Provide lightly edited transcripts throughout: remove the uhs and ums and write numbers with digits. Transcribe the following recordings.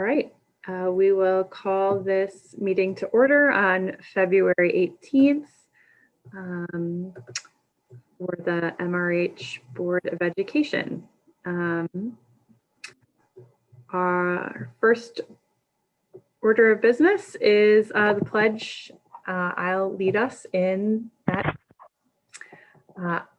All right, we will call this meeting to order on February 18th for the MRH Board of Education. Our first order of business is the pledge. I'll lead us in that.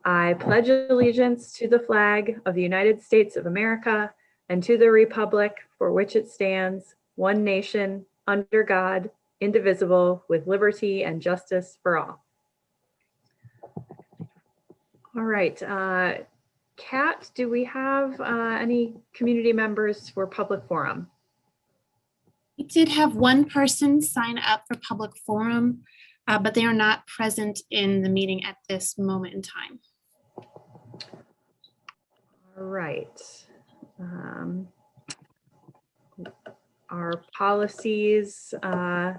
I pledge allegiance to the flag of the United States of America and to the republic for which it stands, one nation, under God, indivisible, with liberty and justice for all. All right, Kat, do we have any community members for public forum? We did have one person sign up for public forum, but they are not present in the meeting at this moment in time. All right. Our policies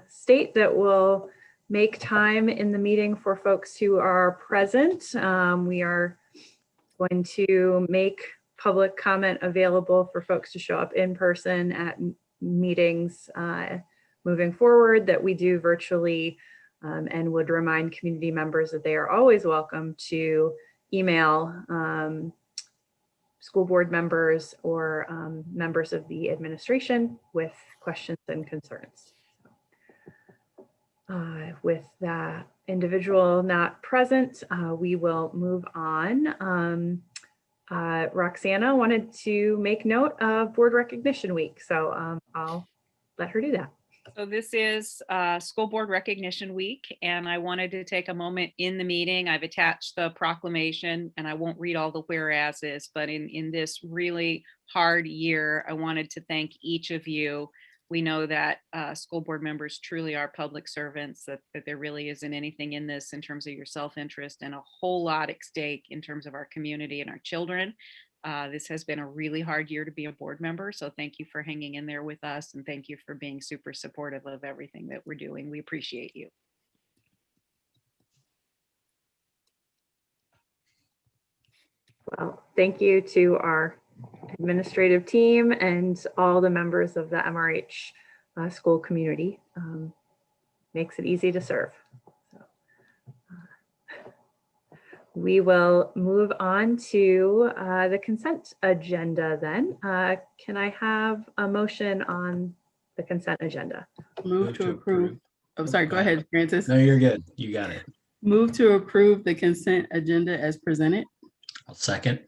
state that we'll make time in the meeting for folks who are present. We are going to make public comment available for folks to show up in person at meetings moving forward that we do virtually, and would remind community members that they are always welcome to email school board members or members of the administration with questions and concerns. With that individual not present, we will move on. Roxana wanted to make note of Board Recognition Week, so I'll let her do that. So this is School Board Recognition Week, and I wanted to take a moment in the meeting. I've attached the proclamation, and I won't read all the whereases, but in this really hard year, I wanted to thank each of you. We know that school board members truly are public servants, that there really isn't anything in this in terms of your self-interest, and a whole lot at stake in terms of our community and our children. This has been a really hard year to be a board member, so thank you for hanging in there with us, and thank you for being super supportive of everything that we're doing. We appreciate you. Well, thank you to our administrative team and all the members of the MRH school community. Makes it easy to serve. We will move on to the consent agenda then. Can I have a motion on the consent agenda? Move to approve. Oh, sorry, go ahead, Francis. No, you're good. You got it. Move to approve the consent agenda as presented. I'll second.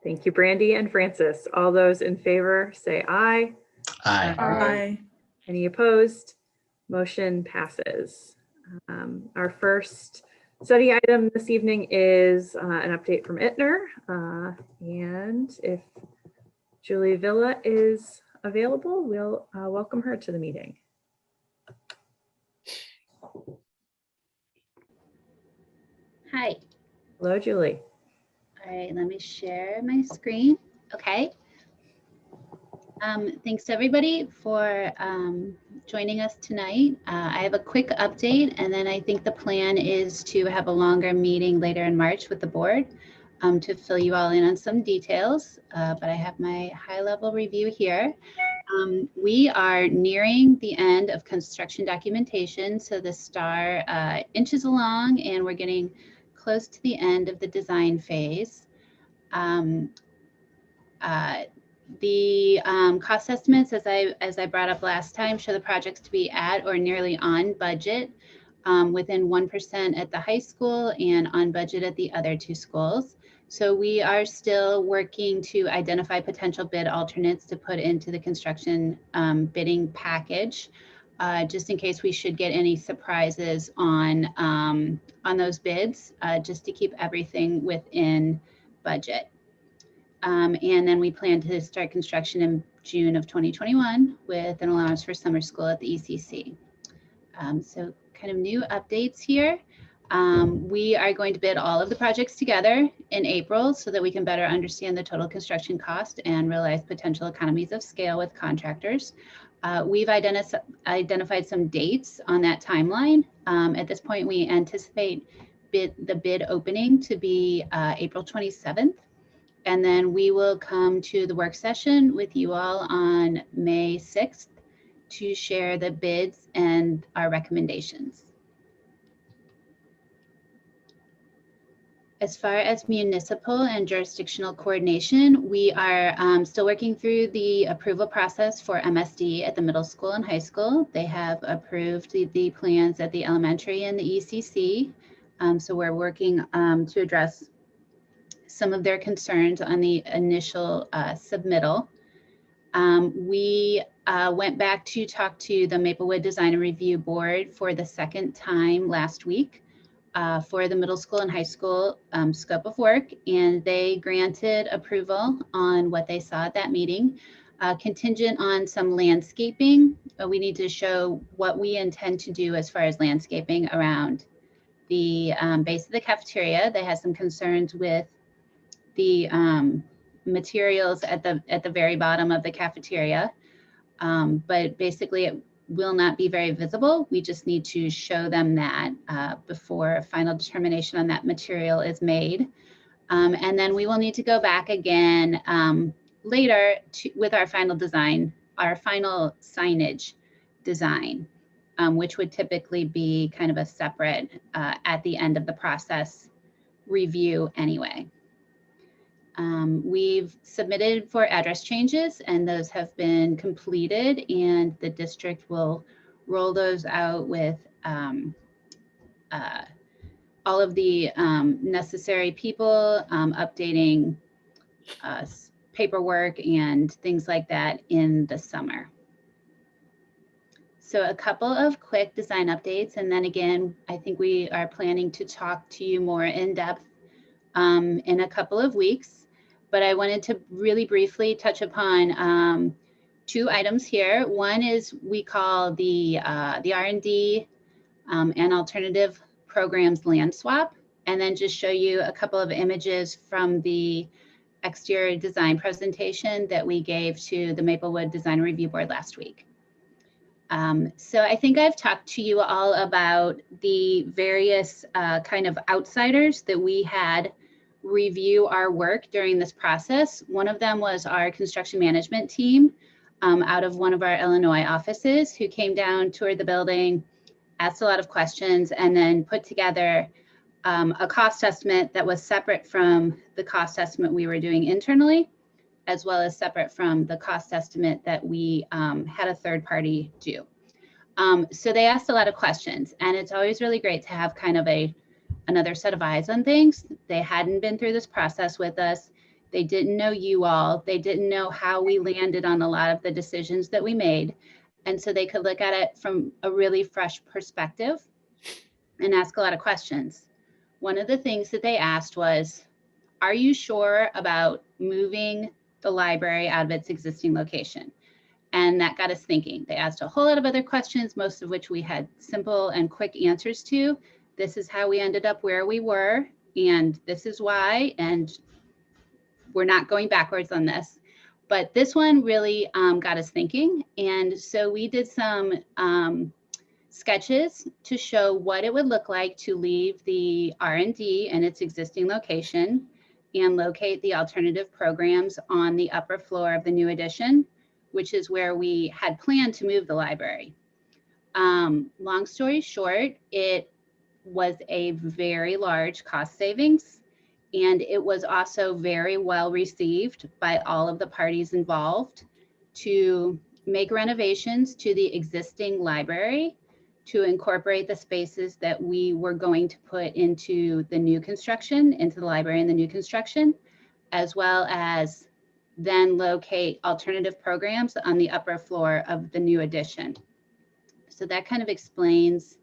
Thank you, Brandy and Francis. All those in favor say aye. Aye. Aye. Any opposed? Motion passes. Our first study item this evening is an update from Ittner. And if Julie Villa is available, we'll welcome her to the meeting. Hi. Hello, Julie. All right, let me share my screen. Okay. Thanks to everybody for joining us tonight. I have a quick update, and then I think the plan is to have a longer meeting later in March with the board to fill you all in on some details, but I have my high-level review here. We are nearing the end of construction documentation, so the STAR inches along, and we're getting close to the end of the design phase. The cost estimates, as I brought up last time, show the projects to be at or nearly on budget, within 1% at the high school and on budget at the other two schools. So we are still working to identify potential bid alternates to put into the construction bidding package, just in case we should get any surprises on those bids, just to keep everything within budget. And then we plan to start construction in June of 2021 with an allowance for summer school at the ECC. So kind of new updates here. We are going to bid all of the projects together in April so that we can better understand the total construction cost and realize potential economies of scale with contractors. We've identified some dates on that timeline. At this point, we anticipate the bid opening to be April 27th. And then we will come to the work session with you all on May 6th to share the bids and our recommendations. As far as municipal and jurisdictional coordination, we are still working through the approval process for MSD at the middle school and high school. They have approved the plans at the elementary and the ECC. So we're working to address some of their concerns on the initial submittal. We went back to talk to the Maplewood Design and Review Board for the second time last week for the middle school and high school scope of work, and they granted approval on what they saw at that meeting. Contingent on some landscaping, we need to show what we intend to do as far as landscaping around the base of the cafeteria. They had some concerns with the materials at the very bottom of the cafeteria, but basically it will not be very visible. We just need to show them that before a final determination on that material is made. And then we will need to go back again later with our final design, our final signage design, which would typically be kind of a separate at the end of the process review anyway. We've submitted for address changes, and those have been completed, and the district will roll those out with all of the necessary people, updating paperwork and things like that in the summer. So a couple of quick design updates, and then again, I think we are planning to talk to you more in depth in a couple of weeks. But I wanted to really briefly touch upon two items here. One is we call the R&D and alternative programs land swap, and then just show you a couple of images from the exterior design presentation that we gave to the Maplewood Design Review Board last week. So I think I've talked to you all about the various kind of outsiders that we had review our work during this process. One of them was our construction management team out of one of our Illinois offices, who came down, toured the building, asked a lot of questions, and then put together a cost estimate that was separate from the cost estimate we were doing internally, as well as separate from the cost estimate that we had a third party do. So they asked a lot of questions, and it's always really great to have kind of another set of eyes on things. They hadn't been through this process with us. They didn't know you all. They didn't know how we landed on a lot of the decisions that we made. And so they could look at it from a really fresh perspective and ask a lot of questions. One of the things that they asked was, are you sure about moving the library out of its existing location? And that got us thinking. They asked a whole lot of other questions, most of which we had simple and quick answers to. This is how we ended up where we were, and this is why, and we're not going backwards on this. But this one really got us thinking, and so we did some sketches to show what it would look like to leave the R&D in its existing location and locate the alternative programs on the upper floor of the new addition, which is where we had planned to move the library. Long story short, it was a very large cost savings, and it was also very well received by all of the parties involved to make renovations to the existing library to incorporate the spaces that we were going to put into the new construction, into the library and the new construction, as well as then locate alternative programs on the upper floor of the new addition. So that kind of explains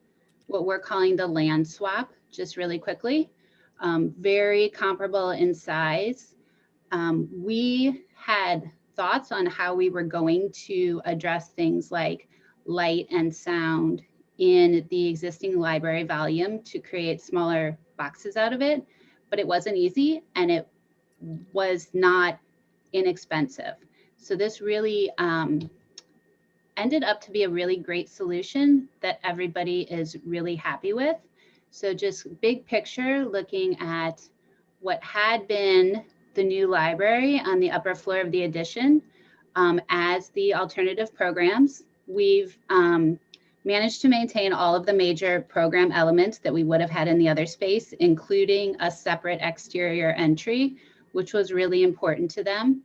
what we're calling the land swap, just really quickly. Very comparable in size. We had thoughts on how we were going to address things like light and sound in the existing library volume to create smaller boxes out of it, but it wasn't easy, and it was not inexpensive. So this really ended up to be a really great solution that everybody is really happy with. So just big picture, looking at what had been the new library on the upper floor of the addition as the alternative programs, we've managed to maintain all of the major program elements that we would have had in the other space, including a separate exterior entry, which was really important to them,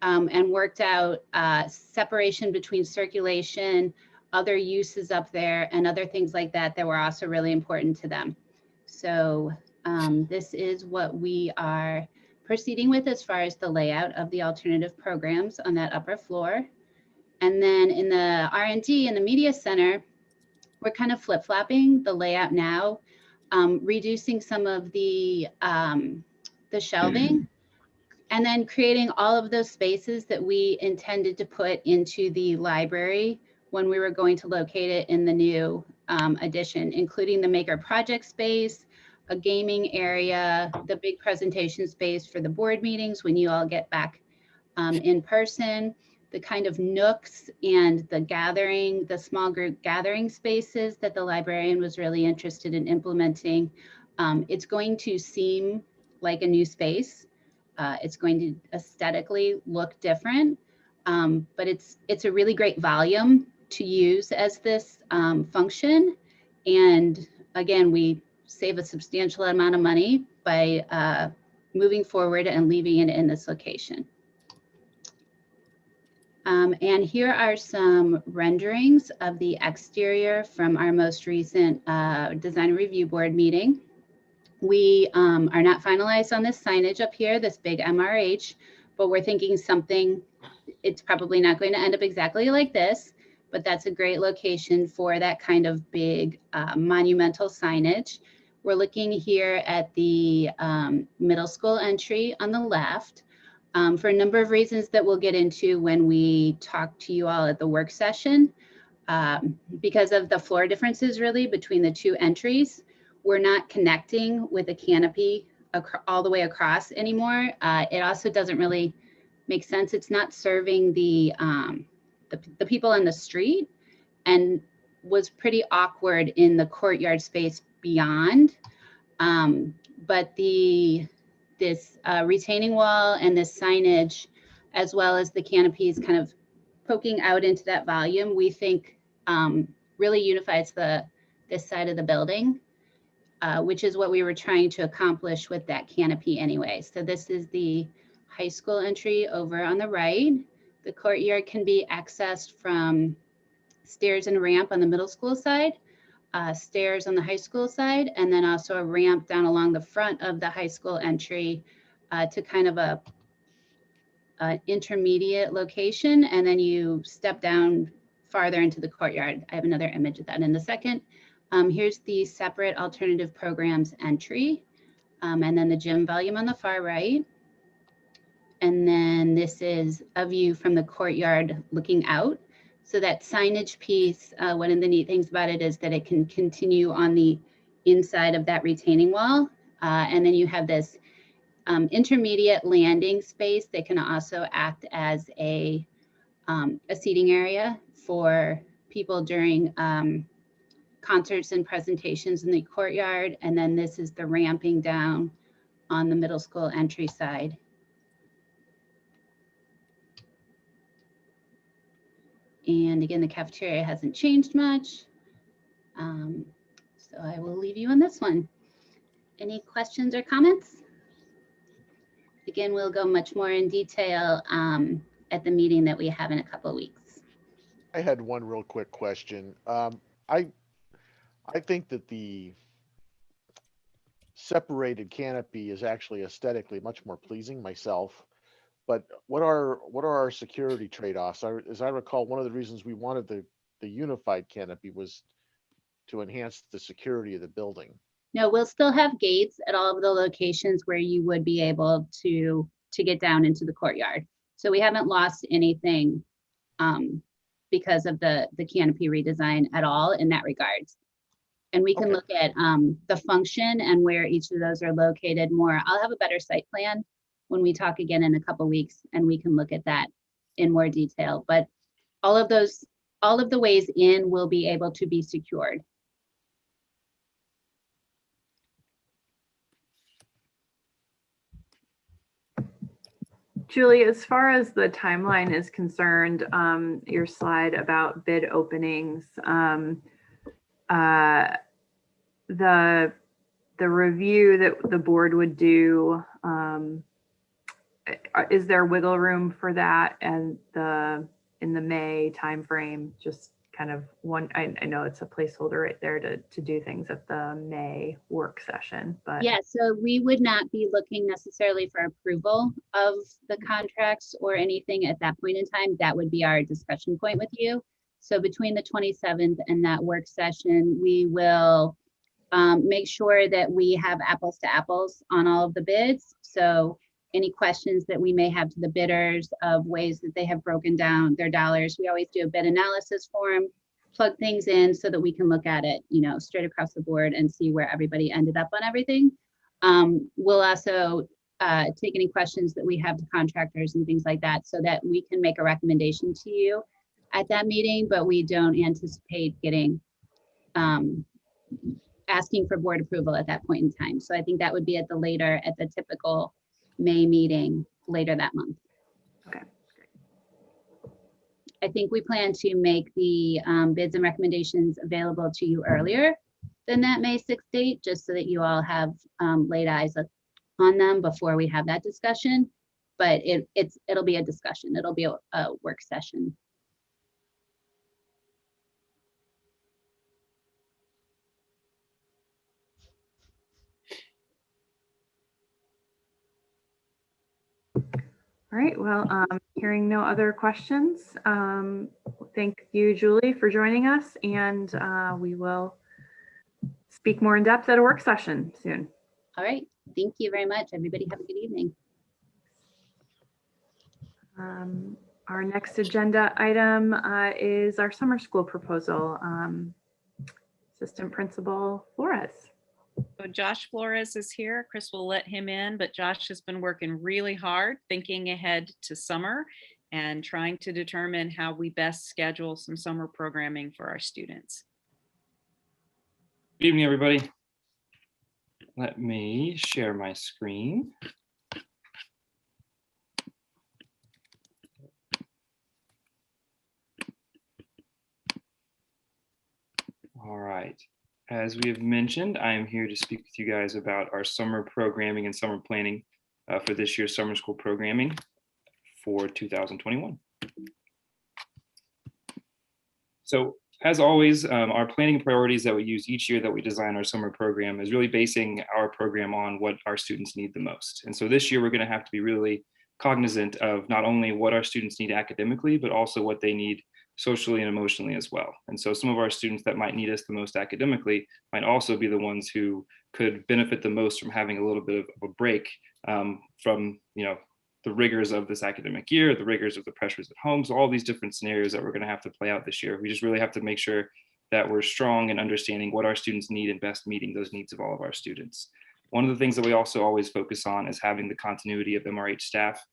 and worked out separation between circulation, other uses up there, and other things like that that were also really important to them. So this is what we are proceeding with as far as the layout of the alternative programs on that upper floor. And then in the R&D and the Media Center, we're kind of flip-flopping the layout now, reducing some of the shelving, and then creating all of those spaces that we intended to put into the library when we were going to locate it in the new addition, including the maker project space, a gaming area, the big presentation space for the board meetings when you all get back in person, the kind of nooks and the small group gathering spaces that the librarian was really interested in implementing. It's going to seem like a new space. It's going to aesthetically look different, but it's a really great volume to use as this function. And again, we save a substantial amount of money by moving forward and leaving it in this location. And here are some renderings of the exterior from our most recent design review board meeting. We are not finalized on this signage up here, this big MRH, but we're thinking something, it's probably not going to end up exactly like this, but that's a great location for that kind of big monumental signage. We're looking here at the middle school entry on the left. For a number of reasons that we'll get into when we talk to you all at the work session. Because of the floor differences really between the two entries, we're not connecting with a canopy all the way across anymore. It also doesn't really make sense. It's not serving the people on the street, and was pretty awkward in the courtyard space beyond. But this retaining wall and this signage, as well as the canopies kind of poking out into that volume, we think really unifies this side of the building, which is what we were trying to accomplish with that canopy anyway. So this is the high school entry over on the right. The courtyard can be accessed from stairs and ramp on the middle school side, stairs on the high school side, and then also a ramp down along the front of the high school entry to kind of a intermediate location. And then you step down farther into the courtyard. I have another image of that in a second. Here's the separate alternative programs entry, and then the gym volume on the far right. And then this is a view from the courtyard looking out. So that signage piece, one of the neat things about it is that it can continue on the inside of that retaining wall. And then you have this intermediate landing space that can also act as a seating area for people during concerts and presentations in the courtyard. And then this is the ramping down on the middle school entry side. And again, the cafeteria hasn't changed much. So I will leave you on this one. Any questions or comments? Again, we'll go much more in detail at the meeting that we have in a couple of weeks. I had one real quick question. I think that the separated canopy is actually aesthetically much more pleasing myself. But what are our security trade-offs? As I recall, one of the reasons we wanted the unified canopy was to enhance the security of the building. No, we'll still have gates at all of the locations where you would be able to get down into the courtyard. So we haven't lost anything because of the canopy redesign at all in that regards. And we can look at the function and where each of those are located more. I'll have a better site plan when we talk again in a couple of weeks, and we can look at that in more detail. But all of the ways in will be able to be secured. Julie, as far as the timeline is concerned, your slide about bid openings, the review that the board would do, is there wiggle room for that and in the May timeframe? Just kind of one, I know it's a placeholder right there to do things at the May work session, but Yeah, so we would not be looking necessarily for approval of the contracts or anything at that point in time. That would be our discussion point with you. So between the 27th and that work session, we will make sure that we have apples to apples on all of the bids. So any questions that we may have to the bidders of ways that they have broken down their dollars, we always do a bid analysis form, plug things in so that we can look at it, you know, straight across the board and see where everybody ended up on everything. We'll also take any questions that we have to contractors and things like that so that we can make a recommendation to you at that meeting, but we don't anticipate getting asking for board approval at that point in time. So I think that would be at the typical May meeting later that month. okay. I think we plan to make the bids and recommendations available to you earlier than that May 6th date, just so that you all have laid eyes on them before we have that discussion. But it'll be a discussion. It'll be a work session. All right, well, hearing no other questions, thank you, Julie, for joining us, and we will speak more in depth at a work session soon. All right. Thank you very much. Everybody have a good evening. Our next agenda item is our summer school proposal. Assistant Principal Flores. So Josh Flores is here. Chris will let him in, but Josh has been working really hard, thinking ahead to summer and trying to determine how we best schedule some summer programming for our students. Good evening, everybody. Let me share my screen. All right. As we have mentioned, I am here to speak with you guys about our summer programming and summer planning for this year's summer school programming for 2021. So as always, our planning priorities that we use each year that we design our summer program is really basing our program on what our students need the most. And so this year we're going to have to be really cognizant of not only what our students need academically, but also what they need socially and emotionally as well. And so some of our students that might need us the most academically might also be the ones who could benefit the most from having a little bit of a break from, you know, the rigors of this academic year, the rigors of the pressures at home. So all these different scenarios that we're going to have to play out this year. We just really have to make sure that we're strong in understanding what our students need and best meeting those needs of all of our students. One of the things that we also always focus on is having the continuity of MRH staff,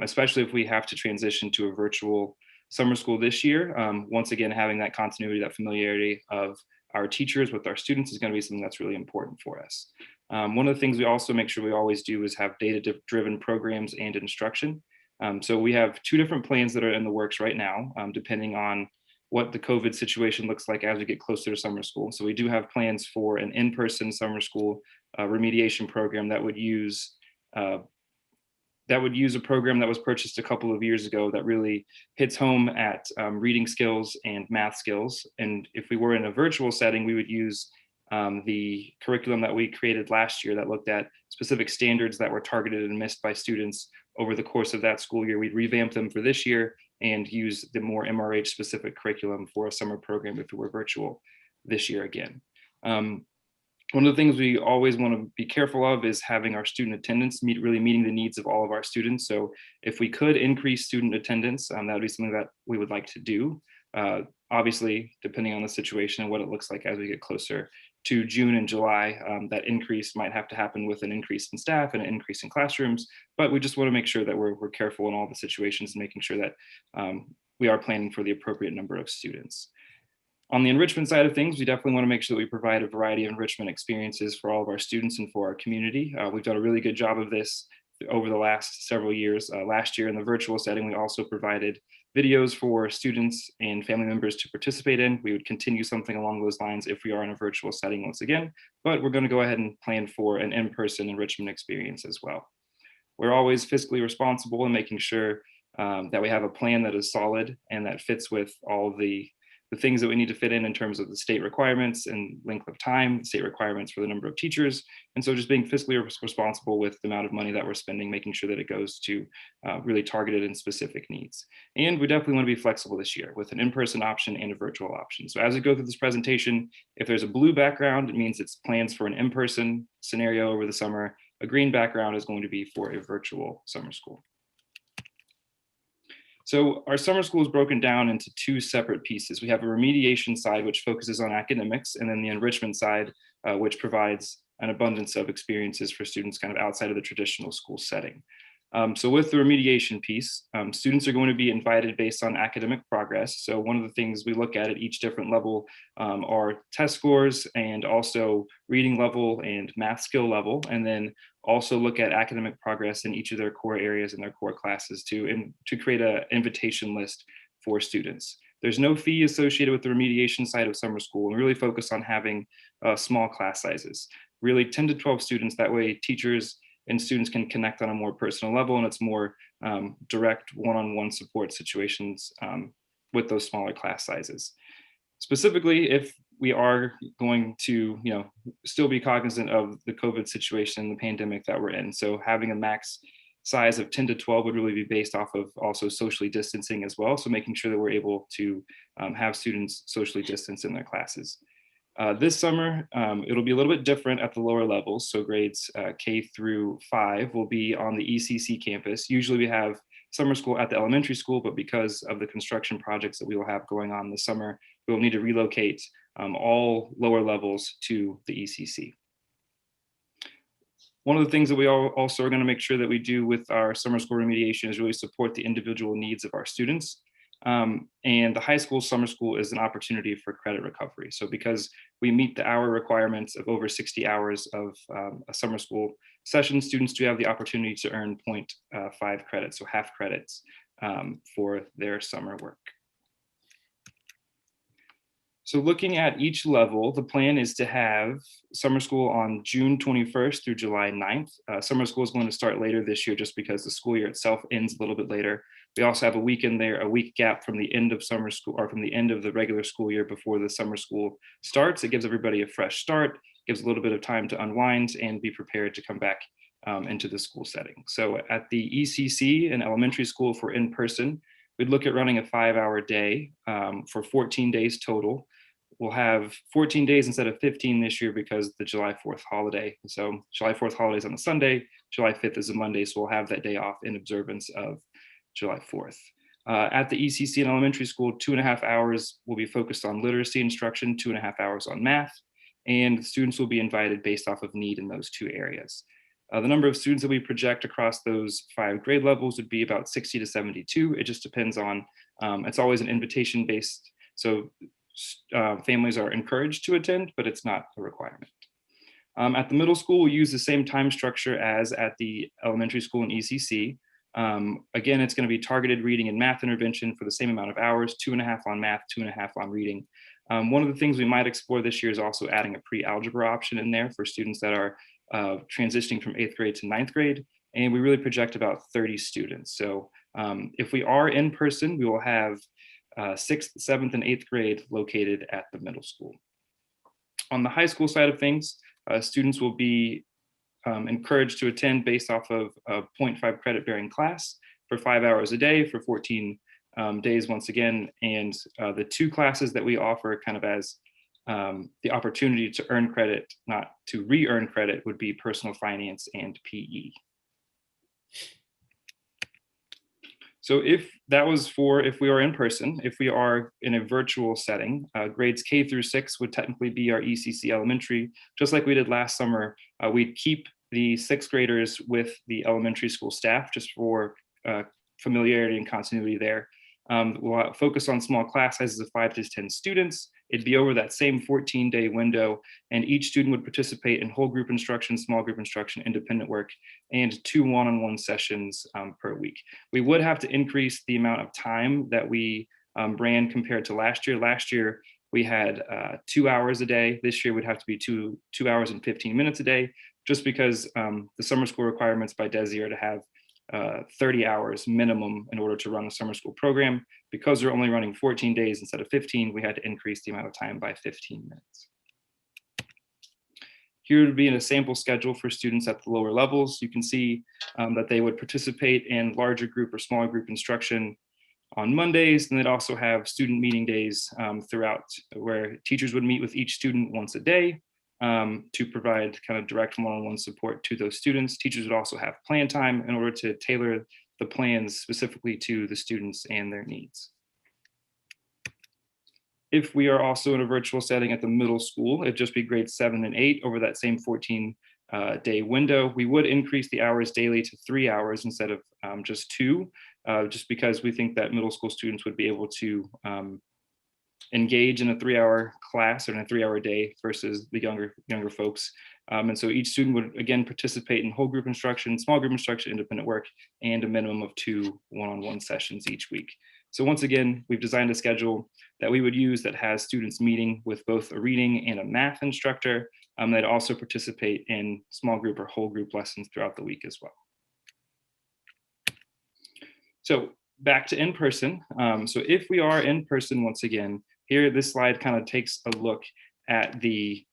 especially if we have to transition to a virtual summer school this year. Once again, having that continuity, that familiarity of our teachers with our students is going to be something that's really important for us. One of the things we also make sure we always do is have data-driven programs and instruction. So we have two different plans that are in the works right now, depending on what the COVID situation looks like as we get closer to summer school. So we do have plans for an in-person summer school remediation program that would use a program that was purchased a couple of years ago that really hits home at reading skills and math skills. And if we were in a virtual setting, we would use the curriculum that we created last year that looked at specific standards that were targeted and missed by students over the course of that school year. We'd revamp them for this year and use the more MRH specific curriculum for a summer program if it were virtual this year again. One of the things we always want to be careful of is having our student attendance really meeting the needs of all of our students. So if we could increase student attendance, that would be something that we would like to do. Obviously, depending on the situation and what it looks like as we get closer to June and July, that increase might have to happen with an increase in staff and an increase in classrooms, but we just want to make sure that we're careful in all the situations and making sure that we are planning for the appropriate number of students. On the enrichment side of things, we definitely want to make sure that we provide a variety of enrichment experiences for all of our students and for our community. We've done a really good job of this over the last several years. Last year in the virtual setting, we also provided videos for students and family members to participate in. We would continue something along those lines if we are in a virtual setting once again, but we're going to go ahead and plan for an in-person enrichment experience as well. We're always fiscally responsible in making sure that we have a plan that is solid and that fits with all the things that we need to fit in terms of the state requirements and length of time, state requirements for the number of teachers. And so just being fiscally responsible with the amount of money that we're spending, making sure that it goes to really targeted and specific needs. And we definitely want to be flexible this year with an in-person option and a virtual option. So as we go through this presentation, if there's a blue background, it means it's plans for an in-person scenario over the summer. A green background is going to be for a virtual summer school. So our summer school is broken down into two separate pieces. We have a remediation side, which focuses on academics, and then the enrichment side, which provides an abundance of experiences for students kind of outside of the traditional school setting. So with the remediation piece, students are going to be invited based on academic progress. So one of the things we look at each different level are test scores and also reading level and math skill level, and then also look at academic progress in each of their core areas and their core classes to create an invitation list for students. There's no fee associated with the remediation side of summer school, and really focus on having small class sizes, really 10 to 12 students. That way teachers and students can connect on a more personal level, and it's more direct one-on-one support situations with those smaller class sizes. Specifically, if we are going to, still be cognizant of the COVID situation, the pandemic that we're in. So having a max size of 10 to 12 would really be based off of also socially distancing as well. So making sure that we're able to have students socially distance in their classes. This summer, it'll be a little bit different at the lower levels. So grades K through 5 will be on the ECC campus. Usually we have summer school at the elementary school, but because of the construction projects that we will have going on this summer, we will need to relocate all lower levels to the ECC. One of the things that we also are going to make sure that we do with our summer school remediation is really support the individual needs of our students. And the high school summer school is an opportunity for credit recovery. So because we meet the hour requirements of over 60 hours of a summer school session, students do have the opportunity to earn 0.5 credits, so half credits for their summer work. So looking at each level, the plan is to have summer school on June 21st through July 9th. Summer school is going to start later this year just because the school year itself ends a little bit later. We also have a week in there, a week gap from the end of summer school or from the end of the regular school year before the summer school starts. It gives everybody a fresh start, gives a little bit of time to unwind and be prepared to come back into the school setting. So at the ECC in elementary school for in-person, we'd look at running a 5-hour day for 14 days total. We'll have 14 days instead of 15 this year because the July 4th holiday. So July 4th holiday is on a Sunday, July 5th is a Monday, so we'll have that day off in observance of July 4th. At the ECC in elementary school, 2.5 hours will be focused on literacy instruction, 2.5 hours on math, and students will be invited based off of need in those two areas. The number of students that we project across those 5 grade levels would be about 60 to 72. It just depends on, it's always an invitation based, so families are encouraged to attend, but it's not a requirement. At the middle school, we'll use the same time structure as at the elementary school and ECC. Again, it's going to be targeted reading and math intervention for the same amount of hours, 2.5 on math, 2.5 on reading. One of the things we might explore this year is also adding a pre-algebra option in there for students that are transitioning from 8th grade to 9th grade. And we really project about 30 students. So if we are in person, we will have 6th, 7th, and 8th grade located at the middle school. On the high school side of things, students will be encouraged to attend based off of a 0.5 credit bearing class for 5 hours a day for 14 days once again. And the 2 classes that we offer kind of as the opportunity to earn credit, not to re-earn credit, would be personal finance and PE. So if that was for if we are in person, if we are in a virtual setting, grades K through 6 would technically be our ECC elementary. Just like we did last summer, we'd keep the 6th graders with the elementary school staff just for familiarity and continuity there. We'll focus on small class sizes of 5 to 10 students. It'd be over that same 14-day window, and each student would participate in whole group instruction, small group instruction, independent work, and 2 one-on-one sessions per week. We would have to increase the amount of time that we ran compared to last year. Last year, we had 2 hours a day. This year would have to be 2 hours and 15 minutes a day, just because the summer school requirements by DESE are to have 30 hours minimum in order to run a summer school program. Because we're only running 14 days instead of 15, we had to increase the amount of time by 15 minutes. Here would be in a sample schedule for students at the lower levels. You can see that they would participate in larger group or smaller group instruction on Mondays, and they'd also have student meeting days throughout, where teachers would meet with each student once a day to provide kind of direct one-on-one support to those students. Teachers would also have plan time in order to tailor the plans specifically to the students and their needs. If we are also in a virtual setting at the middle school, it'd just be grades 7 and 8 over that same 14-day window. We would increase the hours daily to 3 hours instead of just 2, just because we think that middle school students would be able to engage in a 3-hour class or in a 3-hour day versus the younger folks. And so each student would again participate in whole group instruction, small group instruction, independent work, and a minimum of 2 one-on-one sessions each week. So once again, we've designed a schedule that we would use that has students meeting with both a reading and a math instructor that also participate in small group or whole group lessons throughout the week as well. So back to in-person. So if we are in person, once again, here, this slide kind of takes a look at the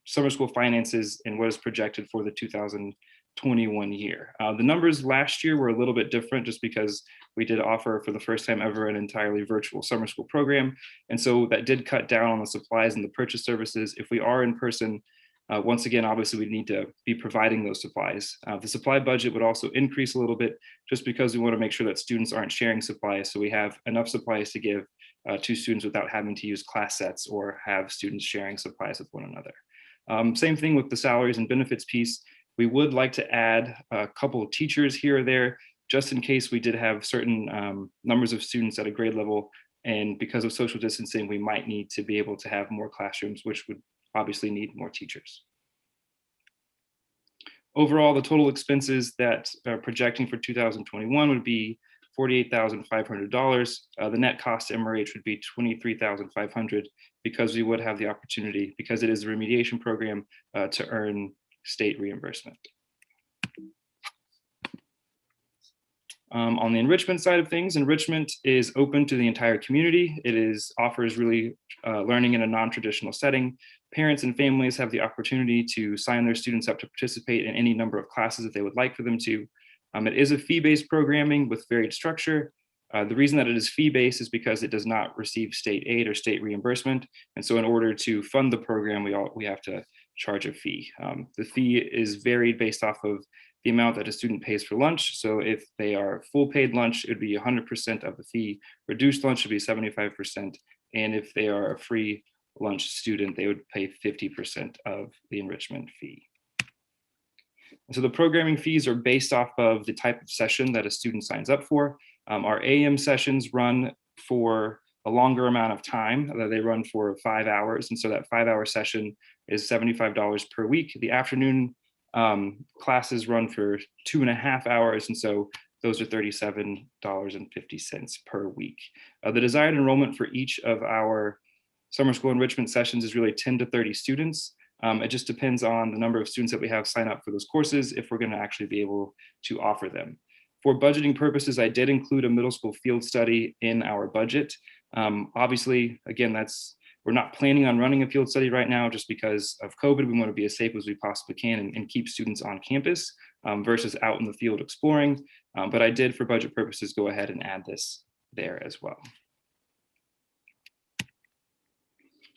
summer school finances and what is projected for the 2021 year. The numbers last year were a little bit different just because we did offer for the first time ever an entirely virtual summer school program. And so that did cut down on the supplies and the purchase services. If we are in person, once again, obviously we need to be providing those supplies. The supply budget would also increase a little bit just because we want to make sure that students aren't sharing supplies. So we have enough supplies to give to students without having to use class sets or have students sharing supplies with one another. Same thing with the salaries and benefits piece. We would like to add a couple of teachers here or there, just in case we did have certain numbers of students at a grade level. And because of social distancing, we might need to be able to have more classrooms, which would obviously need more teachers. Overall, the total expenses that are projecting for 2021 would be $48,500. The net cost to MRH would be $23,500 because we would have the opportunity, because it is a remediation program, to earn state reimbursement. On the enrichment side of things, enrichment is open to the entire community. It offers really learning in a non-traditional setting. Parents and families have the opportunity to sign their students up to participate in any number of classes that they would like for them to. It is a fee-based programming with varied structure. The reason that it is fee-based is because it does not receive state aid or state reimbursement. And so in order to fund the program, we have to charge a fee. The fee is varied based off of the amount that a student pays for lunch. So if they are full paid lunch, it would be 100% of the fee. Reduced lunch would be 75%. And if they are a free lunch student, they would pay 50% of the enrichment fee. So the programming fees are based off of the type of session that a student signs up for. Our AM sessions run for a longer amount of time. They run for 5 hours. And so that 5-hour session is $75 per week. The afternoon classes run for 2.5 hours. And so those are $37.50 per week. The desired enrollment for each of our summer school enrichment sessions is really 10 to 30 students. It just depends on the number of students that we have sign up for those courses, if we're going to actually be able to offer them. For budgeting purposes, I did include a middle school field study in our budget. Obviously, again, we're not planning on running a field study right now just because of COVID. We want to be as safe as we possibly can and keep students on campus versus out in the field exploring. But I did, for budget purposes, go ahead and add this there as well.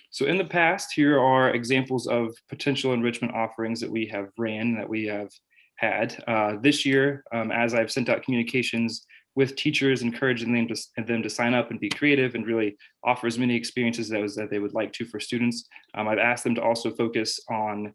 So in the past, here are examples of potential enrichment offerings that we have ran, that we have had. This year, as I've sent out communications with teachers, encouraging them to sign up and be creative and really offer as many experiences that they would like to for students, I've asked them to also focus on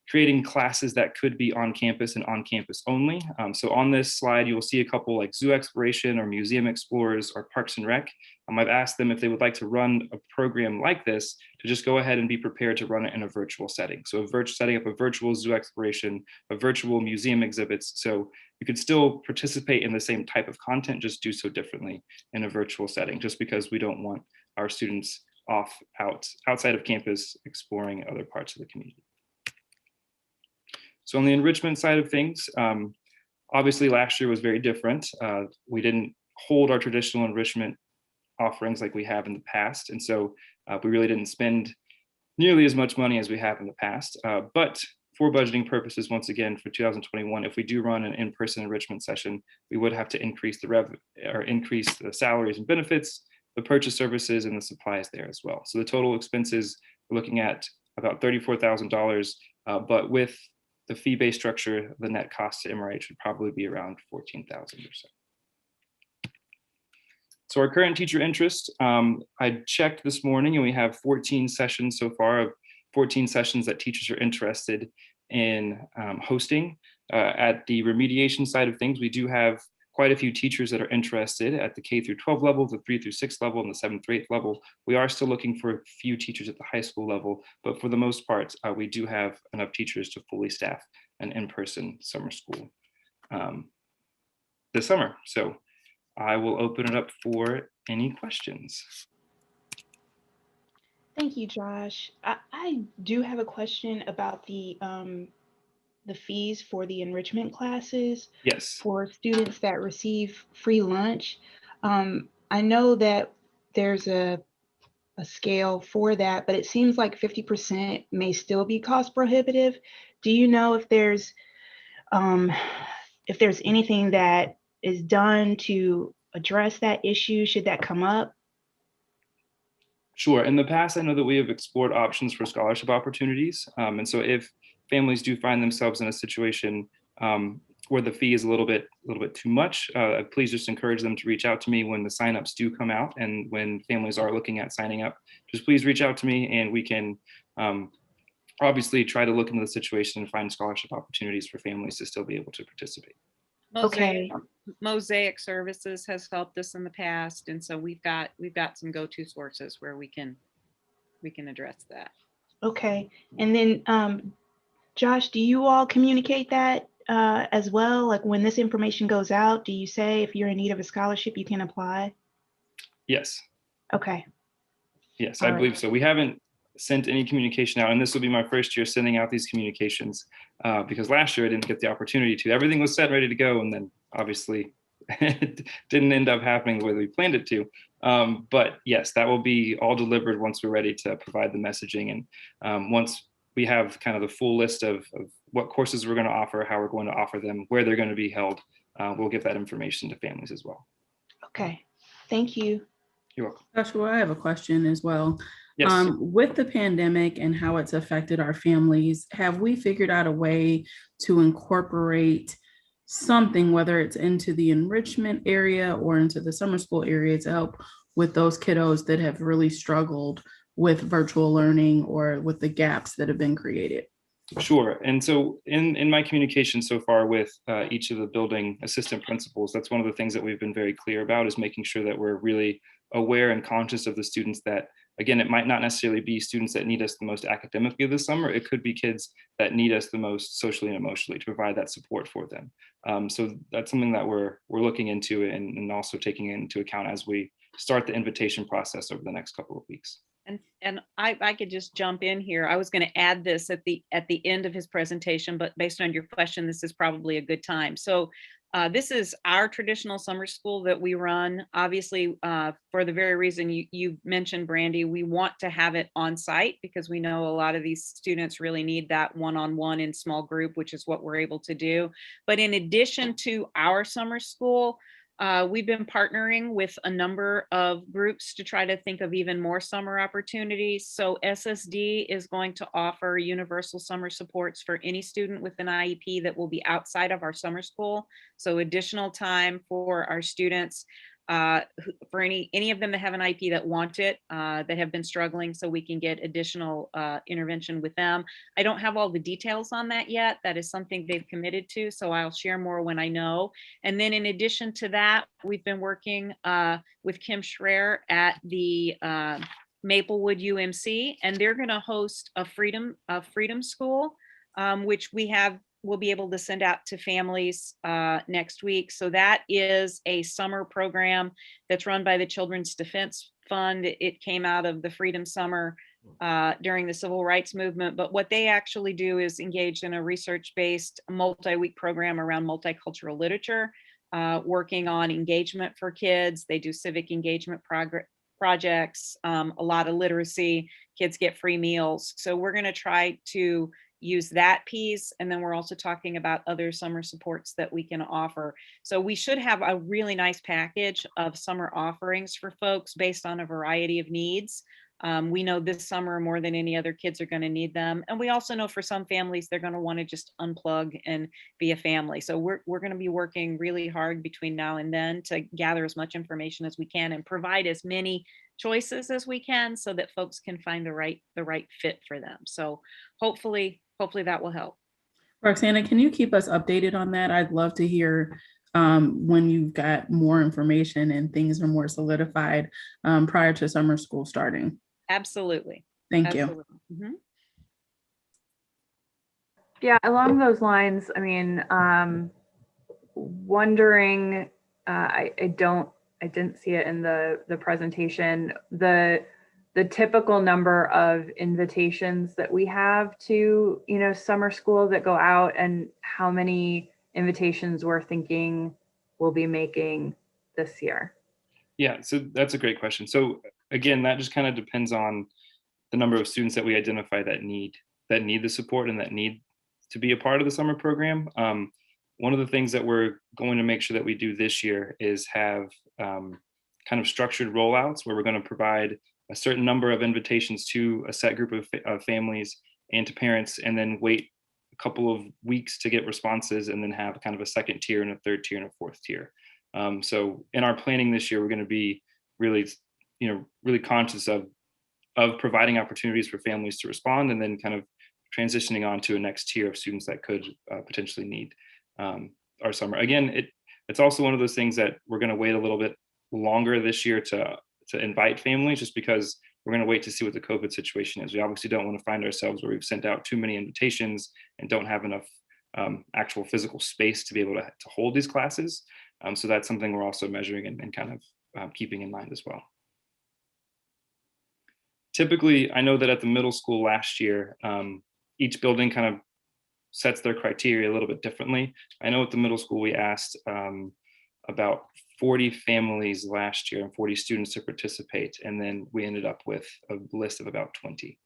creating classes that could be on campus and on campus only. So on this slide, you will see a couple like zoo exploration or museum explorers or parks and rec. I've asked them if they would like to run a program like this to just go ahead and be prepared to run it in a virtual setting. So setting up a virtual zoo exploration, a virtual museum exhibits. So you could still participate in the same type of content, just do so differently in a virtual setting, just because we don't want our students outside of campus exploring other parts of the community. So on the enrichment side of things, obviously last year was very different. We didn't hold our traditional enrichment offerings like we have in the past. And so we really didn't spend nearly as much money as we have in the past. But for budgeting purposes, once again, for 2021, if we do run an in-person enrichment session, we would have to increase the salaries and benefits, the purchase services, and the supplies there as well. So the total expenses, we're looking at about $34,000, but with the fee-based structure, the net cost to MRH would probably be around $14,000 or so. So our current teacher interest, I checked this morning and we have 14 sessions so far, of 14 sessions that teachers are interested in hosting. At the remediation side of things, we do have quite a few teachers that are interested at the K through 12 level, the 3 through 6 level, and the 7th through 8th level. We are still looking for a few teachers at the high school level, but for the most part, we do have enough teachers to fully staff an in-person summer school this summer. So I will open it up for any questions. Thank you, Josh. I do have a question about the fees for the enrichment classes. Yes. For students that receive free lunch. I know that there's a scale for that, but it seems like 50% may still be cost prohibitive. Do you know if there's anything that is done to address that issue should that come up? Sure. In the past, I know that we have explored options for scholarship opportunities. And so if families do find themselves in a situation where the fee is a little bit too much, please just encourage them to reach out to me when the signups do come out, and when families are looking at signing up, just please reach out to me and we can obviously try to look into the situation and find scholarship opportunities for families to still be able to participate. Okay. Mosaic Services has helped us in the past, and so we've got some go-to sources where we can address that. Okay, and then Josh, do you all communicate that as well? Like when this information goes out, do you say if you're in need of a scholarship, you can apply? Yes. Okay. Yes, All I right. believe so. We haven't sent any communication out, and this will be my first year sending out these communications because last year I didn't get the opportunity to. Everything was set, ready to go, and then obviously it didn't end up happening the way we planned it to. But yes, that will be all delivered once we're ready to provide the messaging, and once we have kind of the full list of what courses we're going to offer, how we're going to offer them, where they're going to be held, we'll give that information to families as well. Okay, thank you. You're welcome. Joshua, I have a question as well. Yes. With the pandemic and how it's affected our families, have we figured out a way to incorporate something, whether it's into the enrichment area or into the summer school area, to help with those kiddos that have really struggled with virtual learning or with the gaps that have been created? Sure. And so in my communication so far with each of the building assistant principals, that's one of the things that we've been very clear about, is making sure that we're really aware and conscious of the students that, again, it might not necessarily be students that need us the most academically this summer. It could be kids that need us the most socially and emotionally to provide that support for them. So that's something that we're looking into and also taking into account as we start the invitation process over the next couple of weeks. And I could just jump in here. I was going to add this at the end of his presentation, but based on your question, this is probably a good time. So this is our traditional summer school that we run. Obviously, for the very reason you mentioned, Brandy, we want to have it on site because we know a lot of these students really need that one-on-one in small group, which is what we're able to do. But in addition to our summer school, we've been partnering with a number of groups to try to think of even more summer opportunities. So SSD is going to offer universal summer supports for any student with an IEP that will be outside of our summer school. So additional time for our students. for any of them that have an IEP that want it, that have been struggling, so we can get additional intervention with them. I don't have all the details on that yet. That is something they've committed to, so I'll share more when I know. And then in addition to that, we've been working with Kim Schreier at the Maplewood UMC, and they're going to host a freedom school, which we'll be able to send out to families next week. So that is a summer program that's run by the Children's Defense Fund. It came out of the Freedom Summer during the Civil Rights Movement. But what they actually do is engage in a research-based multi-week program around multicultural literature, working on engagement for kids. They do civic engagement projects, a lot of literacy. Kids get free meals. So we're going to try to use that piece. And then we're also talking about other summer supports that we can offer. So we should have a really nice package of summer offerings for folks based on a variety of needs. We know this summer more than any other, kids are going to need them. And we also know for some families, they're going to want to just unplug and be a family. So we're going to be working really hard between now and then to gather as much information as we can and provide as many choices as we can so that folks can find the right fit for them. So hopefully that will help. Roxana, can you keep us updated on that? I'd love to hear when you've got more information and things are more solidified prior to summer school starting. Absolutely. Thank Absolutely. you. Mm-hmm. Yeah, along those lines, I mean, wondering, I didn't see it in the presentation, the typical number of invitations that we have to, summer school that go out, and how many invitations we're thinking we'll be making this year. Yeah, so that's a great question. So again, that just kind of depends on the number of students that we identify that need the support and that need to be a part of the summer program. One of the things that we're going to make sure that we do this year is have kind of structured rollouts where we're going to provide a certain number of invitations to a set group of families and to parents, and then wait a couple of weeks to get responses, and then have kind of a second tier and a third tier and a fourth tier. So in our planning this year, we're going to be really conscious of providing opportunities for families to respond, and then kind of transitioning on to a next tier of students that could potentially need our summer. Again, it's also one of those things that we're going to wait a little bit longer this year to invite families, just because we're going to wait to see what the COVID situation is. We obviously don't want to find ourselves where we've sent out too many invitations and don't have enough actual physical space to be able to hold these classes. So that's something we're also measuring and kind of keeping in mind as well. Typically, I know that at the middle school last year, each building kind of sets their criteria a little bit differently. I know at the middle school, we asked about 40 families last year and 40 students to participate. And then we ended up with a list of about 20.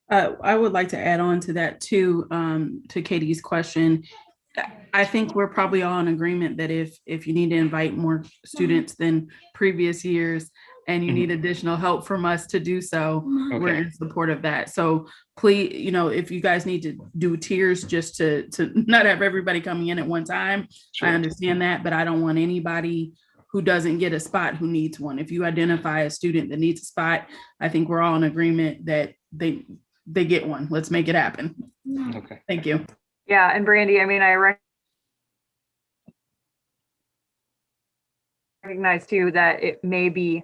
I would like to add on to that too, to Katie's question. I think we're probably all in agreement that if you need to invite more students than previous years and you need additional help from us to do so, we're in support of that. So please, if you guys need to do tiers just to not have everybody coming in at one time, sure. I understand that, but I don't want anybody who doesn't get a spot who needs one. If you identify a student that needs a spot, I think we're all in agreement that they get one. Let's make it happen. Okay. Thank you. Yeah, and Brandy, I mean, I recognize too that it may be,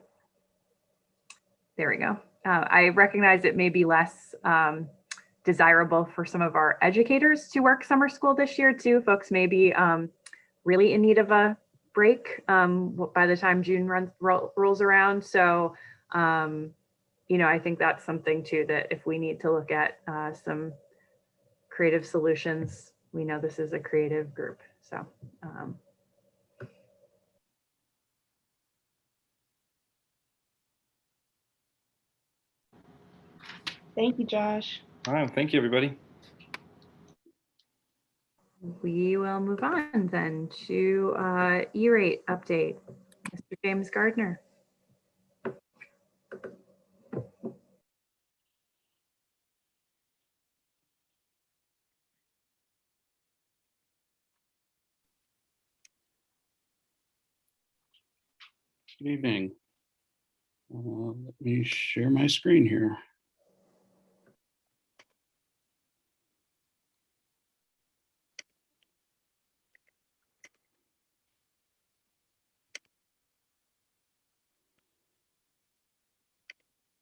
there we go. I recognize it may be less desirable for some of our educators to work summer school this year too. Folks may be really in need of a break by the time June rolls around. So, I think that's something too, that if we need to look at some creative solutions, we know this is a creative group. So, Thank you, Josh. All right, thank you, everybody. we will move on then to E-rate update. Mr. James Gardner. Good evening. Let me share my screen here.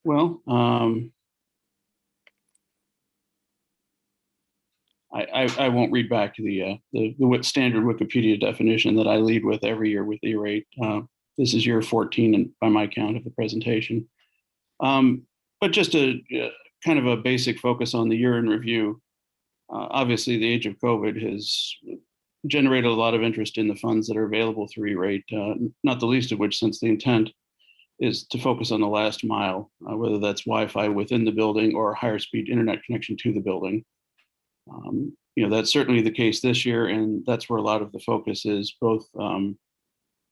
Well, I won't read back the standard Wikipedia definition that I lead with every year with E-rate. This is year 14 and by my count of the presentation. But just a kind of a basic focus on the year in review. Obviously, the age of COVID has generated a lot of interest in the funds that are available through E-rate, not the least of which, since the intent is to focus on the last mile, whether that's Wi-Fi within the building or a higher speed internet connection to the building. That's certainly the case this year, and that's where a lot of the focus is, both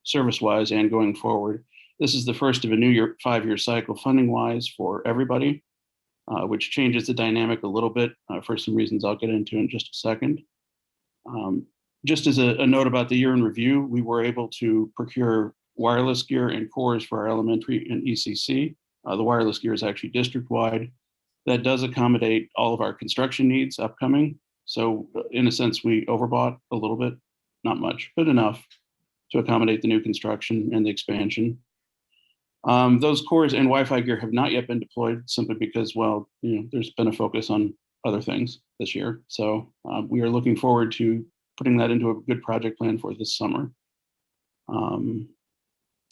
service-wise and going forward. This is the first of a new 5-year cycle funding-wise for everybody, which changes the dynamic a little bit for some reasons I'll get into in just a second. Just as a note about the year in review, we were able to procure wireless gear and cores for our elementary and ECC. The wireless gear is actually district-wide. That does accommodate all of our construction needs upcoming. So in a sense, we overbought a little bit, not much, but enough to accommodate the new construction and the expansion. Those cores and Wi-Fi gear have not yet been deployed simply because, well, there's been a focus on other things this year. So we are looking forward to putting that into a good project plan for this summer.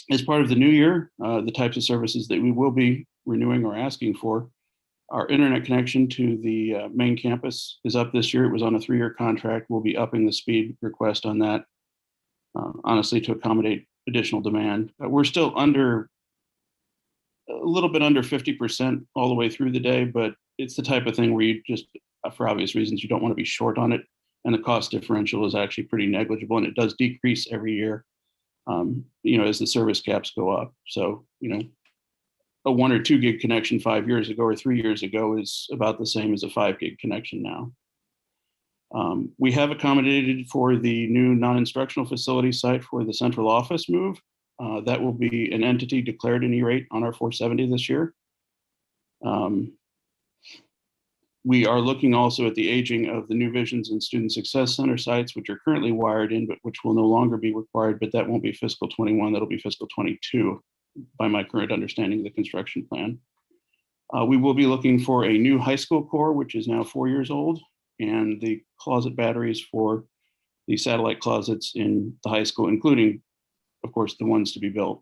As part of the new year, the types of services that we will be renewing or asking for, our internet connection to the main campus is up this year. It was on a 3-year contract. We'll be upping the speed request on that, honestly, to accommodate additional demand. We're still a little bit under 50% all the way through the day, but it's the type of thing where you just, for obvious reasons, you don't want to be short on it. And the cost differential is actually pretty negligible, and it does decrease every year, as the service caps go up. So, a 1 or 2 gig connection 5 years ago or 3 years ago is about the same as a 5 gig connection now. We have accommodated for the new non-instructional facility site for the central office move. That will be an entity declared in E-rate on our 470 this year. We are looking also at the aging of the New Visions and Student Success Center sites, which are currently wired in, but which will no longer be required, but that won't be fiscal 21, that'll be fiscal 22 by my current understanding of the construction plan. We will be looking for a new high school core, which is now 4 years old, and the closet batteries for the satellite closets in the high school, including, of course, the ones to be built.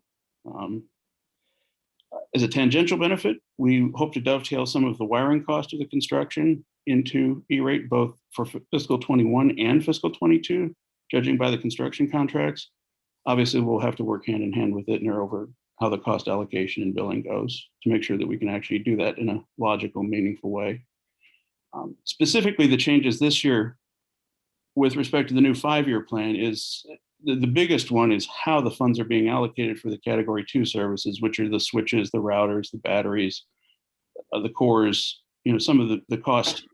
As a tangential benefit, we hope to dovetail some of the wiring cost of the construction into E-rate, both for fiscal 21 and fiscal 22, judging by the construction contracts. Obviously, we'll have to work hand in hand with Itner over how the cost allocation and billing goes to make sure that we can actually do that in a logical, meaningful way. Specifically, the changes this year with respect to the new 5-year plan is the biggest one is how the funds are being allocated for the category 2 services, which are the switches, the routers, the batteries, the cores. Some of the cost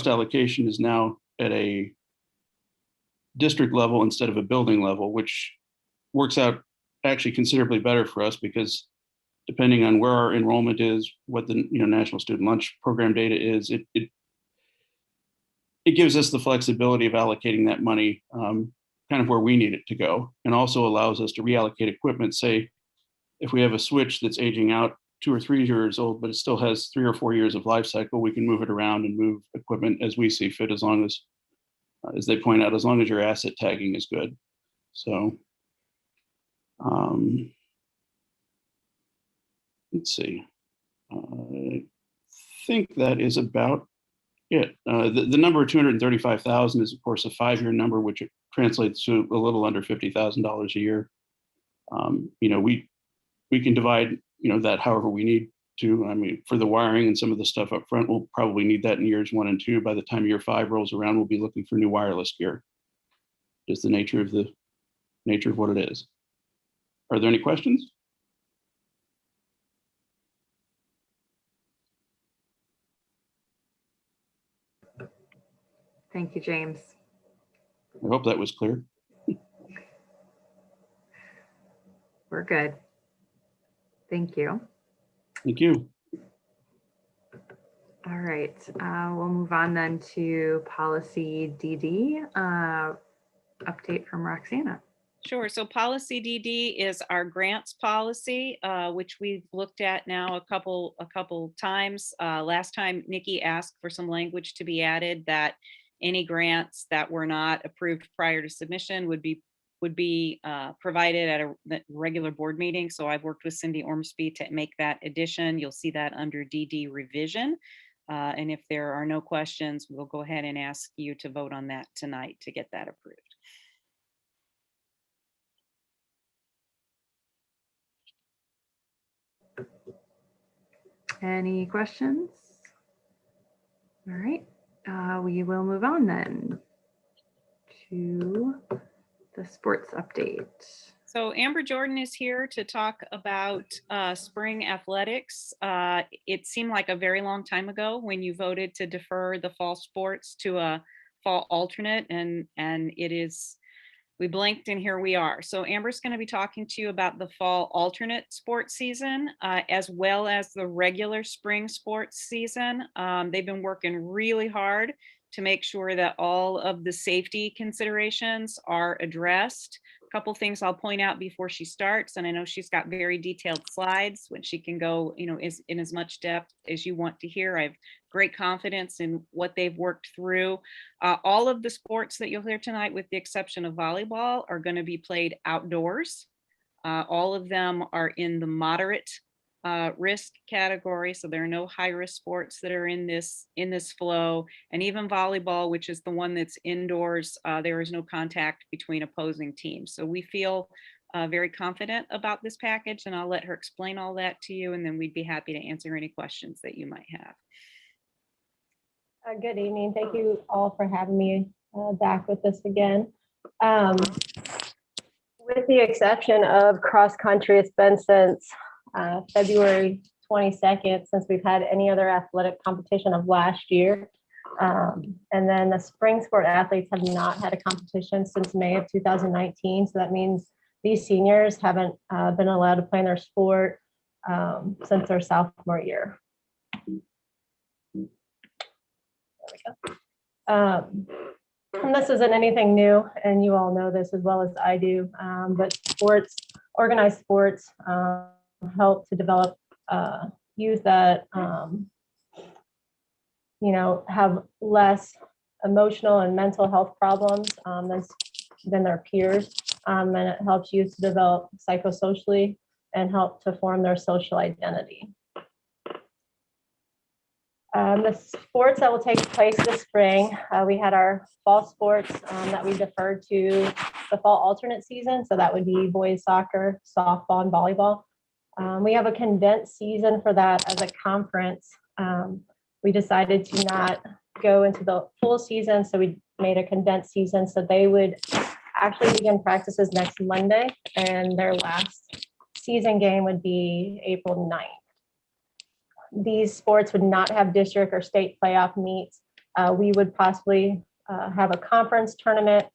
allocation is now at a district level instead of a building level, which works out actually considerably better for us because depending on where our enrollment is, what the National Student Lunch Program data is, it gives us the flexibility of allocating that money kind of where we need it to go, and also allows us to reallocate equipment. Say, if we have a switch that's aging out 2 or 3 years old, but it still has 3 or 4 years of life cycle, we can move it around and move equipment as we see fit, as long as they point out, as long as your asset tagging is good. So, let's see. I think that is about it. The number of 235,000 is, of course, a 5-year number, which translates to a little under $50,000 a year. We can divide that however we need to. I mean, for the wiring and some of the stuff up front, we'll probably need that in years 1 and 2. By the time year 5 rolls around, we'll be looking for new wireless gear. Just the nature of what it is. Are there any questions? Thank you, James. I hope that was clear. We're good. Thank you. Thank you. All right, we'll move on then to policy DD, update from Roxana. Sure. So policy DD is our grants policy, which we've looked at now a couple times. Last time Nikki asked for some language to be added that any grants that were not approved prior to submission would be provided at a regular board meeting. So I've worked with Cindy Ormsby to make that addition. You'll see that under DD revision. And if there are no questions, we'll go ahead and ask you to vote on that tonight to get that approved. Any questions? All right, we will move on then to the sports update. So Amber Jordan is here to talk about spring athletics. It seemed like a very long time ago when you voted to defer the fall sports to a fall alternate, and it is, we blinked and here we are. So Amber's going to be talking to you about the fall alternate sports season, as well as the regular spring sports season. They've been working really hard to make sure that all of the safety considerations are addressed. A couple things I'll point out before she starts, and I know she's got very detailed slides which she can go, in as much depth as you want to hear. I have great confidence in what they've worked through. All of the sports that you'll hear tonight, with the exception of volleyball, are going to be played outdoors. All of them are in the moderate risk category, so there are no high risk sports that are in this flow. And even volleyball, which is the one that's indoors, there is no contact between opposing teams. So we feel very confident about this package, and I'll let her explain all that to you, and then we'd be happy to answer any questions that you might have. Good evening. Thank you all for having me back with us again. With the exception of cross country, it's been since February 22nd since we've had any other athletic competition of last year. And then the spring sport athletes have not had a competition since May of 2019. So that means these seniors haven't been allowed to play in their sport since their sophomore year. And this isn't anything new, and you all know this as well as I do, but organized sports help to develop youth that have less emotional and mental health problems than their peers, and it helps youth to develop psychosocially and help to form their social identity. The sports that will take place this spring, we had our fall sports that we deferred to the fall alternate season. So that would be boys soccer, softball, and volleyball. We have a condensed season for that as a conference. We decided to not go into the full season, so we made a condensed season. So they would actually begin practices next Monday, and their last season game would be April 9th. These sports would not have district or state playoff meets. We would possibly have a conference tournament.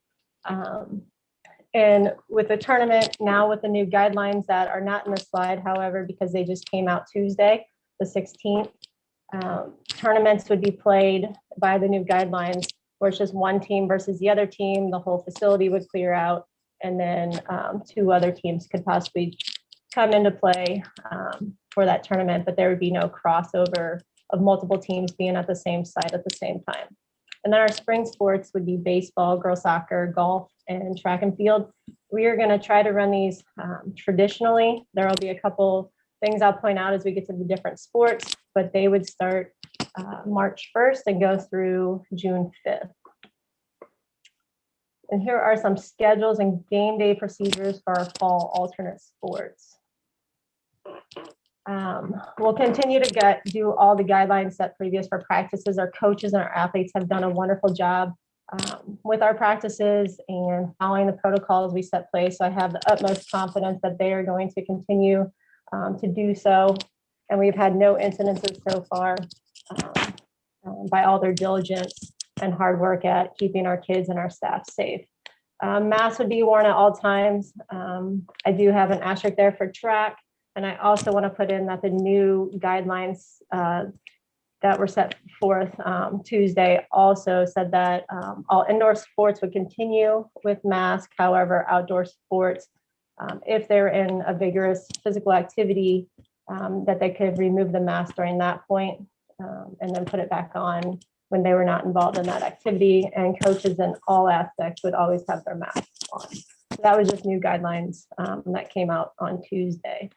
And with the tournament now, with the new guidelines that are not in the slide, however, because they just came out Tuesday, the 16th, tournaments would be played by the new guidelines, where it's just one team versus the other team. The whole facility would clear out, and then two other teams could possibly come into play for that tournament, but there would be no crossover of multiple teams being at the same site at the same time. And then our spring sports would be baseball, girls soccer, golf, and track and field. We are going to try to run these traditionally. There will be a couple things I'll point out as we get to the different sports, but they would start March 1st and go through June 5th. And here are some schedules and game day procedures for our fall alternate sports. We'll continue to do all the guidelines set previous for practices. Our coaches and our athletes have done a wonderful job with our practices and following the protocols we set place. So I have the utmost confidence that they are going to continue to do so. And we've had no incidences so far by all their diligence and hard work at keeping our kids and our staff safe. Masks would be worn at all times. I do have an asterisk there for track. And I also want to put in that the new guidelines that were set forth Tuesday also said that all indoor sports would continue with masks. However, outdoor sports, if they're in a vigorous physical activity, that they could remove the mask during that point and then put it back on when they were not involved in that activity. And coaches in all aspects would always have their masks on. So that was just new guidelines that came out on Tuesday.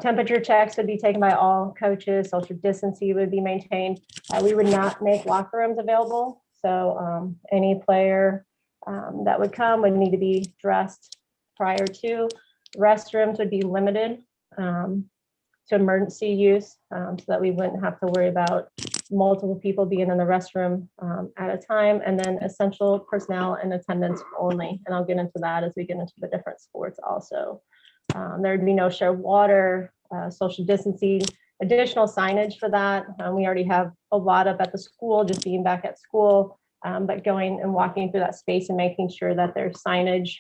Temperature checks would be taken by all coaches. Social distancing would be maintained. We would not make locker rooms available. So any player that would come would need to be dressed prior to. Restrooms would be limited to emergency use so that we wouldn't have to worry about multiple people being in the restroom at a time. And then essential personnel and attendance only. And I'll get into that as we get into the different sports also. There would be no shared water, social distancing, additional signage for that. We already have a lot up at the school, just being back at school, but going and walking through that space and making sure that there's signage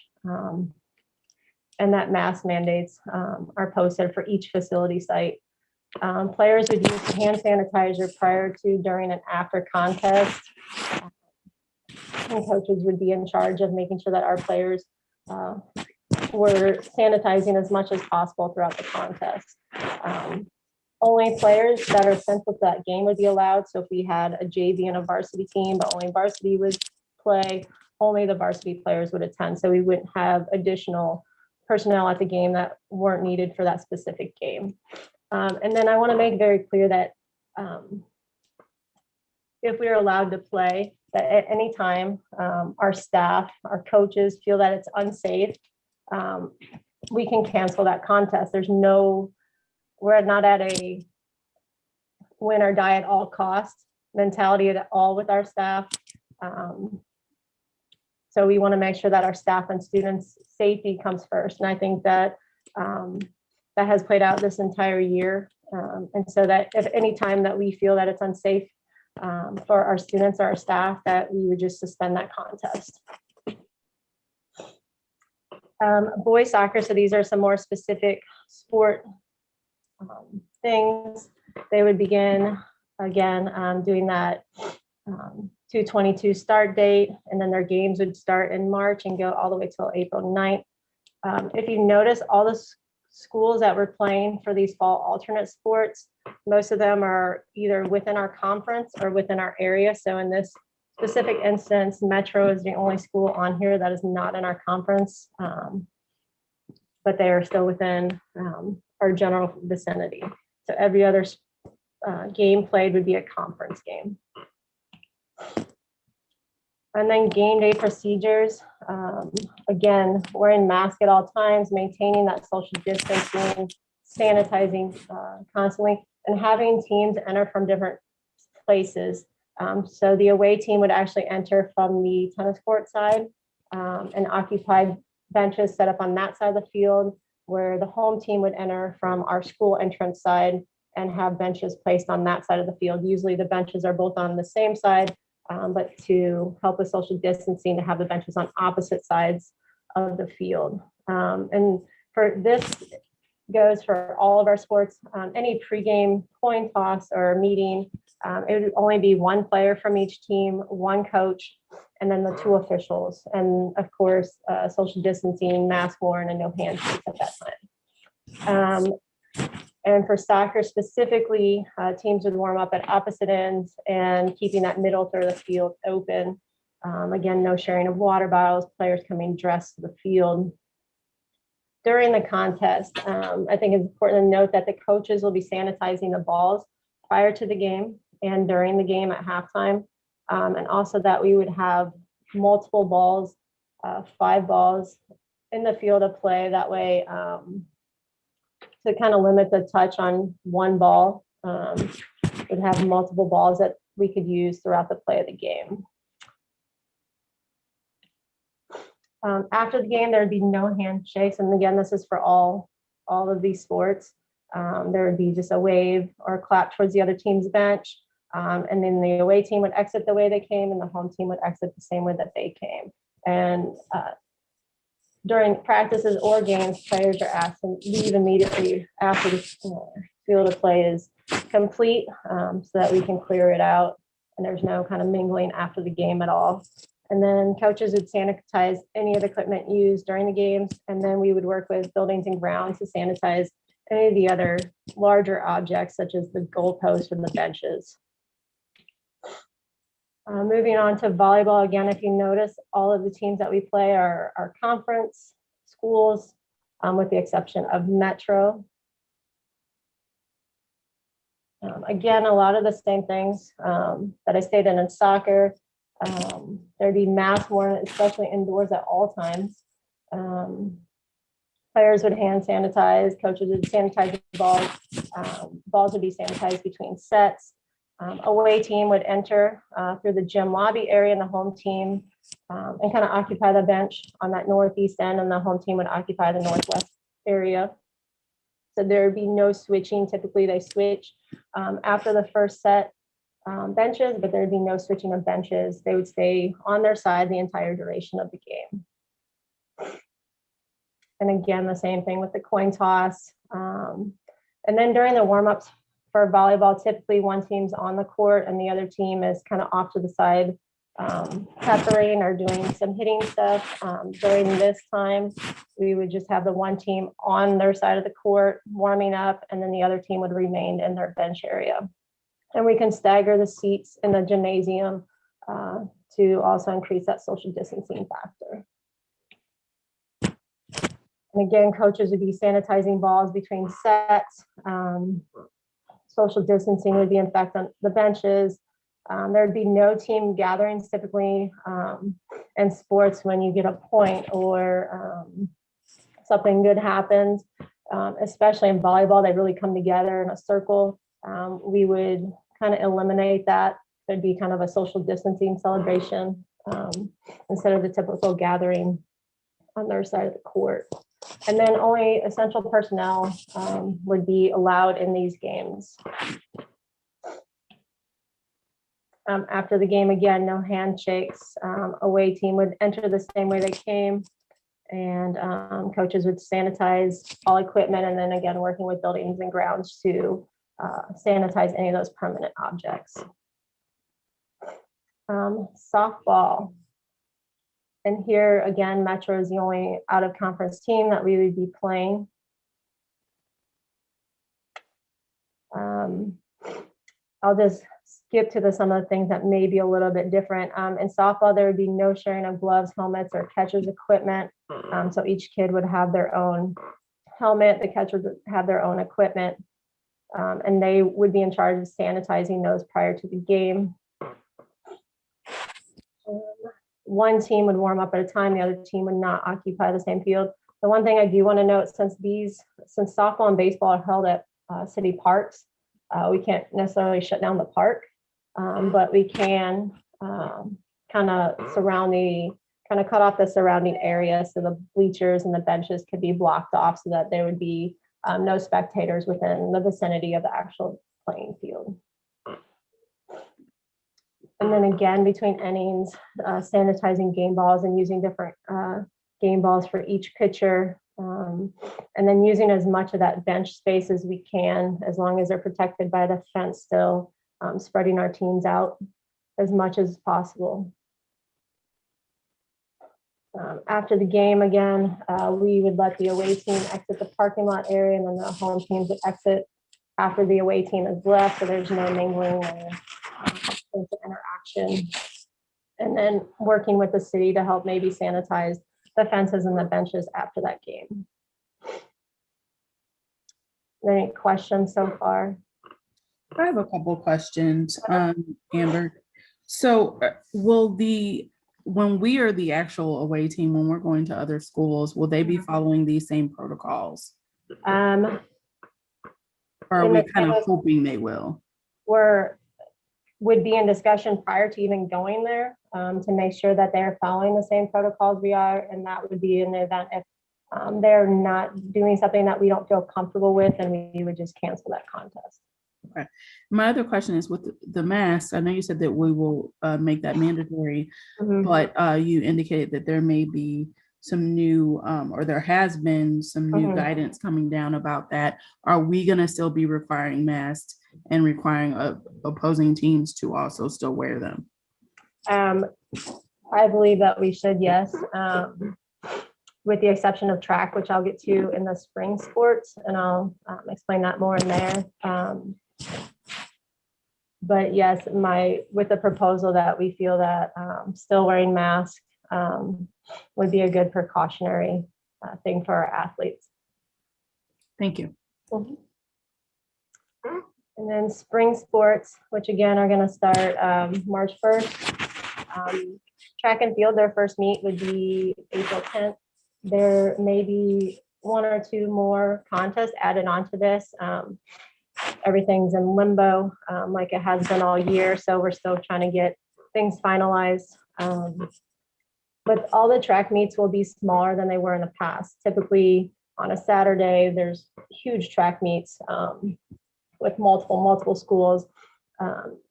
and that mask mandates are posted for each facility site. Players would use hand sanitizer prior to, during, and after contest. And coaches would be in charge of making sure that our players were sanitizing as much as possible throughout the contest. Only players that are central to that game would be allowed. So if we had a JV and a varsity team, but only varsity would play, only the varsity players would attend. So we wouldn't have additional personnel at the game that weren't needed for that specific game. And then I want to make very clear that if we are allowed to play, that at any time our staff, our coaches feel that it's unsafe, we can cancel that contest. We're not at a win or die at all costs mentality at all with our staff. So we want to make sure that our staff and students' safety comes first. And I think that that has played out this entire year. And so that if any time that we feel that it's unsafe for our students or our staff, that we would just suspend that contest. Boys soccer, so these are some more specific sport things. They would begin again doing that 2/22 start date, and then their games would start in March and go all the way till April 9th. If you notice, all the schools that were playing for these fall alternate sports, most of them are either within our conference or within our area. So in this specific instance, Metro is the only school on here that is not in our conference, but they are still within our general vicinity. So every other game played would be a conference game. And then game day procedures. Again, wearing masks at all times, maintaining that social distancing, sanitizing constantly, and having teams enter from different places. So the away team would actually enter from the tennis court side and occupy benches set up on that side of the field, where the home team would enter from our school entrance side and have benches placed on that side of the field. Usually the benches are both on the same side, but to help with social distancing, to have the benches on opposite sides of the field. And for this goes for all of our sports, any pregame coin toss or meeting, it would only be one player from each team, one coach, and then the two officials. And of course, social distancing, mask worn, and no handshakes at that time. And for soccer specifically, teams would warm up at opposite ends and keeping that middle third of the field open. Again, no sharing of water bottles, players coming dressed to the field. During the contest, I think it's important to note that the coaches will be sanitizing the balls prior to the game and during the game at halftime. And also that we would have multiple balls, 5 balls in the field of play. That way, to kind of limit the touch on one ball, we'd have multiple balls that we could use throughout the play of the game. After the game, there'd be no handshakes. And again, this is for all of these sports. There would be just a wave or a clap towards the other team's bench. And then the away team would exit the way they came and the home team would exit the same way that they came. And during practices or games, players are asked to leave immediately after the field of play is complete, so that we can clear it out and there's no kind of mingling after the game at all. And then coaches would sanitize any of the equipment used during the games, and then we would work with buildings and grounds to sanitize any of the other larger objects such as the goalposts and the benches. Moving on to volleyball, again, if you notice, all of the teams that we play are conference schools, with the exception of Metro. Again, a lot of the same things that I stated in soccer. There'd be mask worn, especially indoors at all times. Players would hand sanitize, coaches would sanitize the balls. Balls would be sanitized between sets. Away team would enter through the gym lobby area, and the home team and kind of occupy the bench on that northeast end, and the home team would occupy the northwest area. So there would be no switching. Typically they switch after the first set benches, but there'd be no switching of benches. They would stay on their side the entire duration of the game. And again, the same thing with the coin toss. And then during the warm-ups for volleyball, typically one team's on the court and the other team is kind of off to the side, peppering or doing some hitting stuff. During this time, we would just have the one team on their side of the court warming up, and then the other team would remain in their bench area. And we can stagger the seats in the gymnasium to also increase that social distancing factor. And again, coaches would be sanitizing balls between sets. Social distancing would be in fact on the benches. There'd be no team gatherings typically in sports. When you get a point or something good happens, especially in volleyball, they really come together in a circle. We would kind of eliminate that. There'd be kind of a social distancing celebration instead of the typical gathering on their side of the court. And then only essential personnel would be allowed in these games. After the game, again, no handshakes. Away team would enter the same way they came, and coaches would sanitize all equipment, and then again, working with buildings and grounds to sanitize any of those permanent objects. Softball. And here again, Metro is the only out of conference team that we would be playing. I'll just skip to some of the things that may be a little bit different. In softball, there would be no sharing of gloves, helmets, or catcher's equipment. So each kid would have their own helmet, the catchers would have their own equipment, and they would be in charge of sanitizing those prior to the game. One team would warm up at a time, the other team would not occupy the same field. The one thing I do want to note, since softball and baseball are held at city parks, we can't necessarily shut down the park, but we can kind of cut off the surrounding area, so the bleachers and the benches could be blocked off so that there would be no spectators within the vicinity of the actual playing field. And then again, between innings, sanitizing game balls and using different game balls for each pitcher. And then using as much of that bench space as we can, as long as they're protected by the fence still, spreading our teams out as much as possible. After the game, again, we would let the away team exit the parking lot area, and then the home teams would exit after the away team is left, so there's no mingling or interaction. And then working with the city to help maybe sanitize the fences and the benches after that game. Any questions so far? I have a couple questions, Amber. So when we are the actual away team, when we're going to other schools, will they be following these same protocols? Or are we kind of hoping they will? Would be in discussion prior to even going there to make sure that they're following the same protocols we are, and that would be in the event if they're not doing something that we don't feel comfortable with, and we would just cancel that contest. Okay. My other question is with the masks. I know you said that we will make that mandatory, but you indicated that there may be some new, or there has been some new guidance coming down about that. Are we going to still be requiring masks and requiring opposing teams to also still wear them? I believe that we should, yes. With the exception of track, which I'll get to in the spring sports, and I'll explain that more in there. But yes, with the proposal that we feel that still wearing masks would be a good precautionary thing for our athletes. Thank you. And then spring sports, which again are going to start March 1st. Track and field, their first meet would be April 10th. There may be 1 or 2 more contests added onto this. Everything's in limbo, like it has been all year. So we're still trying to get things finalized. But all the track meets will be smaller than they were in the past. Typically on a Saturday, there's huge track meets with multiple schools.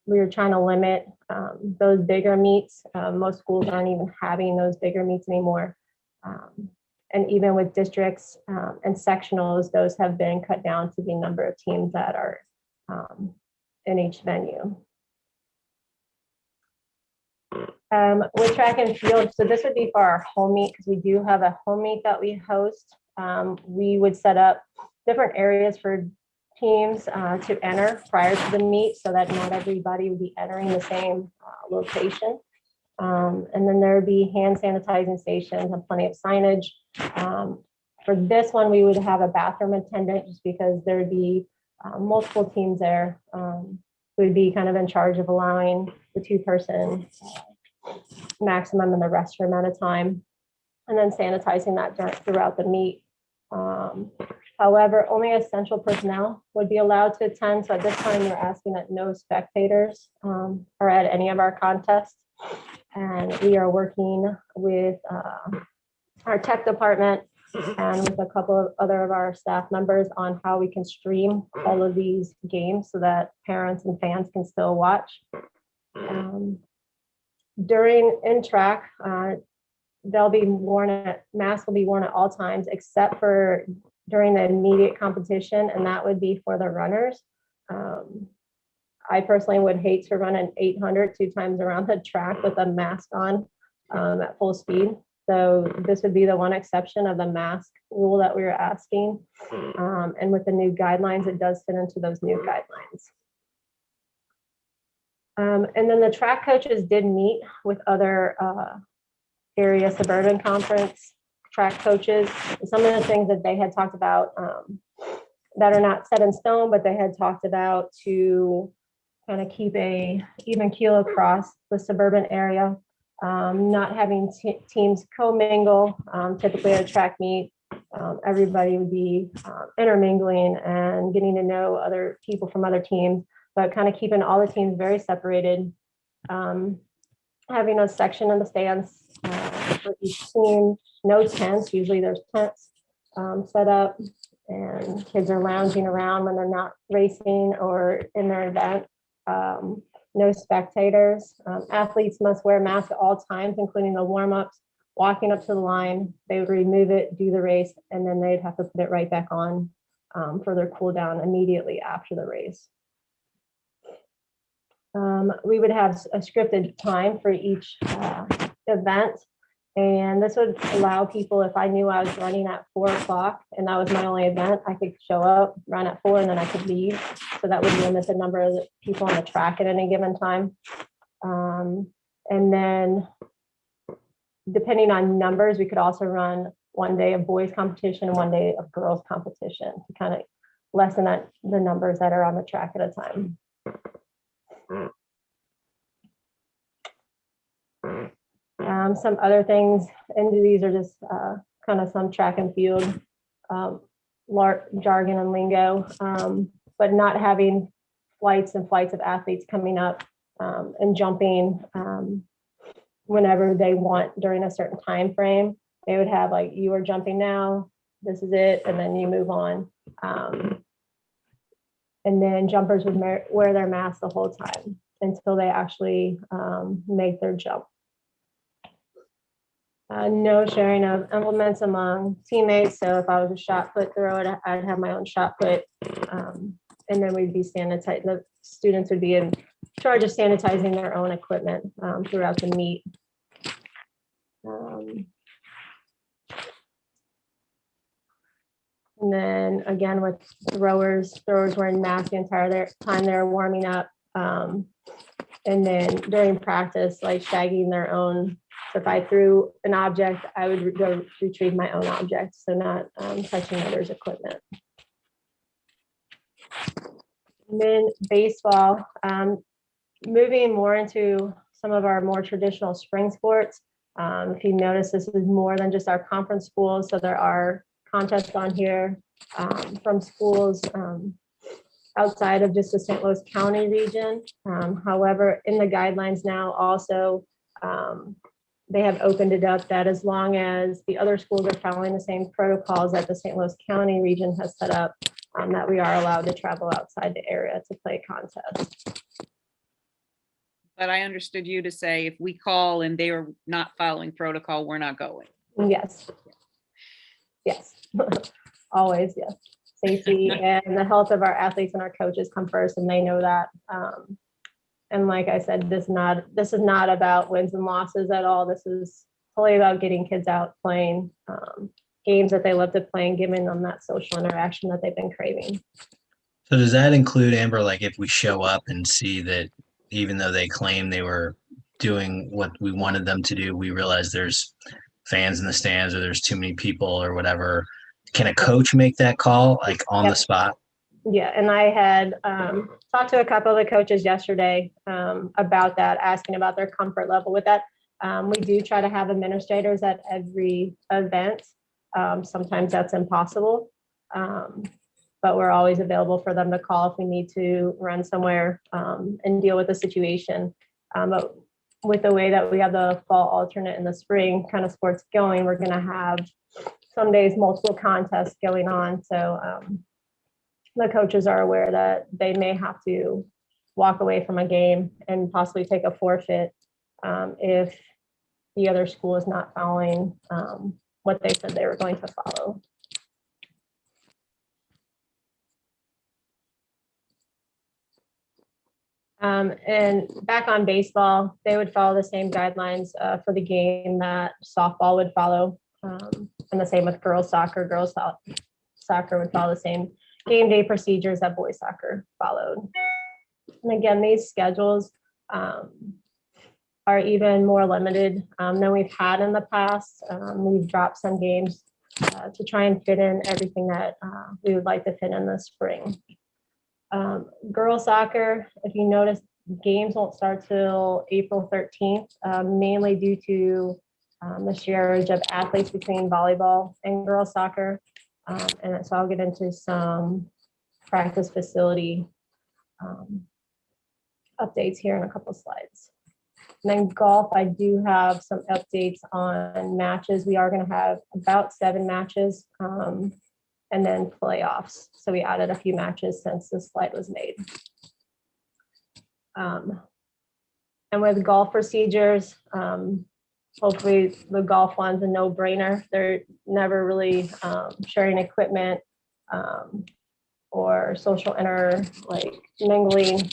We were trying to limit those bigger meets. Most schools aren't even having those bigger meets anymore. And even with districts and sectionals, those have been cut down to the number of teams that are in each venue. With track and field, so this would be for our home meet, because we do have a home meet that we host. We would set up different areas for teams to enter prior to the meet, so that not everybody would be entering the same location. And then there would be hand sanitizing stations and plenty of signage. For this one, we would have a bathroom attendant, just because there would be multiple teams there. We would be kind of in charge of allowing the 2-person maximum in the restroom at a time, and then sanitizing that throughout the meet. However, only essential personnel would be allowed to attend. So at this time, we're asking that no spectators are at any of our contests. And we are working with our tech department and with a couple of other of our staff members on how we can stream all of these games so that parents and fans can still watch. In track, they'll be masks will be worn at all times except for during the immediate competition, and that would be for the runners. I personally would hate to run an 800 2 times around the track with a mask on at full speed. So this would be the one exception of the mask rule that we were asking. And with the new guidelines, it does fit into those new guidelines. And then the track coaches did meet with other area suburban conference track coaches. Some of the things that they had talked about that are not set in stone, but they had talked about to kind of keep a even keel across the suburban area, not having teams commingle. Typically at a track meet, everybody would be intermingling and getting to know other people from other teams, but kind of keeping all the teams very separated. Having a section in the stands for each team, no tents. Usually there's tents set up, and kids are lounging around when they're not racing or in their event. No spectators. Athletes must wear masks at all times, including the warm-ups. Walking up to the line, they would remove it, do the race, and then they'd have to put it right back on for their cool down immediately after the race. We would have a scripted time for each event. And this would allow people, if I knew I was running at 4 o'clock and that was my only event, I could show up, run at 4, and then I could leave. So that would limit the number of people on the track at any given time. And then depending on numbers, we could also run one day of boys competition and one day of girls competition to kind of lessen the numbers that are on the track at a time. Some other things, and these are just kind of some track and field jargon and lingo, but not having flights and flights of athletes coming up and jumping whenever they want during a certain time frame. They would have like, you are jumping now, this is it, and then you move on. And then jumpers would wear their mask the whole time until they actually make their jump. No sharing of implements among teammates. So if I was a shot put thrower, I'd have my own shot put. And then we'd be sanitized. The students would be in charge of sanitizing their own equipment throughout the meet. And then again with throwers wearing masks the entire time they're warming up. And then during practice, like shagging their own. So if I threw an object, I would go retrieve my own object, so not touching others' equipment. And then baseball, moving more into some of our more traditional spring sports. If you notice, this is more than just our conference schools. So there are contests on here from schools outside of just the St. Louis County region. However, in the guidelines now also, they have opened it up that as long as the other schools are following the same protocols that the St. Louis County region has set up, that we are allowed to travel outside the area to play contests. But I understood you to say if we call and they are not following protocol, we're not going. Yes. Yes. Always, yes. Safety and the health of our athletes and our coaches come first, and they know that. And like I said, this is not about wins and losses at all. This is totally about getting kids out playing games that they love to play and giving them that social interaction that they've been craving. So does that include, Amber, like if we show up and see that even though they claim they were doing what we wanted them to do, we realize there's fans in the stands or there's too many people or whatever, can a coach make that call like on the spot? Yeah, and I had talked to a couple of the coaches yesterday about that, asking about their comfort level with that. We do try to have administrators at every event. Sometimes that's impossible, but we're always available for them to call if we need to run somewhere and deal with the situation. But with the way that we have the fall alternate in the spring kind of sports going, we're going to have some days multiple contests going on. So the coaches are aware that they may have to walk away from a game and possibly take a forfeit if the other school is not following what they said they were going to follow. And back on baseball, they would follow the same guidelines for the game that softball would follow. And the same with girls soccer. Girls soccer would follow the same game day procedures that boys soccer followed. And again, these schedules are even more limited than we've had in the past. We've dropped some games to try and fit in everything that we would like to fit in the spring. Girls soccer, if you notice, games won't start till April 13th, mainly due to the sharing of athletes between volleyball and girls soccer. And so I'll get into some practice facility updates here in a couple of slides. And then golf, I do have some updates on matches. We are going to have about 7 matches and then playoffs. So we added a few matches since this slide was made. And with golf procedures, hopefully the golf one's a no-brainer. They're never really sharing equipment or social mingling.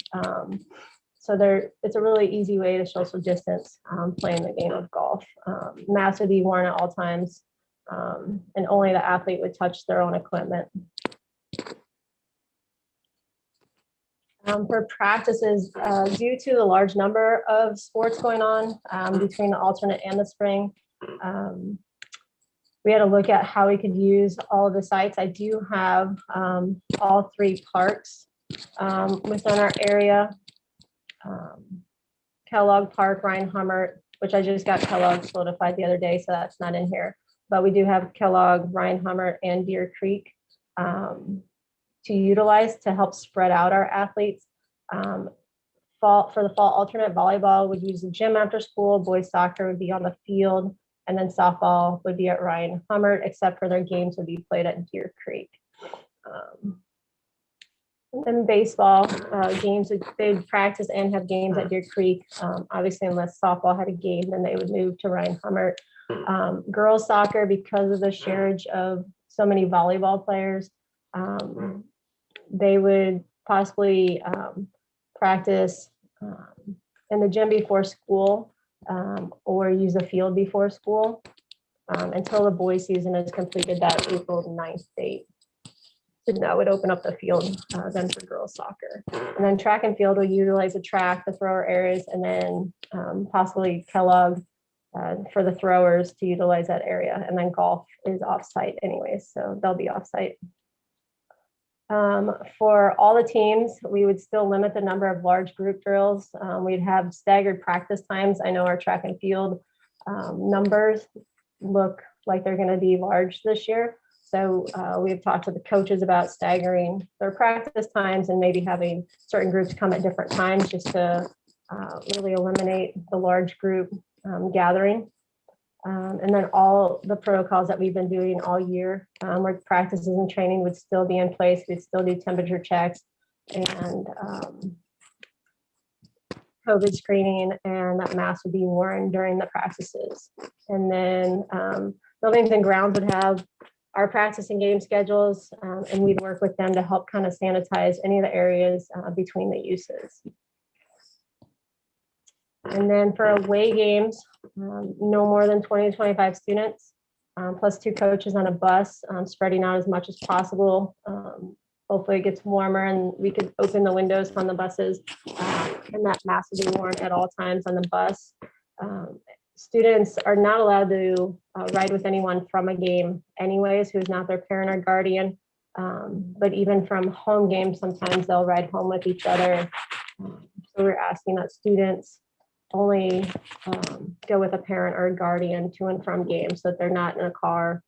So it's a really easy way to social distance playing the game of golf. Masks would be worn at all times, and only the athlete would touch their own equipment. For practices, due to the large number of sports going on between the alternate and the spring, we had to look at how we could use all of the sites. I do have all 3 parks within our area. Kellogg Park, Reinheimer, which I just got Kellogg solidified the other day, so that's not in here. But we do have Kellogg, Reinheimer, and Deer Creek to utilize to help spread out our athletes. For the fall alternate, volleyball would use the gym after school, boys soccer would be on the field, and then softball would be at Reinheimer, except for their games would be played at Deer Creek. And then baseball games, they'd practice and have games at Deer Creek. Obviously, unless softball had a game, then they would move to Ryan Hummert. Girls soccer, because of the shareage of so many volleyball players, they would possibly practice in the gym before school or use a field before school until the boys season is completed that April 9th date. So that would open up the field then for girls soccer. And then track and field will utilize the track, the thrower areas, and then possibly Kellogg for the throwers to utilize that area. And then golf is off-site anyways, so they'll be off-site. For all the teams, we would still limit the number of large group drills. We'd have staggered practice times. I know our track and field numbers look like they're going to be large this year. So we've talked to the coaches about staggering their practice times and maybe having certain groups come at different times just to really eliminate the large group gathering. And then all the protocols that we've been doing all year, where practices and training would still be in place. We'd still do temperature checks and COVID screening, and that mask would be worn during the practices. And then buildings and grounds would have our practice and game schedules, and we'd work with them to help kind of sanitize any of the areas between the uses. And then for away games, no more than 20 to 25 students, plus 2 coaches on a bus, spreading out as much as possible. Hopefully it gets warmer and we could open the windows on the buses, and that mask will be worn at all times on the bus. Students are not allowed to ride with anyone from a game anyways, who's not their parent or guardian. But even from home games, sometimes they'll ride home with each other. So we're asking that students only go with a parent or a guardian to and from games, so that they're not in a car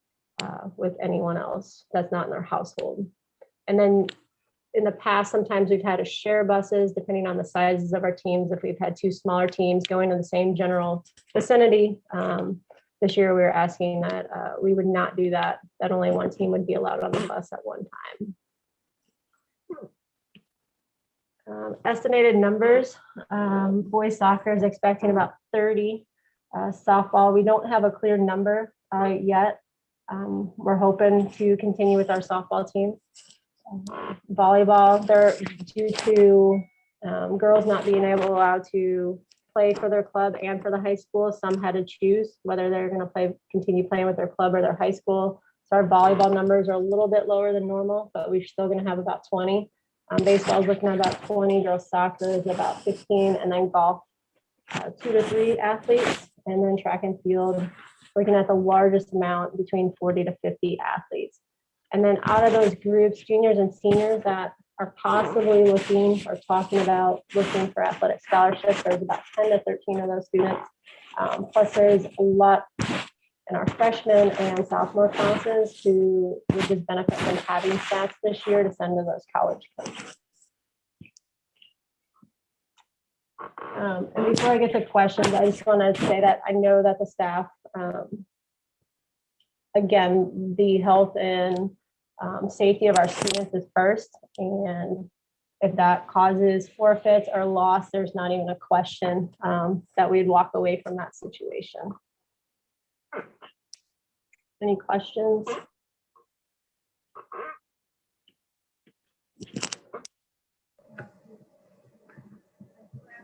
with anyone else that's not in their household. And then in the past, sometimes we've had to share buses depending on the sizes of our teams. If we've had 2 smaller teams going to the same general vicinity, this year we were asking that we would not do that, that only one team would be allowed on the bus at one time. Estimated numbers, boys soccer is expecting about 30. Softball, we don't have a clear number yet. We're hoping to continue with our softball team. Volleyball, they're due to girls not being allowed to play for their club and for the high school. Some had to choose whether they're going to continue playing with their club or their high school. So our volleyball numbers are a little bit lower than normal, but we're still going to have about 20. Baseball is looking at about 20, girls soccer is about 15, and then golf, 2 to 3 athletes, and then track and field, looking at the largest amount between 40 to 50 athletes. And then out of those groups, juniors and seniors that are possibly looking or talking about looking for athletic scholarships, there's about 10 to 13 of those students. Plus there's a lot in our freshman and sophomore classes who would just benefit from having stats this year to send to those college coaches. And before I get to questions, I just want to say that I know that the staff, again, the health and safety of our students is first, and if that causes forfeits or loss, there's not even a question that we'd walk away from that situation. Any questions?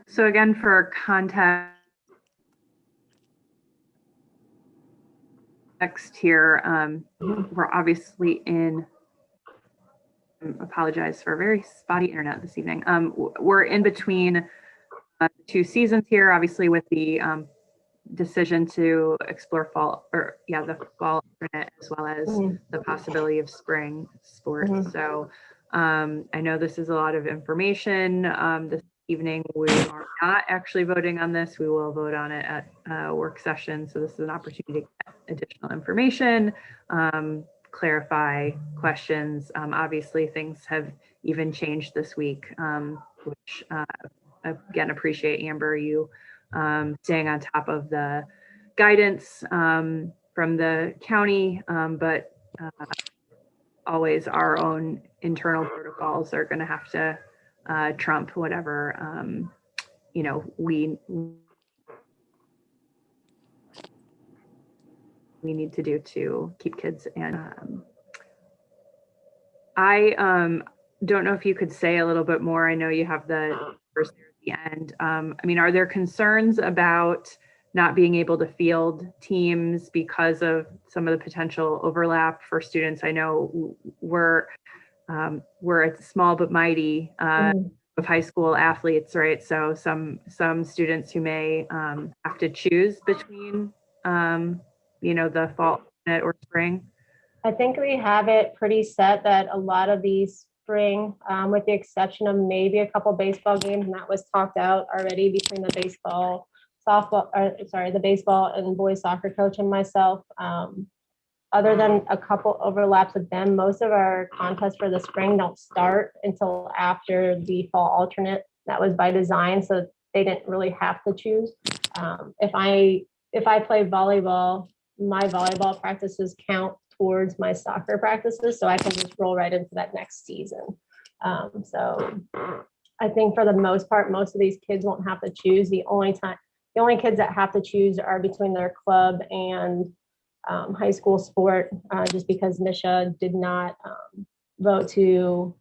So again, for context here, we're obviously apologize for very spotty internet this evening. We're in between 2 seasons here, obviously with the decision to explore the fall alternate, as well as the possibility of spring sports. So I know this is a lot of information. This evening, we are not actually voting on this. We will vote on it at a work session. So this is an opportunity to get additional information, clarify questions. Obviously, things have even changed this week, which again, appreciate Amber, you staying on top of the guidance from the county, but always our own internal protocols are going to have to trump whatever, we need to do to keep kids. And I don't know if you could say a little bit more. I know you have the first there at the end. I mean, are there concerns about not being able to field teams because of some of the potential overlap for students? I know we're a small but mighty of high school athletes, right? So some students who may have to choose between the fall or spring. I think we have it pretty set that a lot of these spring, with the exception of maybe a couple baseball games, and that was talked out already between the baseball and boys soccer coach and myself. Other than a couple overlaps with them, most of our contests for the spring don't start until after the fall alternate. That was by design, so they didn't really have to choose. If I play volleyball, my volleyball practices count towards my soccer practices, so I can just roll right into that next season. So I think for the most part, most of these kids won't have to choose. The only kids that have to choose are between their club and high school sport, just because Misha did not vote to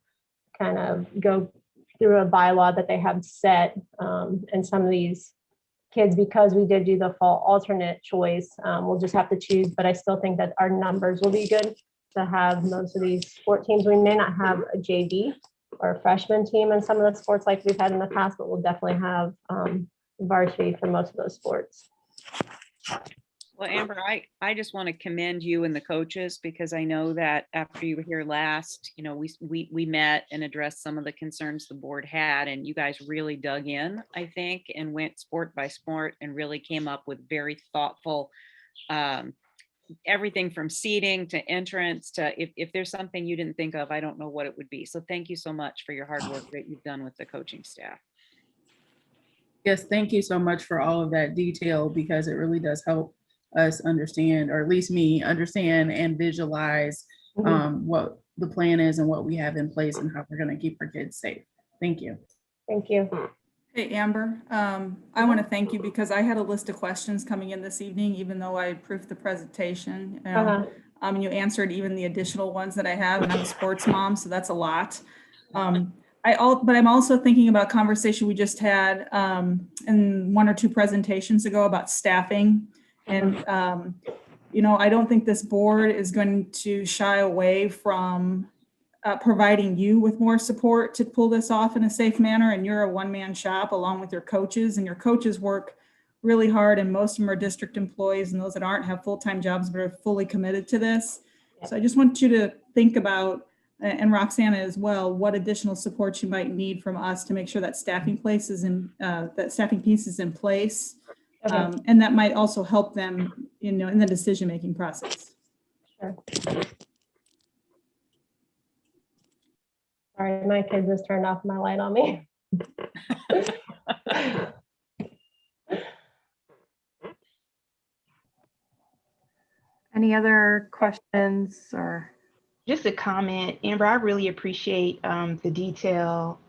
kind of go through a bylaw that they have set. And some of these kids, because we did do the fall alternate choice, we'll just have to choose. But I still think that our numbers will be good to have most of these sport teams. We may not have a JV or a freshman team in some of the sports like we've had in the past, but we'll definitely have varsity for most of those sports. Well, Amber, I just want to commend you and the coaches, because I know that after you were here last, we met and addressed some of the concerns the board had, and you guys really dug in, I think, and went sport by sport and really came up with very thoughtful, everything from seating to entrance to if there's something you didn't think of, I don't know what it would be. So thank you so much for your hard work that you've done with the coaching staff. Yes, thank you so much for all of that detail, because it really does help us understand, or at least me understand and visualize what the plan is and what we have in place and how we're going to keep our kids safe. Thank you. Thank you. Hey, Amber, I want to thank you because I had a list of questions coming in this evening, even though I proofed the presentation. You answered even the additional ones that I have, and I'm a sports mom, so that's a lot. But I'm also thinking about a conversation we just had in one or two presentations ago about staffing. And, I don't think this board is going to shy away from providing you with more support to pull this off in a safe manner. And you're a one-man shop along with your coaches, and your coaches work really hard, and most of them are district employees, and those that aren't have full-time jobs but are fully committed to this. So I just want you to think about, and Roxana as well, what additional support you might need from us to make sure that staffing piece is in place. Okay. And that might also help them, in the decision-making process. Sure. Sorry, my kid just turned off my light on me. Any other questions or? Just a comment, Amber, I really appreciate the detail.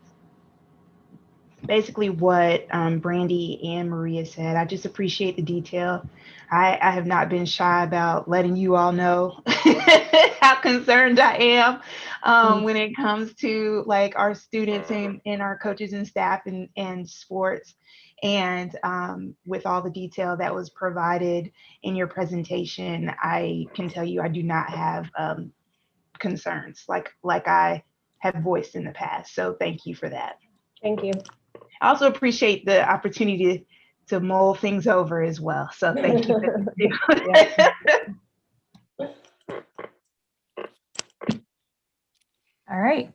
Basically what Brandy and Maria said. I just appreciate the detail. I have not been shy about letting you all know how concerned I am when it comes to like our students and our coaches and staff and sports. And with all the detail that was provided in your presentation, I can tell you I do not have concerns like I have voiced in the past. So thank you for that. Thank you. I also appreciate the opportunity to mull things over as well. So thank you. All right.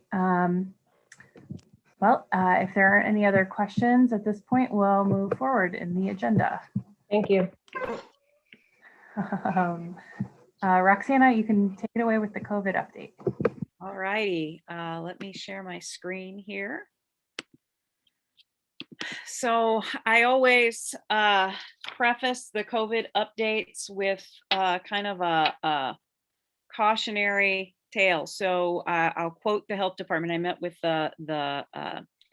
Well, if there aren't any other questions at this point, we'll move forward in the agenda. Thank you. Roxana, you can take it away with the COVID update. All righty. Let me share my screen here. So I always preface the COVID updates with kind of a cautionary tale. So I'll quote the health department. I met with the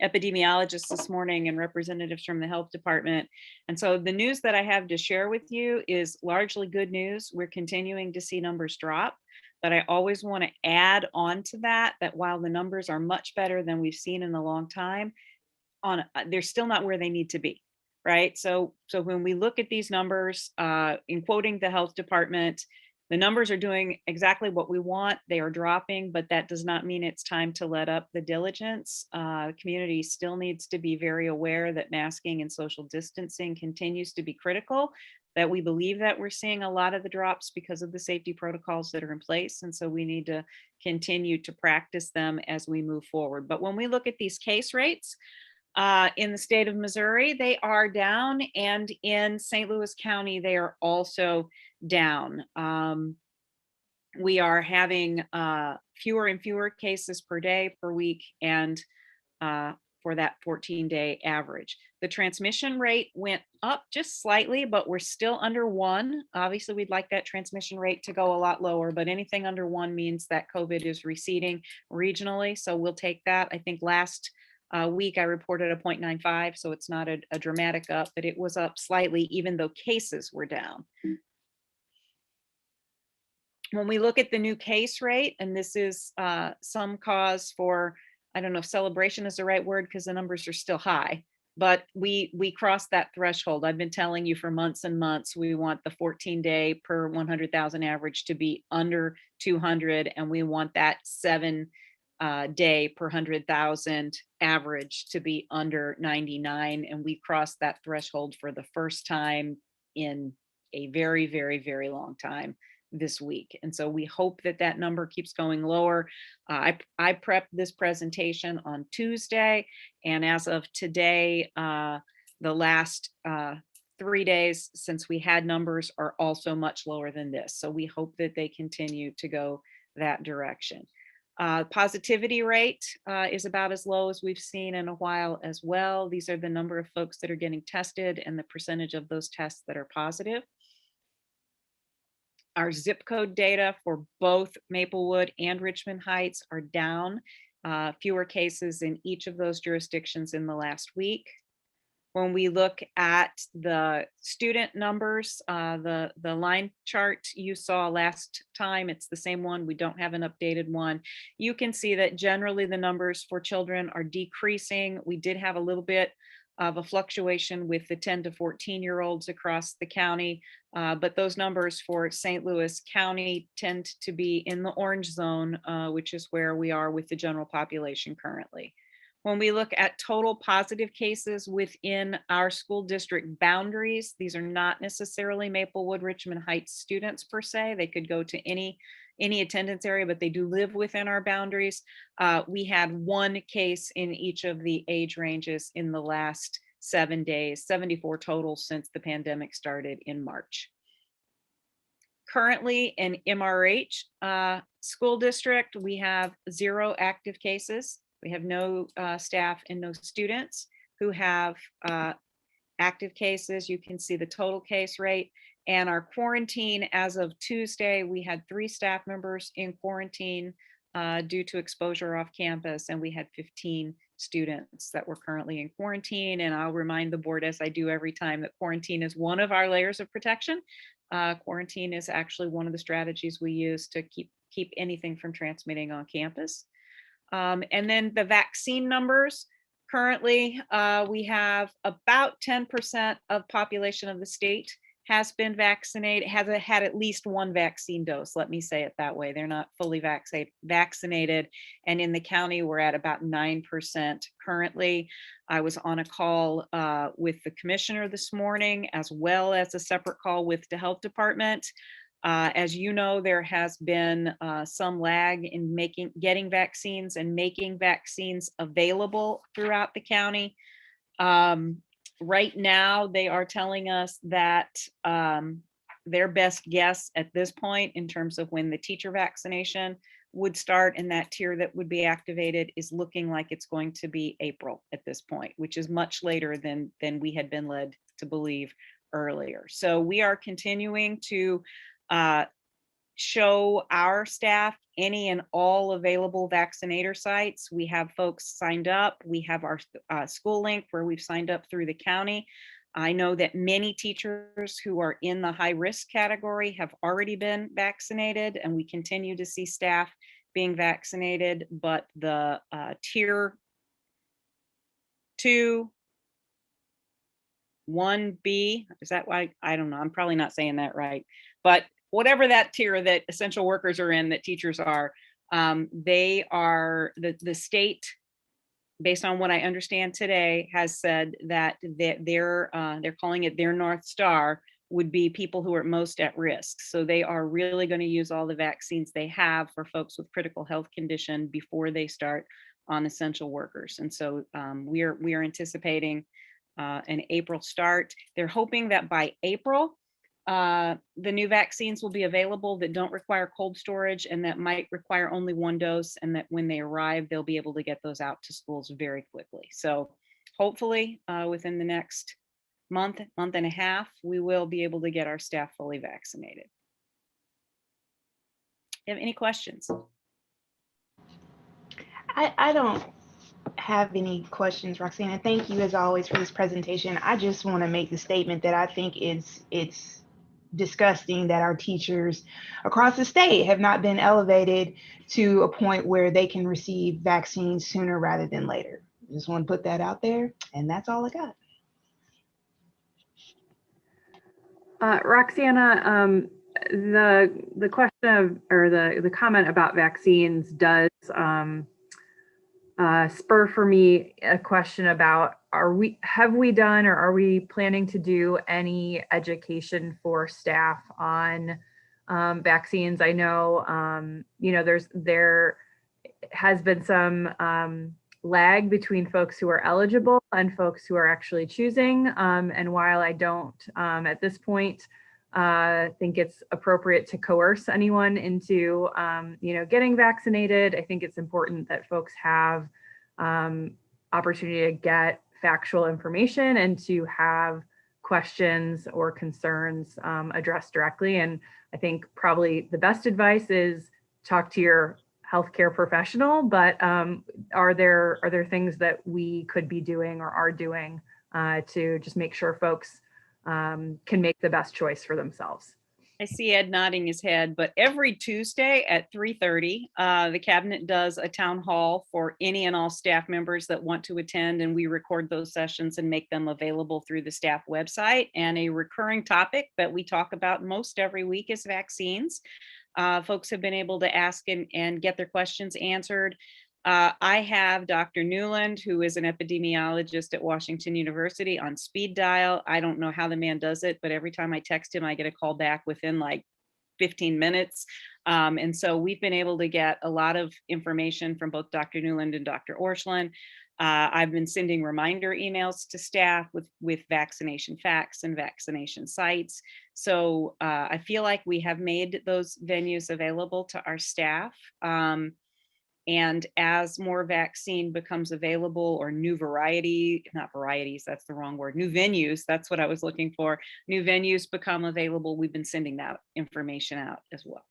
epidemiologist this morning and representatives from the health department. And so the news that I have to share with you is largely good news. We're continuing to see numbers drop, but I always want to add on to that, that while the numbers are much better than we've seen in a long time, they're still not where they need to be, right? So when we look at these numbers, in quoting the health department, the numbers are doing exactly what we want. They are dropping, but that does not mean it's time to let up the diligence. The community still needs to be very aware that masking and social distancing continues to be critical, that we believe that we're seeing a lot of the drops because of the safety protocols that are in place. And so we need to continue to practice them as we move forward. But when we look at these case rates, in the state of Missouri, they are down, and in St. Louis County, they are also down. We are having fewer and fewer cases per day, per week, and for that 14-day average. The transmission rate went up just slightly, but we're still under 1. Obviously, we'd like that transmission rate to go a lot lower, but anything under 1 means that COVID is receding regionally, so we'll take that. I think last week I reported a 0.95, so it's not a dramatic up, but it was up slightly even though cases were down. When we look at the new case rate, and this is some cause for, I don't know if celebration is the right word because the numbers are still high, but we crossed that threshold. I've been telling you for months and months, we want the 14-day per 100,000 average to be under 200, and we want that 7-day per 100,000 average to be under 99. And we crossed that threshold for the first time in a very, very, very long time this week. And so we hope that that number keeps going lower. I prepped this presentation on Tuesday, and as of today, the last 3 days since we had numbers are also much lower than this. So we hope that they continue to go that direction. Positivity rate is about as low as we've seen in a while as well. These are the number of folks that are getting tested and the percentage of those tests that are positive. Our zip code data for both Maplewood and Richmond Heights are down, fewer cases in each of those jurisdictions in the last week. When we look at the student numbers, the line chart you saw last time, it's the same one. We don't have an updated one. You can see that generally the numbers for children are decreasing. We did have a little bit of a fluctuation with the 10 to 14-year-olds across the county, but those numbers for St. Louis County tend to be in the orange zone, which is where we are with the general population currently. When we look at total positive cases within our school district boundaries, these are not necessarily Maplewood, Richmond Heights students per se. They could go to any attendance area, but they do live within our boundaries. We had 1 case in each of the age ranges in the last 7 days, 74 total since the pandemic started in March. Currently in MRH school district, we have 0 active cases. We have no staff and no students who have active cases. You can see the total case rate. And our quarantine, as of Tuesday, we had 3 staff members in quarantine due to exposure off campus, and we had 15 students that were currently in quarantine. And I'll remind the board, as I do every time, that quarantine is one of our layers of protection. Quarantine is actually one of the strategies we use to keep anything from transmitting on campus. And then the vaccine numbers. Currently, we have about 10% of population of the state has been vaccinated, has had at least 1 vaccine dose. Let me say it that way. They're not fully vaccinated. And in the county, we're at about 9% currently. I was on a call with the commissioner this morning, as well as a separate call with the health department. As you know, there has been some lag in getting vaccines and making vaccines available throughout the county. Right now, they are telling us that their best guess at this point in terms of when the teacher vaccination would start and that tier that would be activated is looking like it's going to be April at this point, which is much later than we had been led to believe earlier. So we are continuing to show our staff any and all available vaccinator sites. We have folks signed up. We have our school link where we've signed up through the county. I know that many teachers who are in the high risk category have already been vaccinated, and we continue to see staff being vaccinated, but the tier 2, 1B, is that why? I don't know. I'm probably not saying that right, but whatever that tier that essential workers are in, that teachers are, they are, the state, based on what I understand today, has said that they're calling it their North Star would be people who are most at risk. So they are really going to use all the vaccines they have for folks with critical health condition before they start on essential workers. And so we are anticipating an April start. They're hoping that by April, the new vaccines will be available that don't require cold storage and that might require only 1 dose, and that when they arrive, they'll be able to get those out to schools very quickly. So hopefully within the next month and a half, we will be able to get our staff fully vaccinated. You have any questions? I don't have any questions, Roxanne. And thank you as always for this presentation. I just want to make the statement that I think it's disgusting that our teachers across the state have not been elevated to a point where they can receive vaccines sooner rather than later. Just want to put that out there, and that's all I got. Roxana, the question of, or the comment about vaccines does spur for me a question about, have we done or are we planning to do any education for staff on vaccines? I know, there has been some lag between folks who are eligible and folks who are actually choosing. And while I don't at this point think it's appropriate to coerce anyone into getting vaccinated, I think it's important that folks have opportunity to get factual information and to have questions or concerns addressed directly. And I think probably the best advice is talk to your healthcare professional, but are there things that we could be doing or are doing to just make sure folks can make the best choice for themselves? I see Ed nodding his head, but every Tuesday at 3:30, the cabinet does a town hall for any and all staff members that want to attend, and we record those sessions and make them available through the staff website. And a recurring topic that we talk about most every week is vaccines. Folks have been able to ask and get their questions answered. I have Dr. Newland, who is an epidemiologist at Washington University, on speed dial. I don't know how the man does it, but every time I text him, I get a call back within like 15 minutes. And so we've been able to get a lot of information from both Dr. Newland and Dr. Orscheln. I've been sending reminder emails to staff with vaccination facts and vaccination sites. So I feel like we have made those venues available to our staff. And as more vaccine becomes available, or new not varieties, that's the wrong word, new venues, that's what I was looking for. New venues become available, we've been sending that information out as well.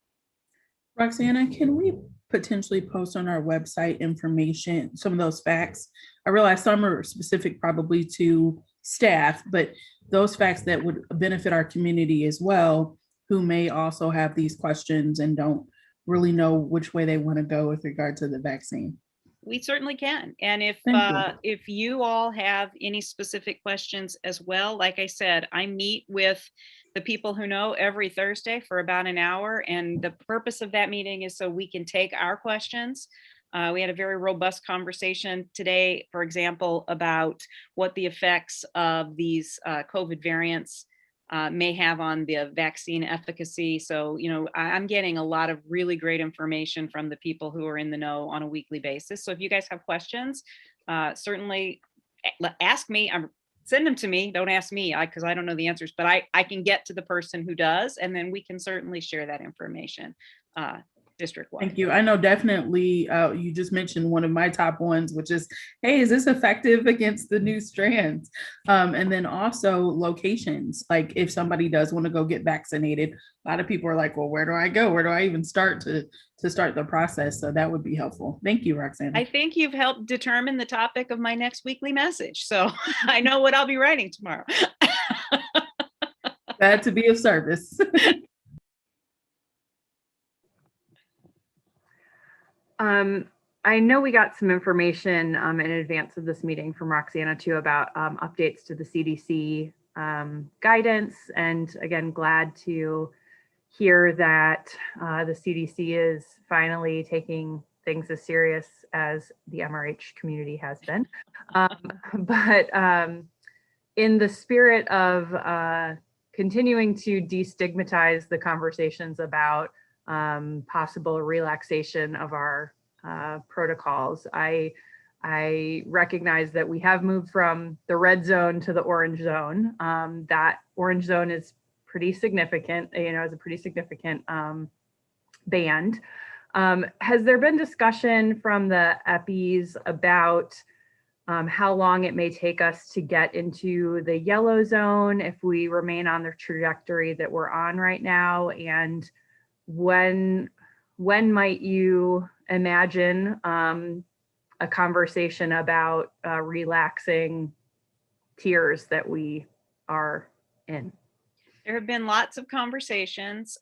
Roxana, can we potentially post on our website information, some of those facts? I realize some are specific probably to staff, but those facts that would benefit our community as well, who may also have these questions and don't really know which way they want to go with regard to the vaccine. We certainly can. And if you all have any specific questions as well, like I said, I meet with the people who know every Thursday for about an hour. And the purpose of that meeting is so we can take our questions. We had a very robust conversation today, for example, about what the effects of these COVID variants may have on the vaccine efficacy. So, I'm getting a lot of really great information from the people who are in the know on a weekly basis. So if you guys have questions, certainly ask me. Send them to me. Don't ask me because I don't know the answers, but I can get to the person who does, and then we can certainly share that information district-wide. Thank you. I know definitely you just mentioned one of my top ones, which is, hey, is this effective against the new strands? And then also locations, like if somebody does want to go get vaccinated, a lot of people are like, well, where do I go? Where do I even start to start the process? So that would be helpful. Thank you, Roxanne. I think you've helped determine the topic of my next weekly message. So I know what I'll be writing tomorrow. Glad to be of service. I know we got some information in advance of this meeting from Roxana too about updates to the CDC guidance. And again, glad to hear that the CDC is finally taking things as serious as the MRH community has been. But in the spirit of continuing to destigmatize the conversations about possible relaxation of our protocols, I recognize that we have moved from the red zone to the orange zone. That orange zone is pretty significant, is a pretty significant band. Has there been discussion from the EPIs about how long it may take us to get into the yellow zone if we remain on the trajectory that we're on right now? And when might you imagine a conversation about relaxing tiers that we are in? There have been lots of conversations.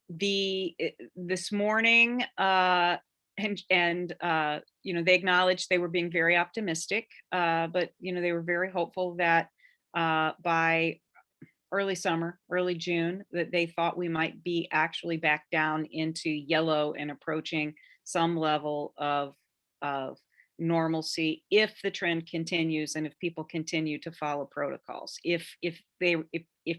This morning, they acknowledged they were being very optimistic, but they were very hopeful that by early summer, early June, that they thought we might be actually back down into yellow and approaching some level of normalcy if the trend continues and if people continue to follow protocols. If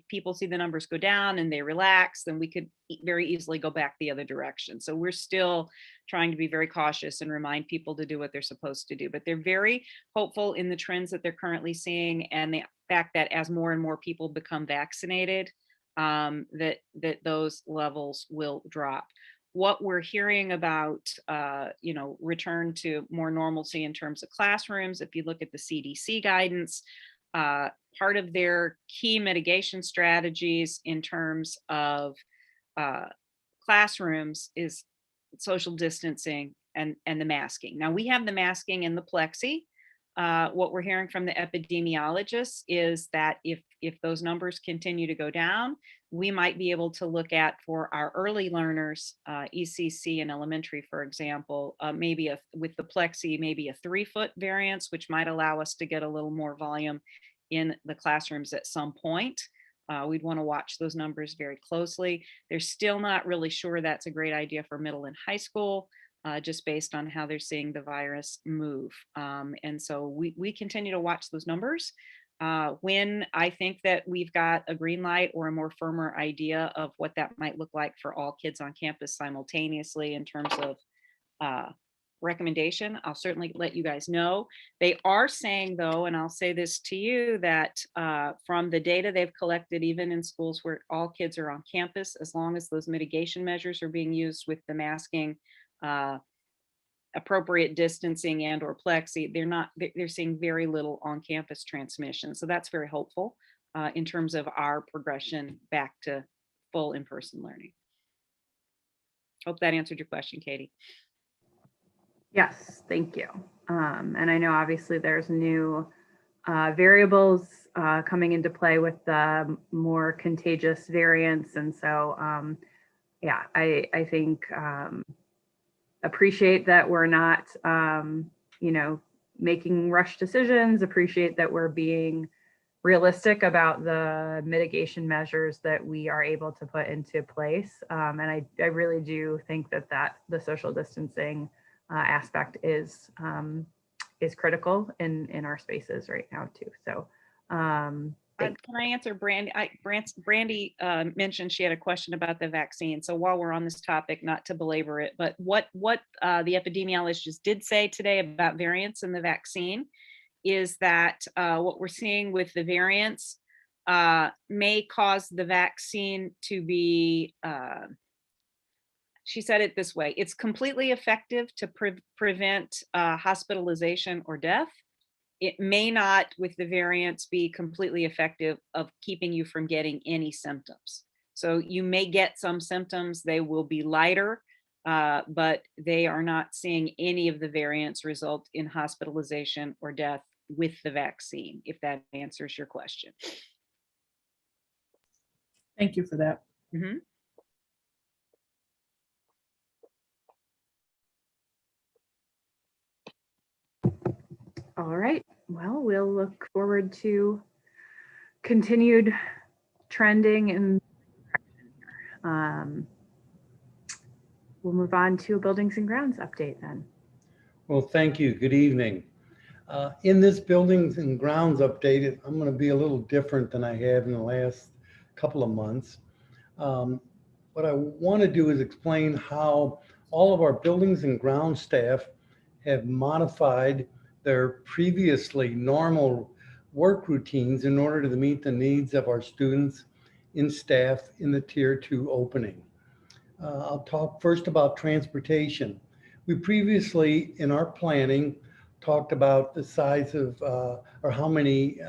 people see the numbers go down and they relax, then we could very easily go back the other direction. So we're still trying to be very cautious and remind people to do what they're supposed to do. But they're very hopeful in the trends that they're currently seeing and the fact that as more and more people become vaccinated, that those levels will drop. What we're hearing about, return to more normalcy in terms of classrooms, if you look at the CDC guidance, part of their key mitigation strategies in terms of classrooms is social distancing and the masking. Now we have the masking in the plexi. What we're hearing from the epidemiologists is that if those numbers continue to go down, we might be able to look at, for our early learners, ECC and elementary, for example, with the plexi, maybe a 3-foot variance, which might allow us to get a little more volume in the classrooms at some point. We'd want to watch those numbers very closely. They're still not really sure that's a great idea for middle and high school, just based on how they're seeing the virus move. And so we continue to watch those numbers. When I think that we've got a green light or a more firmer idea of what that might look like for all kids on campus simultaneously in terms of recommendation, I'll certainly let you guys know. They are saying, though, and I'll say this to you, that from the data they've collected, even in schools where all kids are on campus, as long as those mitigation measures are being used with the masking, appropriate distancing and or plexi, they're seeing very little on-campus transmission. So that's very hopeful in terms of our progression back to full in-person learning. Hope that answered your question, Katie. Yes, thank you. And I know obviously there's new variables coming into play with the more contagious variants. And so, I think appreciate that we're not, making rush decisions, appreciate that we're being realistic about the mitigation measures that we are able to put into place. And I really do think that the social distancing aspect is critical in our spaces right now too. So can I answer Brandy? Brandy mentioned she had a question about the vaccine. So while we're on this topic, not to belabor it, but what the epidemiologists did say today about variants in the vaccine is that what we're seeing with the variants may cause the vaccine to be she said it this way: it's completely effective to prevent hospitalization or death. It may not, with the variants, be completely effective of keeping you from getting any symptoms. So you may get some symptoms, they will be lighter, but they are not seeing any of the variants result in hospitalization or death with the vaccine, if that answers your question. Thank you for that. Mhm. All right, well, we'll look forward to continued trending and we'll move on to a buildings and grounds update then. Well, thank you. Good evening. In this buildings and grounds update, I'm going to be a little different than I have in the last couple of months. What I want to do is explain how all of our buildings and grounds staff have modified their previously normal work routines in order to meet the needs of our students and staff in the Tier 2 opening. I'll talk first about transportation. We previously, in our planning, talked about the size of, or how many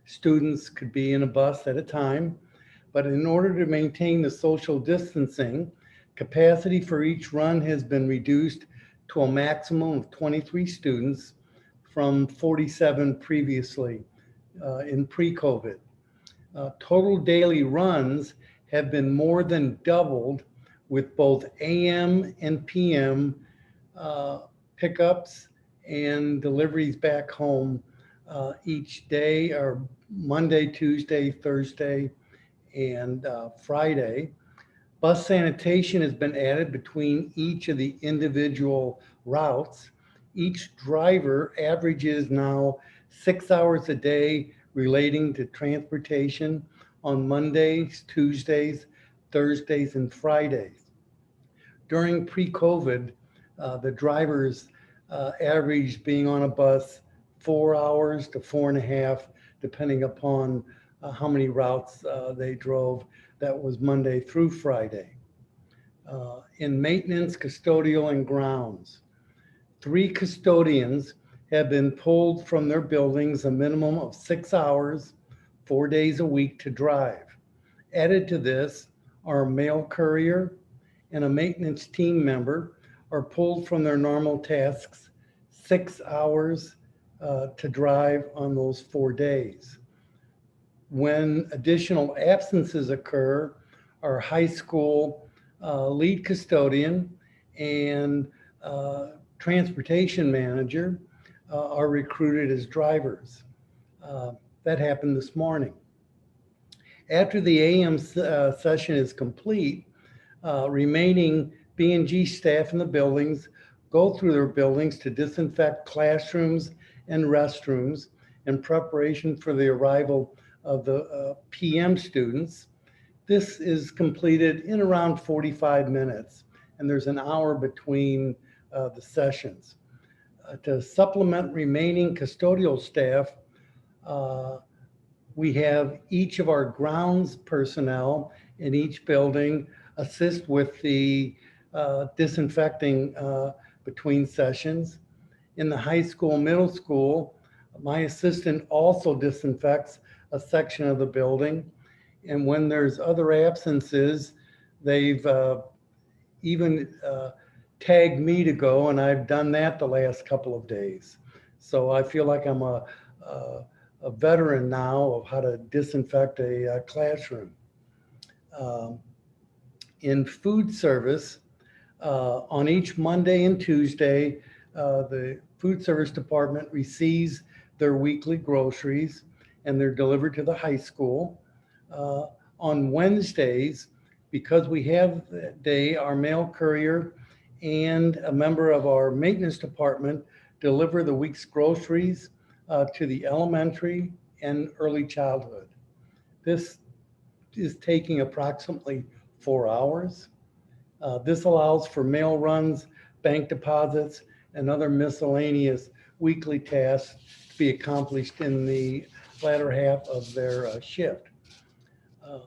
students could be in a bus at a time. But in order to maintain the social distancing, capacity for each run has been reduced to a maximum of 23 students from 47 previously in pre-COVID. Total daily runs have been more than doubled with both AM and PM pickups and deliveries back home each day, or Monday, Tuesday, Thursday, and Friday. Bus sanitation has been added between each of the individual routes. Each driver averages now 6 hours a day relating to transportation on Mondays, Tuesdays, Thursdays, and Fridays. During pre-COVID, the drivers averaged being on a bus 4 hours to 4.5, depending upon how many routes they drove. That was Monday through Friday. In maintenance, custodial, and grounds, 3 custodians have been pulled from their buildings a minimum of 6 hours, 4 days a week to drive. Added to this, our mail courier and a maintenance team member are pulled from their normal tasks 6 hours to drive on those 4 days. When additional absences occur, our high school lead custodian and transportation manager are recruited as drivers. That happened this morning. After the AM session is complete, remaining B&G staff in the buildings go through their buildings to disinfect classrooms and restrooms in preparation for the arrival of the PM students. This is completed in around 45 minutes, and there's an hour between the sessions. To supplement remaining custodial staff, we have each of our grounds personnel in each building assist with the disinfecting between sessions. In the high school, middle school, my assistant also disinfects a section of the building. And when there's other absences, they've even tagged me to go, and I've done that the last couple of days. So I feel like I'm a veteran now of how to disinfect a classroom. In food service, on each Monday and Tuesday, the food service department receives their weekly groceries and they're delivered to the high school. On Wednesdays, because we have that day, our mail courier and a member of our maintenance department deliver the week's groceries to the elementary and early childhood. This is taking approximately 4 hours. This allows for mail runs, bank deposits, and other miscellaneous weekly tasks to be accomplished in the latter half of their shift. I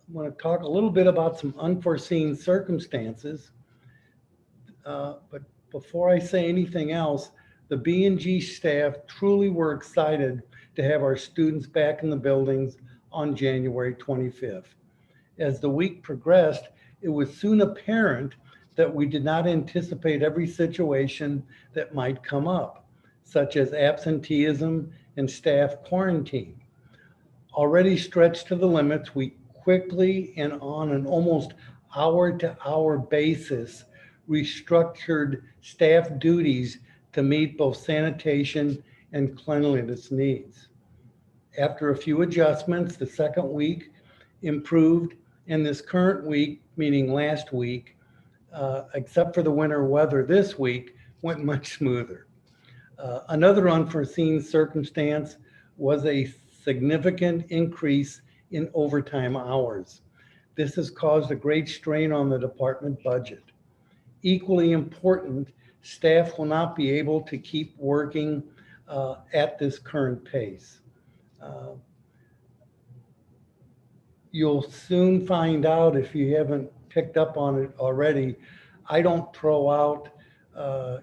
want to talk a little bit about some unforeseen circumstances. But before I say anything else, the B&G staff truly were excited to have our students back in the buildings on January 25th. As the week progressed, it was soon apparent that we did not anticipate every situation that might come up, such as absenteeism and staff quarantine. Already stretched to the limits, we quickly and on an almost hour-to-hour basis restructured staff duties to meet both sanitation and cleanliness needs. After a few adjustments, the second week improved, and this current week, meaning last week, except for the winter weather this week, went much smoother. Another unforeseen circumstance was a significant increase in overtime hours. This has caused a great strain on the department budget. Equally important, staff will not be able to keep working at this current pace. You'll soon find out, if you haven't picked up on it already, I don't throw out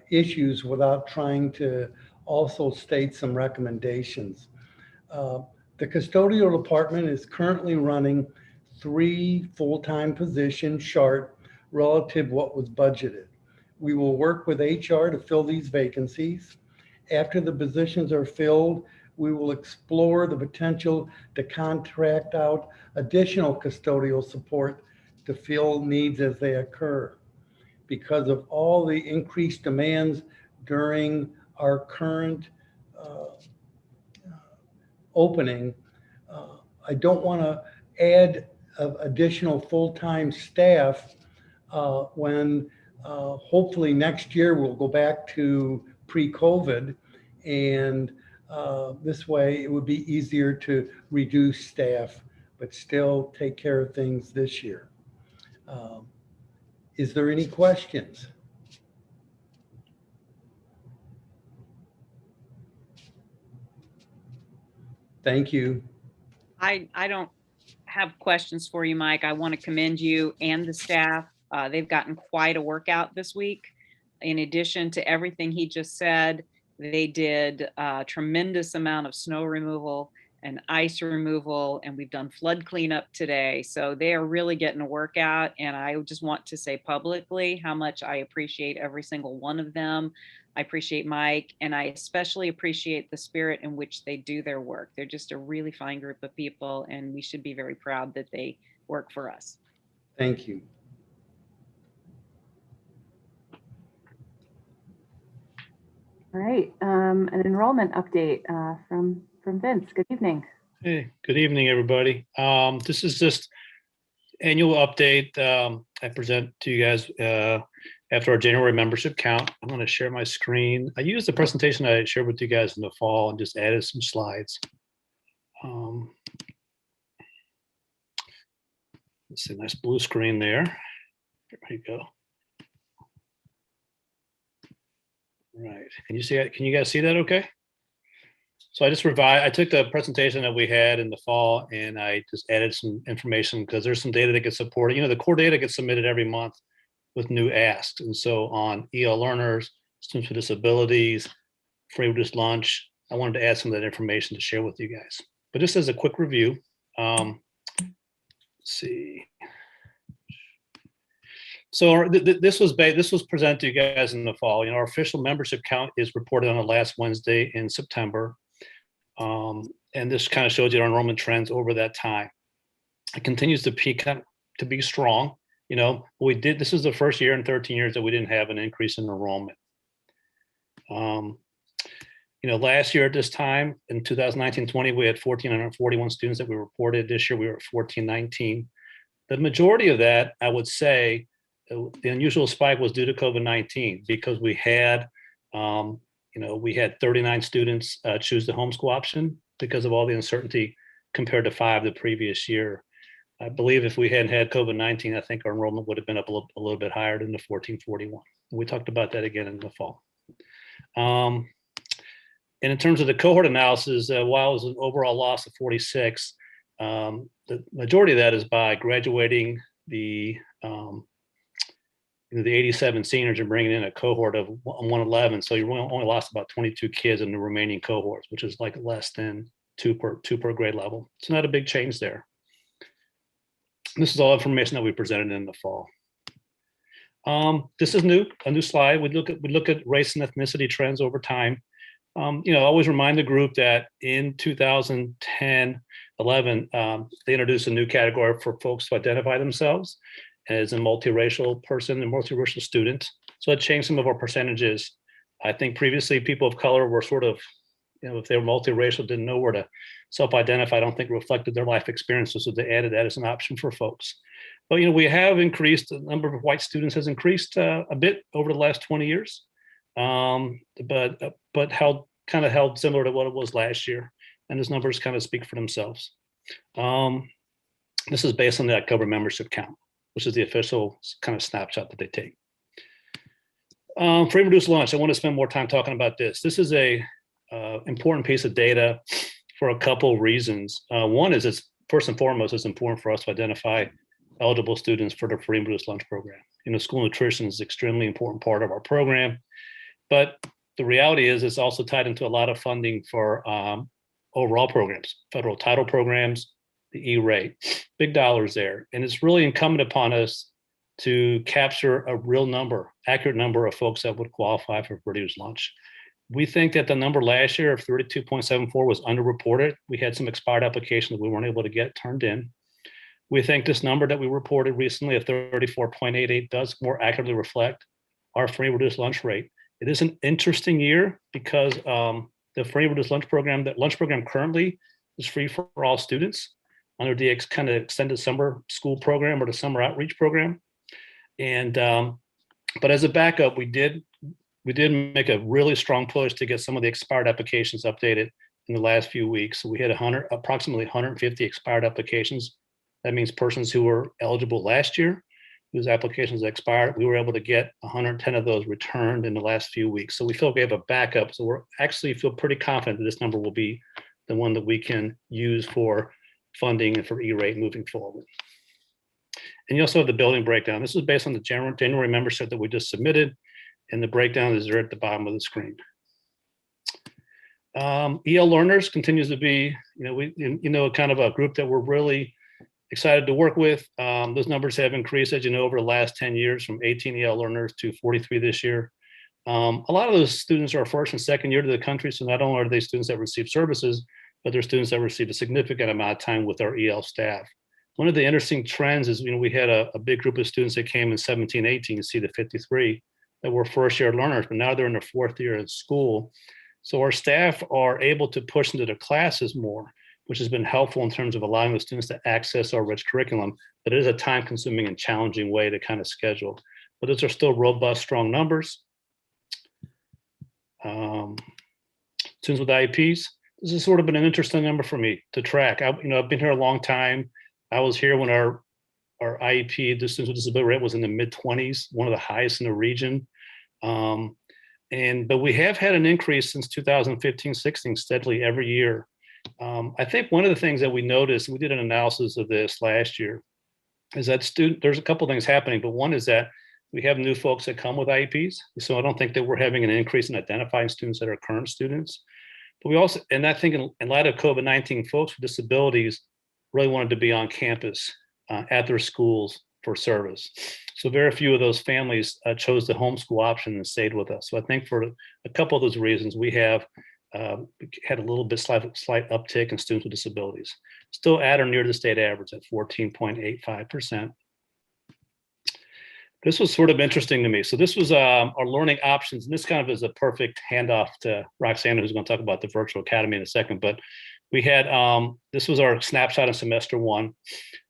issues without trying to also state some recommendations. The custodial department is currently running 3 full-time positions short relative to what was budgeted. We will work with HR to fill these vacancies. After the positions are filled, we will explore the potential to contract out additional custodial support to fill needs as they occur. Because of all the increased demands during our current opening, I don't want to add additional full-time staff when hopefully next year we'll go back to pre-COVID, and this way it would be easier to reduce staff but still take care of things this year. Is there any questions? Thank you. I don't have questions for you, Mike. I want to commend you and the staff. They've gotten quite a workout this week. In addition to everything he just said, they did a tremendous amount of snow removal and ice removal, and we've done flood cleanup today. So they are really getting a workout, and I just want to say publicly how much I appreciate every single one of them. I appreciate Mike, and I especially appreciate the spirit in which they do their work. They're just a really fine group of people, and we should be very proud that they work for us. Thank you. All right, an enrollment update from Vince. Good evening. Hey, good evening, everybody. This is just annual update I present to you guys after our January membership count. I'm going to share my screen. I used the presentation I shared with you guys in the fall and just added some slides. Let's see, nice blue screen there. There you go. Right. Can you see it? Can you guys see that okay? So I just revised, I took the presentation that we had in the fall and I just added some information because there's some data that gets supported. You know, the core data gets submitted every month with new asks. And so on EL learners, students with disabilities, free reduced lunch, I wanted to add some of that information to share with you guys. But just as a quick review, let's see. So this was presented to you guys in the fall. You know, our official membership count is reported on the last Wednesday in September. And this kind of shows you our enrollment trends over that time. It continues to peak to be strong. You know, this is the first year in 13 years that we didn't have an increase in enrollment. You know, last year at this time in 2019-20, we had 1,441 students that we reported. This year we were at 1,419. The majority of that, I would say, the unusual spike was due to COVID-19 because we had, you know, we had 39 students choose the homeschool option because of all the uncertainty compared to 5 the previous year. I believe if we hadn't had COVID-19, I think our enrollment would have been up a little bit higher than the 1,441. We talked about that again in the fall. And in terms of the cohort analysis, while it was an overall loss of 46, the majority of that is by graduating the the 87 seniors and bringing in a cohort of 111. So you only lost about 22 kids in the remaining cohorts, which is like less than two per grade level. It's not a big change there. This is all information that we presented in the fall. This is new, a new slide. We look at race and ethnicity trends over time. I always remind the group that in 2010, 11, they introduced a new category for folks to identify themselves as a multiracial person and multiracial student. So it changed some of our percentages. I think previously people of color were sort of, if they were multiracial, didn't know where to self-identify. I don't think it reflected their life experiences. So they added that as an option for folks. But we have increased, the number of white students has increased a bit over the last 20 years, but held similar to what it was last year. And those numbers kind of speak for themselves. This is based on the October membership count, which is the official kind of snapshot that they take. Free and reduced lunch, I want to spend more time talking about this. This is a important piece of data for a couple of reasons. One is, it's first and foremost, it's important for us to identify eligible students for the free and reduced lunch program. School nutrition is an extremely important part of our program, but the reality is it's also tied into a lot of funding for overall programs, federal title programs, the E-rate, big dollars there. And it's really incumbent upon us to capture a real number, accurate number of folks that would qualify for reduced lunch. We think that the number last year of 32.74 was underreported. We had some expired applications that we weren't able to get turned in. We think this number that we reported recently of 34.88 does more accurately reflect our free and reduced lunch rate. It is an interesting year because the free and reduced lunch program, that lunch program currently is free for all students under the kind of extended summer school program or the summer outreach program. And but as a backup, we did make a really strong push to get some of the expired applications updated in the last few weeks. So we had approximately 150 expired applications. That means persons who were eligible last year, whose applications expired. We were able to get 110 of those returned in the last few weeks. So we feel we have a backup. So we're actually feel pretty confident that this number will be the one that we can use for funding and for E-rate moving forward. And you also have the building breakdown. This is based on the January membership that we just submitted, and the breakdown is there at the bottom of the screen. EL learners continues to be, kind of a group that we're really excited to work with. Those numbers have increased, as you know, over the last 10 years from 18 EL learners to 43 this year. A lot of those students are first and second year to the country. So not only are they students that receive services, but they're students that receive a significant amount of time with our EL staff. One of the interesting trends is, we had a big group of students that came in 17, 18, you see the 53 that were first year learners, but now they're in their fourth year in school. So our staff are able to push into their classes more, which has been helpful in terms of allowing the students to access our rich curriculum, but it is a time consuming and challenging way to kind of schedule. But those are still robust, strong numbers. Students with IEPs, this has sort of been an interesting number for me to track. I've been here a long time. I was here when our IEP, the students with disability rate, was in the mid-20s, one of the highest in the region. But we have had an increase since 2015-16 steadily every year. I think one of the things that we noticed, we did an analysis of this last year, is that there's a couple of things happening, but one is that we have new folks that come with IEPs. So I don't think that we're having an increase in identifying students that are current students. But we also, and I think in light of COVID-19, folks with disabilities really wanted to be on campus at their schools for service. So very few of those families chose the homeschool option and stayed with us. So I think for a couple of those reasons, we have had a little bit slight uptick in students with disabilities. Still at or near the state average at 14.85%. This was sort of interesting to me. So this was our learning options, and this kind of is a perfect handoff to Roxana, who's going to talk about the virtual academy in a second. But we had, this was our snapshot in semester one.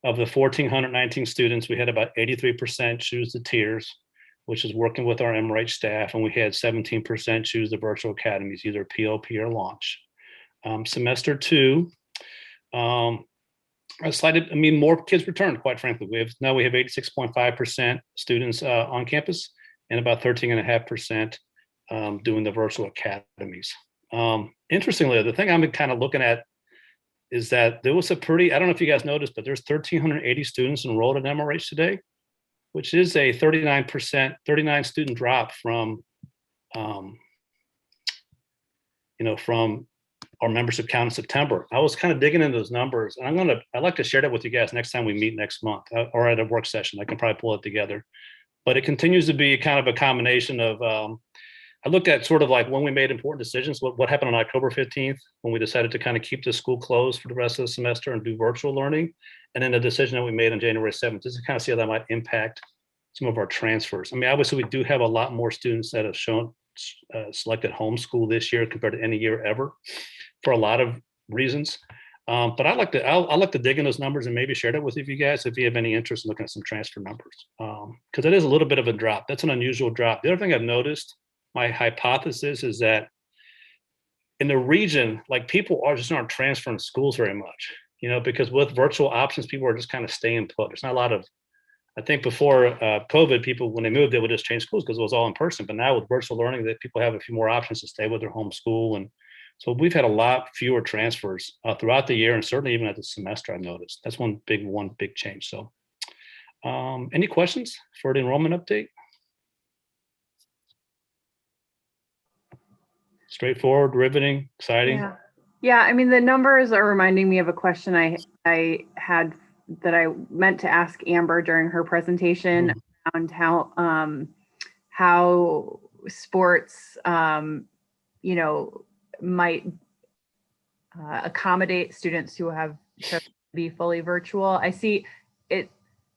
Of the 1,419 students, we had about 83% choose the tiers, which is working with our MRH staff, and we had 17% choose the virtual academies, either POP or launch. Semester two, more kids returned, quite frankly. We have 86.5% students on campus and about 13.5% doing the virtual academies. Interestingly, the thing I'm kind of looking at is that there was I don't know if you guys noticed, but there's 1,380 students enrolled in MRH today. which is a 39 student drop from, from our membership count in September. I was kind of digging into those numbers, and I'd like to share that with you guys next time we meet next month or at a work session. I can probably pull it together, but it continues to be kind of a combination of, I looked at sort of like when we made important decisions, what happened on October 15th, when we decided to kind of keep the school closed for the rest of the semester and do virtual learning. And then the decision that we made on January 7th, just to kind of see how that might impact some of our transfers. I mean, obviously we do have a lot more students that have selected homeschool this year compared to any year ever for a lot of reasons. But I'd like to dig in those numbers and maybe share that with you guys if you have any interest in looking at some transfer numbers. Because it is a little bit of a drop. That's an unusual drop. The other thing I've noticed, my hypothesis is that in the region, like people aren't transferring schools very much, because with virtual options, people are just kind of staying put. There's not a lot of, I think before COVID, people, when they moved, they would just change schools because it was all in person. But now with virtual learning, that people have a few more options to stay with their home school. And so we've had a lot fewer transfers throughout the year, and certainly even at the semester, I've noticed. That's one big change. So any questions for the enrollment update? Straightforward, riveting, exciting. Yeah. I mean, the numbers are reminding me of a question I had that I meant to ask Amber during her presentation around how sports, might accommodate students who have to be fully virtual. I see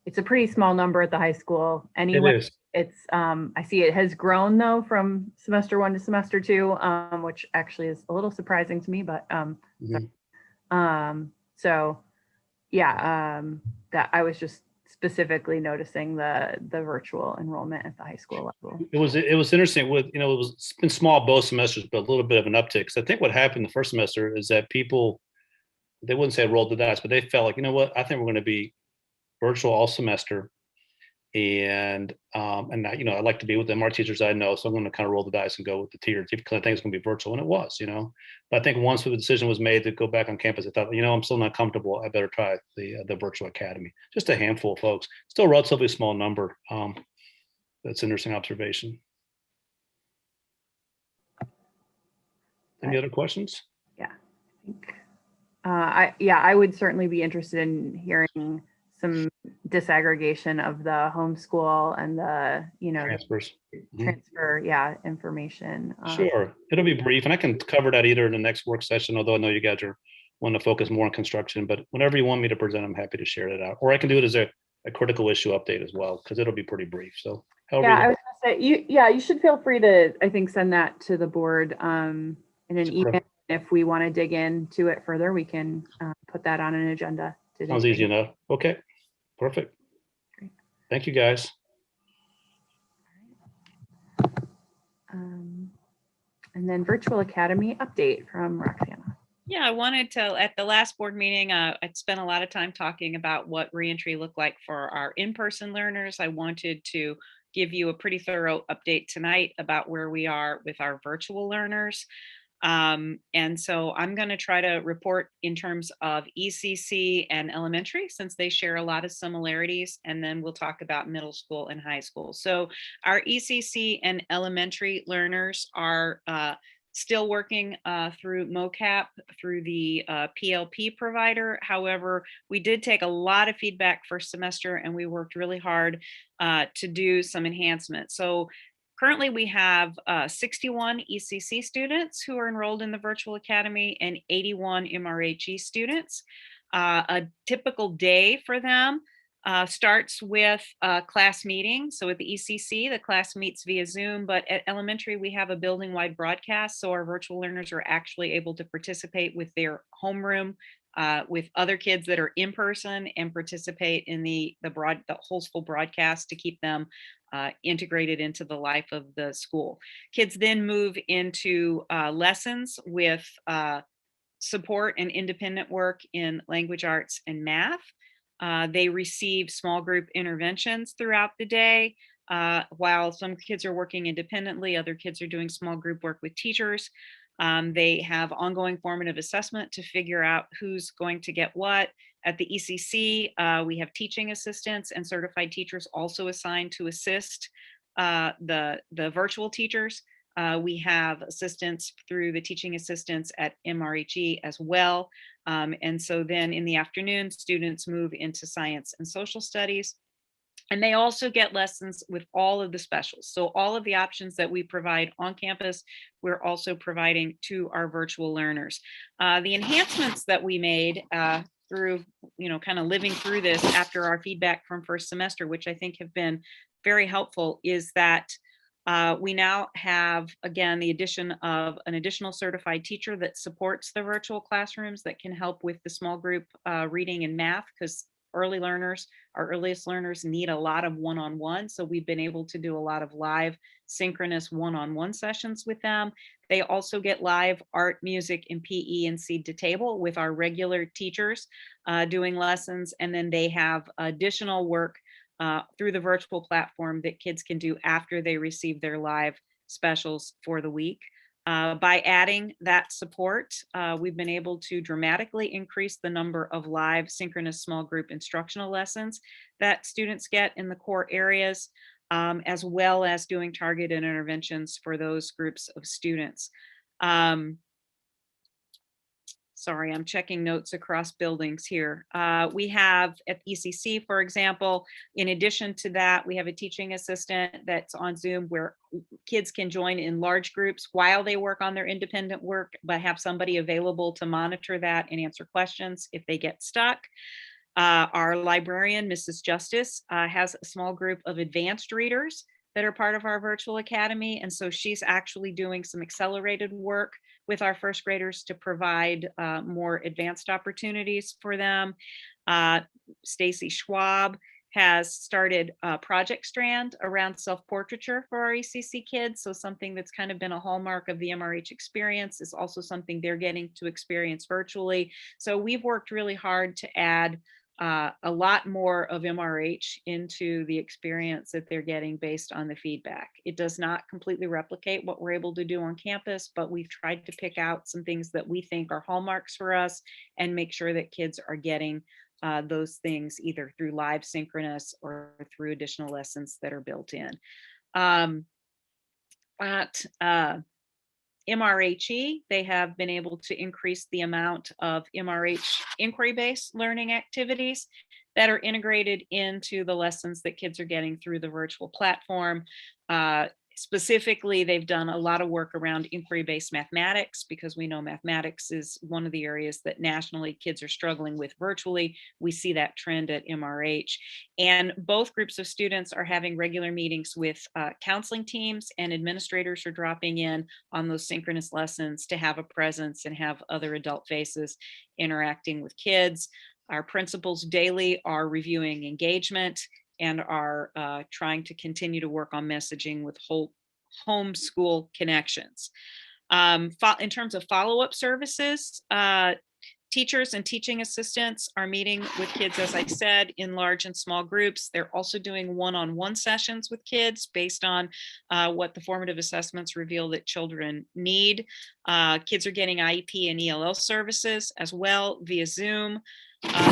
it's a pretty small number at the high school anyway. It is. It's I see it has grown though from semester 1 to semester 2, which actually is a little surprising to me, but so yeah, that I was just specifically noticing the virtual enrollment at the high school level. It was interesting with, it's been small both semesters, but a little bit of an uptick. So I think what happened the first semester is that people, they wouldn't say rolled the dice, but they felt like, I think we're going to be virtual all semester. And I like to be with the MR teachers I know, so I'm going to kind of roll the dice and go with the tier because I think it's going to be virtual, and it was, But I think once the decision was made to go back on campus, I thought, I'm still not comfortable. I better try the virtual academy. Just a handful of folks, still a relatively small number. That's an interesting observation. Any other questions? Yeah, I think I would certainly be interested in hearing some disaggregation of the homeschool and the transfers, transfer information. Sure, it'll be brief, and I can cover that either in the next work session, although I know you guys want to focus more on construction, but whenever you want me to present, I'm happy to share that out, or I can do it as a critical issue update as well, because it'll be pretty brief. So however I was gonna say, you should feel free to, I think, send that to the board in an email. If we want to dig into it further, we can put that on an agenda today. Sounds easy enough. Okay. Perfect. Great. Thank you, guys. And then virtual academy update from Roxana. Yeah, I wanted to, at the last board meeting, I'd spent a lot of time talking about what reentry looked like for our in-person learners. I wanted to give you a pretty thorough update tonight about where we are with our virtual learners. And so I'm going to try to report in terms of ECC and elementary, since they share a lot of similarities, and then we'll talk about middle school and high school. So our ECC and elementary learners are still working through MOCAP, through the PLP provider. However, we did take a lot of feedback first semester, and we worked really hard to do some enhancements. So currently, we have 61 ECC students who are enrolled in the virtual academy and 81 MRH students. A typical day for them starts with a class meeting. So at the ECC, the class meets via Zoom, but at elementary, we have a building-wide broadcast. So our virtual learners are actually able to participate with their homeroom, with other kids that are in person, and participate in the whole school broadcast to keep them integrated into the life of the school. Kids then move into lessons with support and independent work in language arts and math. They receive small group interventions throughout the day. While some kids are working independently, other kids are doing small group work with teachers. They have ongoing formative assessment to figure out who's going to get what. At the ECC, we have teaching assistants and certified teachers also assigned to assist the virtual teachers. We have assistants through the teaching assistants at MRH as well. And so then in the afternoon, students move into science and social studies. And they also get lessons with all of the specials. So all of the options that we provide on campus, we're also providing to our virtual learners. The enhancements that we made through, kind of living through this after our feedback from first semester, which I think have been very helpful, is that we now have, again, the addition of an additional certified teacher that supports the virtual classrooms that can help with the small group reading and math, because early learners, our earliest learners, need a lot of one-on-one. So we've been able to do a lot of live synchronous one-on-one sessions with them. They also get live art, music, and PE and seed to table with our regular teachers doing lessons. And then they have additional work through the virtual platform that kids can do after they receive their live specials for the week. By adding that support, we've been able to dramatically increase the number of live synchronous small group instructional lessons that students get in the core areas, as well as doing targeted interventions for those groups of students. Sorry, I'm checking notes across buildings here. We have at ECC, for example, in addition to that, we have a teaching assistant that's on Zoom where kids can join in large groups while they work on their independent work, but have somebody available to monitor that and answer questions if they get stuck. Our librarian, Mrs. Justice, has a small group of advanced readers that are part of our virtual academy. And so she's actually doing some accelerated work with our first graders to provide more advanced opportunities for them. Stacy Schwab has started Project Strand around self-portraiture for our ECC kids. So something that's kind of been a hallmark of the MRH experience is also something they're getting to experience virtually. So we've worked really hard to add a lot more of MRH into the experience that they're getting based on the feedback. It does not completely replicate what we're able to do on campus, but we've tried to pick out some things that we think are hallmarks for us and make sure that kids are getting those things either through live synchronous or through additional lessons that are built in. At MRHE, they have been able to increase the amount of MRH inquiry-based learning activities that are integrated into the lessons that kids are getting through the virtual platform. Specifically, they've done a lot of work around inquiry-based mathematics because we know mathematics is one of the areas that nationally kids are struggling with virtually. We see that trend at MRH. And both groups of students are having regular meetings with counseling teams, and administrators are dropping in on those synchronous lessons to have a presence and have other adult faces interacting with kids. Our principals daily are reviewing engagement and are trying to continue to work on messaging with whole homeschool connections. In terms of follow-up services, teachers and teaching assistants are meeting with kids, as I said, in large and small groups. They're also doing one-on-one sessions with kids based on what the formative assessments reveal that children need. Kids are getting IEP and ELL services as well via Zoom.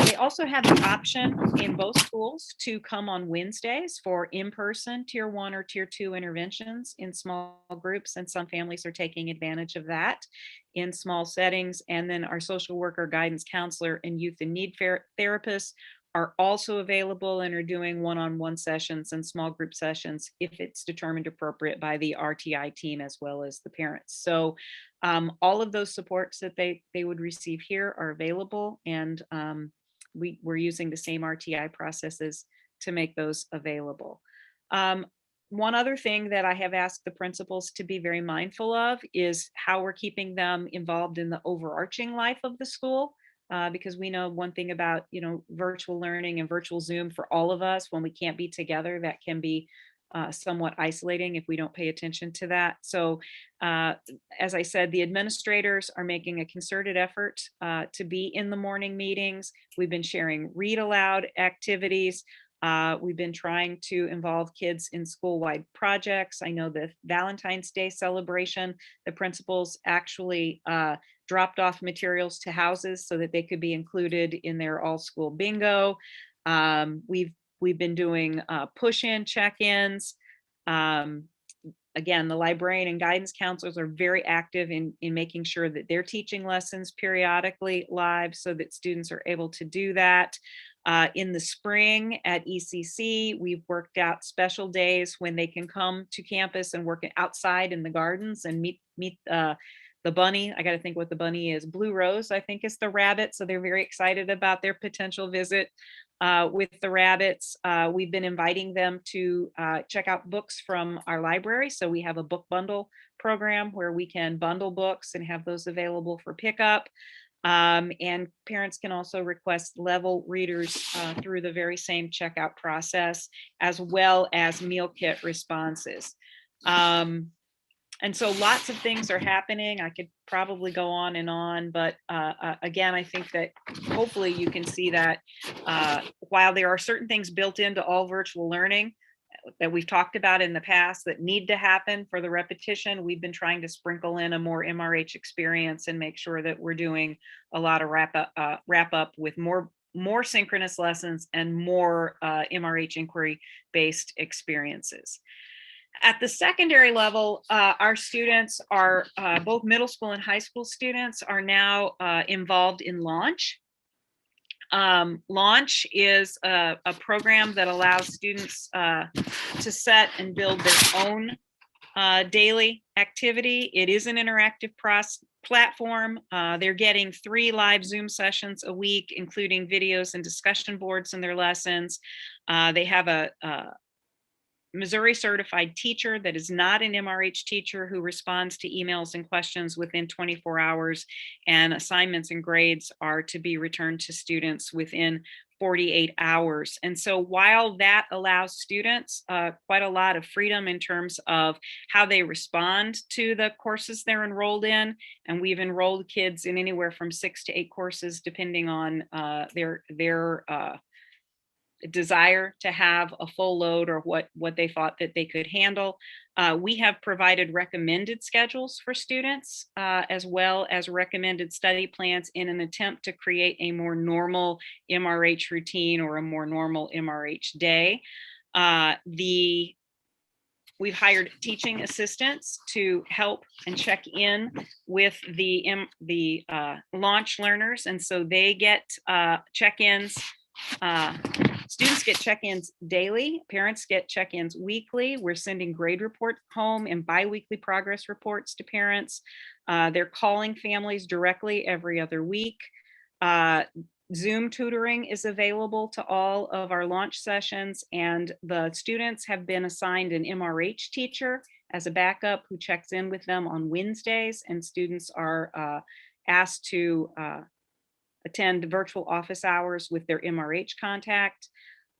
They also have the option in both schools to come on Wednesdays for in-person tier 1 or tier 2 interventions in small groups, and some families are taking advantage of that in small settings. And then our social worker, guidance counselor, and youth in need therapists are also available and are doing one-on-one sessions and small group sessions if it's determined appropriate by the RTI team as well as the parents. So all of those supports that they would receive here are available, and we're using the same RTI processes to make those available. One other thing that I have asked the principals to be very mindful of is how we're keeping them involved in the overarching life of the school. Because we know one thing about, virtual learning and virtual Zoom for all of us, when we can't be together, that can be somewhat isolating if we don't pay attention to that. So as I said, the administrators are making a concerted effort to be in the morning meetings. We've been sharing read aloud activities. We've been trying to involve kids in school-wide projects. I know the Valentine's Day celebration, the principals actually dropped off materials to houses so that they could be included in their all-school bingo. We've been doing push-in check-ins. Again, the librarian and guidance counselors are very active in making sure that they're teaching lessons periodically live so that students are able to do that. In the spring at ECC, we've worked out special days when they can come to campus and work outside in the gardens and meet the bunny. I got to think what the bunny is. Blue Rose, I think, is the rabbit. So they're very excited about their potential visit with the rabbits. We've been inviting them to check out books from our library. So we have a book bundle program where we can bundle books and have those available for pickup. And parents can also request level readers through the very same checkout process, as well as meal kit responses. And so lots of things are happening. I could probably go on, but again, I think that hopefully you can see that while there are certain things built into all virtual learning that we've talked about in the past that need to happen for the repetition, we've been trying to sprinkle in a more MRH experience and make sure that we're doing a lot of wrap up with more synchronous lessons and more MRH inquiry based experiences. At the secondary level, our students are both middle school and high school students are now involved in Launch. Launch is a program that allows students to set and build their own daily activity. It is an interactive platform. They're getting 3 live Zoom sessions a week, including videos and discussion boards in their lessons. They have a Missouri certified teacher that is not an MRH teacher who responds to emails and questions within 24 hours, and assignments and grades are to be returned to students within 48 hours. And so while that allows students quite a lot of freedom in terms of how they respond to the courses they're enrolled in, and we've enrolled kids in anywhere from 6 to 8 courses depending on their desire to have a full load or what they thought that they could handle. We have provided recommended schedules for students as well as recommended study plans in an attempt to create a more normal MRH routine or a more normal MRH day. We've hired teaching assistants to help and check in with the launch learners, and so they get check-ins. Students get check-ins daily, parents get check-ins weekly. We're sending grade report home and bi-weekly progress reports to parents. They're calling families directly every other week. Zoom tutoring is available to all of our launch sessions, and the students have been assigned an MRH teacher as a backup who checks in with them on Wednesdays, and students are asked to attend virtual office hours with their MRH contact.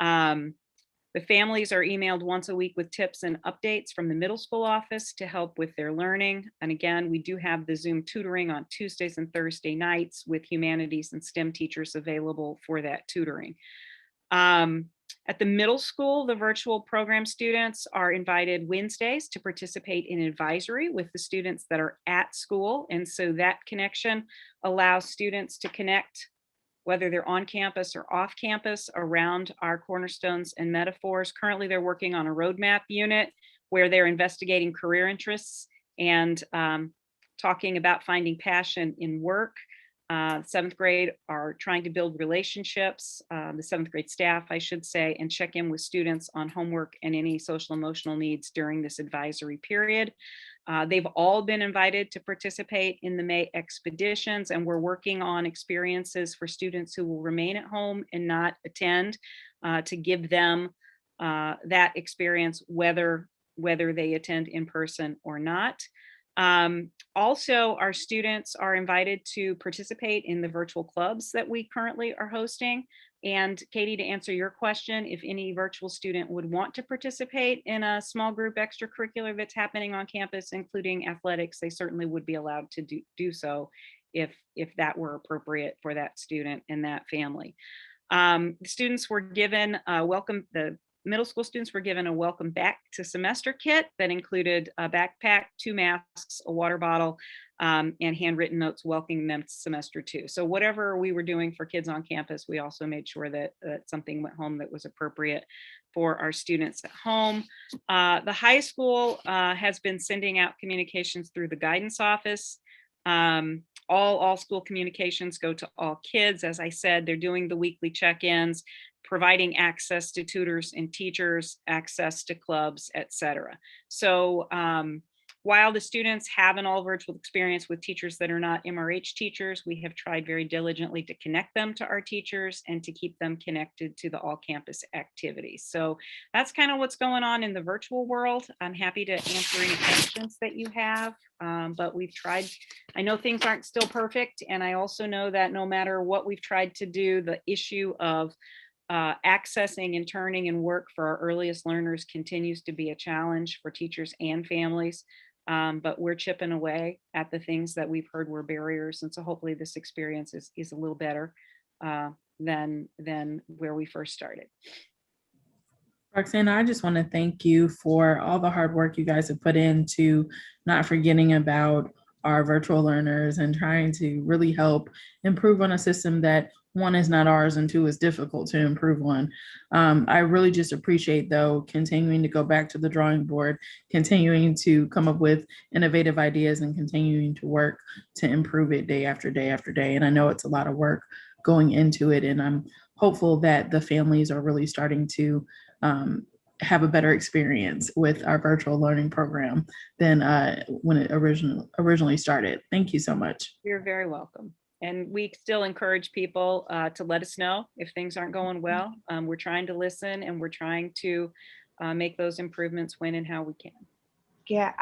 The families are emailed once a week with tips and updates from the middle school office to help with their learning. And again, we do have the Zoom tutoring on Tuesdays and Thursday nights with humanities and STEM teachers available for that tutoring. At the middle school, the virtual program students are invited Wednesdays to participate in advisory with the students that are at school. And so that connection allows students to connect, whether they're on campus or off campus, around our cornerstones and metaphors. Currently, they're working on a roadmap unit where they're investigating career interests and talking about finding passion in work. 7th grade are trying to build relationships, the 7th grade staff, I should say, and check in with students on homework and any social emotional needs during this advisory period. They've all been invited to participate in the May expeditions, and we're working on experiences for students who will remain at home and not attend to give them that experience, whether they attend in person or not. Also, our students are invited to participate in the virtual clubs that we currently are hosting. And Katie, to answer your question, if any virtual student would want to participate in a small group extracurricular that's happening on campus, including athletics, they certainly would be allowed to do so if that were appropriate for that student and that family. Students were given the middle school students were given a welcome back to semester kit that included a backpack, 2 masks, a water bottle, and handwritten notes welcoming them to semester 2. So whatever we were doing for kids on campus, we also made sure that something went home that was appropriate for our students at home. The high school has been sending out communications through the guidance office. All school communications go to all kids. As I said, they're doing the weekly check-ins, providing access to tutors and teachers, access to clubs, etc. So while the students have an all virtual experience with teachers that are not MRH teachers, we have tried very diligently to connect them to our teachers and to keep them connected to the all campus activities. So that's kind of what's going on in the virtual world. I'm happy to answer any questions that you have, but we've tried. I know things aren't still perfect, and I also know that no matter what we've tried to do, the issue of accessing and turning in work for our earliest learners continues to be a challenge for teachers and families. But we're chipping away at the things that we've heard were barriers. And so hopefully this experience is a little better than where we first started. Roxanna, I just want to thank you for all the hard work you guys have put into not forgetting about our virtual learners and trying to really help improve on a system that, one, is not ours, and two, is difficult to improve on. I really just appreciate, though, continuing to go back to the drawing board, continuing to come up with innovative ideas, and continuing to work to improve it day after day after day. And I know it's a lot of work going into it, and I'm hopeful that the families are really starting to have a better experience with our virtual learning program than when it originally started. Thank you so much. You're very welcome. And we still encourage people to let us know if things aren't going well. We're trying to listen, and we're trying to make those improvements when and how we can. Yeah,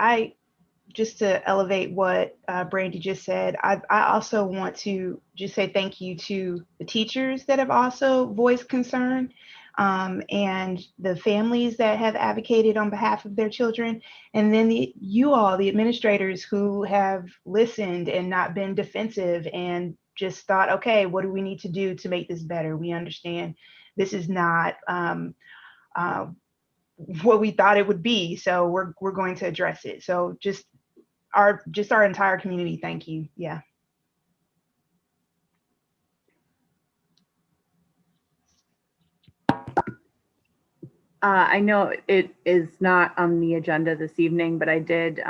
just to elevate what Brandy just said, I also want to just say thank you to the teachers that have also voiced concern, and the families that have advocated on behalf of their children, and then you all, the administrators, who have listened and not been defensive and just thought, okay, what do we need to do to make this better? We understand this is not what we thought it would be, so we're going to address it. So just our entire community, thank you. Yeah. I know it is not on the agenda this evening, but I did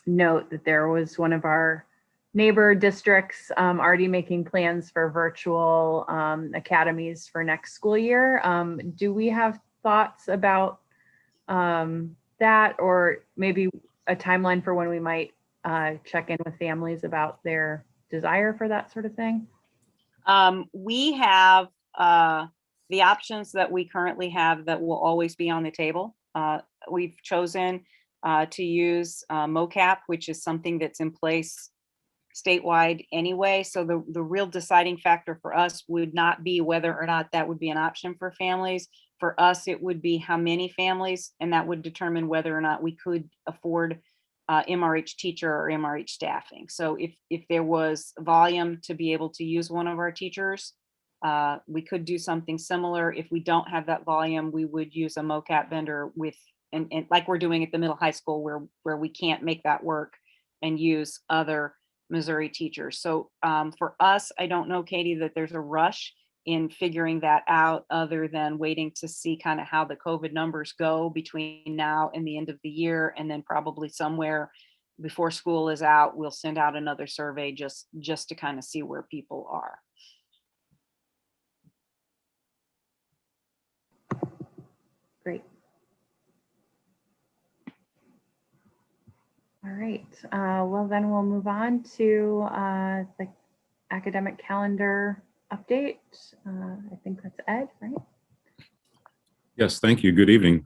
note that there was one of our neighbor districts already making plans for virtual academies for next school year. Do we have thoughts about that, or maybe a timeline for when we might check in with families about their desire for that sort of thing? We have the options that we currently have that will always be on the table. We've chosen to use MOCAP, which is something that's in place statewide anyway. So the real deciding factor for us would not be whether or not that would be an option for families. For us, it would be how many families, and that would determine whether or not we could afford MRH teacher or MRH staffing. So if there was volume to be able to use one of our teachers, we could do something similar. If we don't have that volume, we would use a MOCAP vendor with, and like we're doing at the middle high school where we can't make that work, and use other Missouri teachers. So for us, I don't know, Katie, that there's a rush in figuring that out, other than waiting to see kind of how the COVID numbers go between now and the end of the year. And then probably somewhere before school is out, we'll send out another survey just to kind of see where people are. Great. All right. Well, then we'll move on to the academic calendar update. I think that's Ed, right? Yes, thank you. Good evening.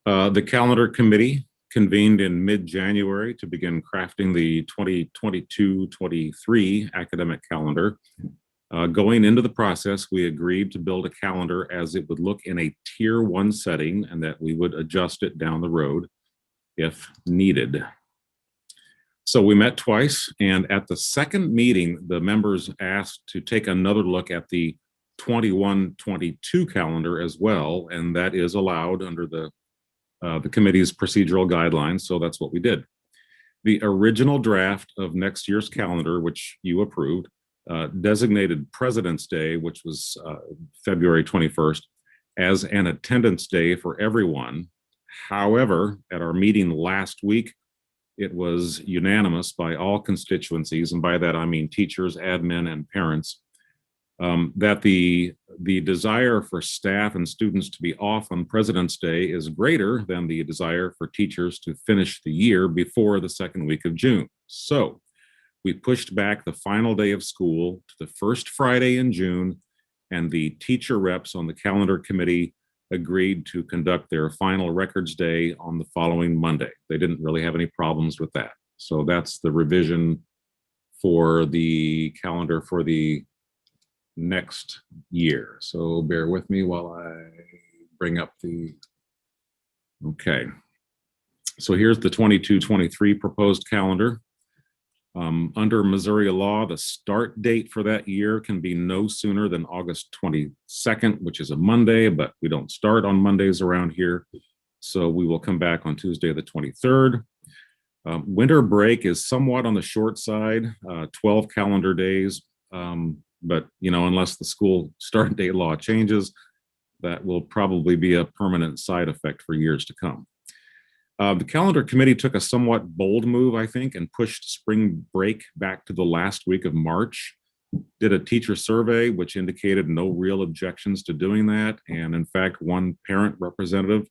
The calendar committee convened in mid-January to begin crafting the 2022-23 academic calendar. Going into the process, we agreed to build a calendar as it would look in a tier 1 setting, and that we would adjust it down the road if needed. So we met twice, and at the second meeting, the members asked to take another look at the 21-22 calendar as well, and that is allowed under the committee's procedural guidelines, so that's what we did. The original draft of next year's calendar, which you approved, designated President's Day, which was February 21st, as an attendance day for everyone. However, at our meeting last week, it was unanimous by all constituencies, and by that I mean teachers, admin, and parents, that the desire for staff and students to be off on President's Day is greater than the desire for teachers to finish the year before the second week of June. So we pushed back the final day of school to the first Friday in June, and the teacher reps on the calendar committee agreed to conduct their final records day on the following Monday. They didn't really have any problems with that. So that's the revision for the calendar for the next year. So bear with me while I bring up the, okay. So here's the 22-23 proposed calendar. Under Missouri law, the start date for that year can be no sooner than August 22nd, which is a Monday, but we don't start on Mondays around here. So we will come back on Tuesday, the 23rd. Winter break is somewhat on the short side, 12 calendar days. But, you know, unless the school start date law changes, that will probably be a permanent side effect for years to come. The calendar committee took a somewhat bold move, I think, and pushed spring break back to the last week of March. Did a teacher survey, which indicated no real objections to doing that. And in fact, one parent representative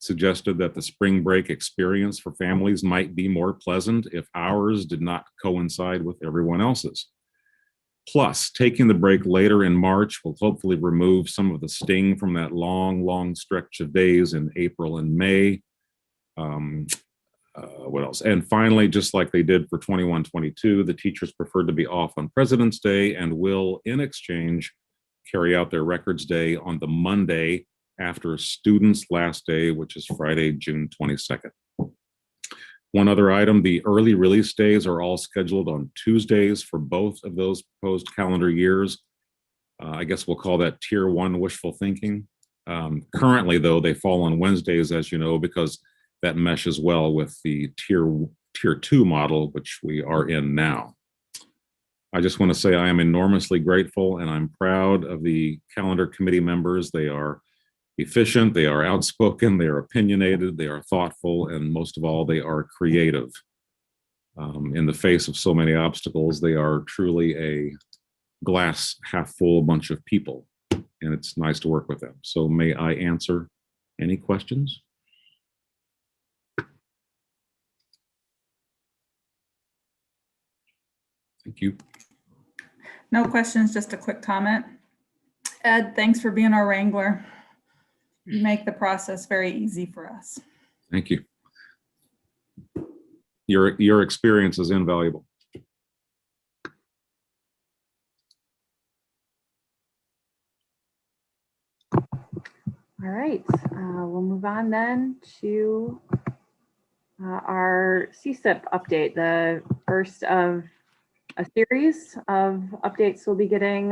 suggested that the spring break experience for families might be more pleasant if ours did not coincide with everyone else's. Plus, taking the break later in March will hopefully remove some of the sting from that long stretch of days in April and May. What else? And finally, just like they did for 21-22, the teachers preferred to be off on President's Day and will, in exchange, carry out their records day on the Monday after students' last day, which is Friday, June 22nd. One other item, the early release days are all scheduled on Tuesdays for both of those proposed calendar years. I guess we'll call that tier 1 wishful thinking. Currently, though, they fall on Wednesdays, as you know, because that meshes well with the tier 2 model, which we are in now. I just want to say I am enormously grateful and I'm proud of the calendar committee members. They are efficient, they are outspoken, they are opinionated, they are thoughtful, and most of all, they are creative. In the face of so many obstacles, they are truly a glass half full bunch of people, and it's nice to work with them. So may I answer any questions? Thank you. No questions, just a quick comment. Ed, thanks for being our wrangler. You make the process very easy for us. Thank you. Your experience is invaluable. All right, we'll move on then to our CSIP update, the first of a series of updates we'll be getting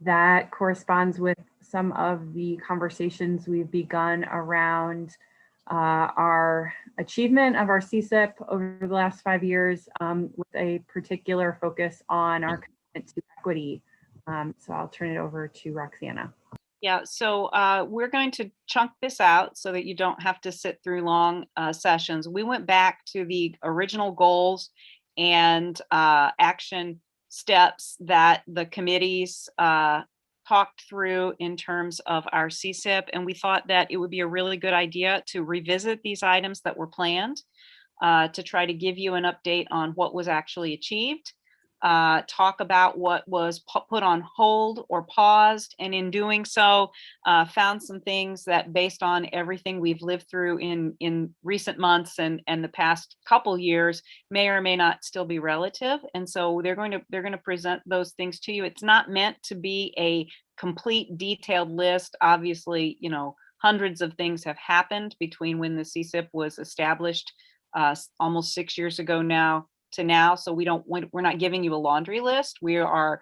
that corresponds with some of the conversations we've begun around our achievement of our CSIP over the last 5 years, with a particular focus on our commitment to equity. So I'll turn it over to Roxana. Yeah, so we're going to chunk this out so that you don't have to sit through long sessions. We went back to the original goals and action steps that the committees talked through in terms of our CSIP, and we thought that it would be a really good idea to revisit these items that were planned to try to give you an update on what was actually achieved, talk about what was put on hold or paused, and in doing so, found some things that, based on everything we've lived through in recent months and the past couple years, may or may not still be relative. And so they're going to present those things to you. It's not meant to be a complete detailed list. Obviously, you know, hundreds of things have happened between when the CSIP was established almost 6 years ago now to now. So we're not giving you a laundry list. We are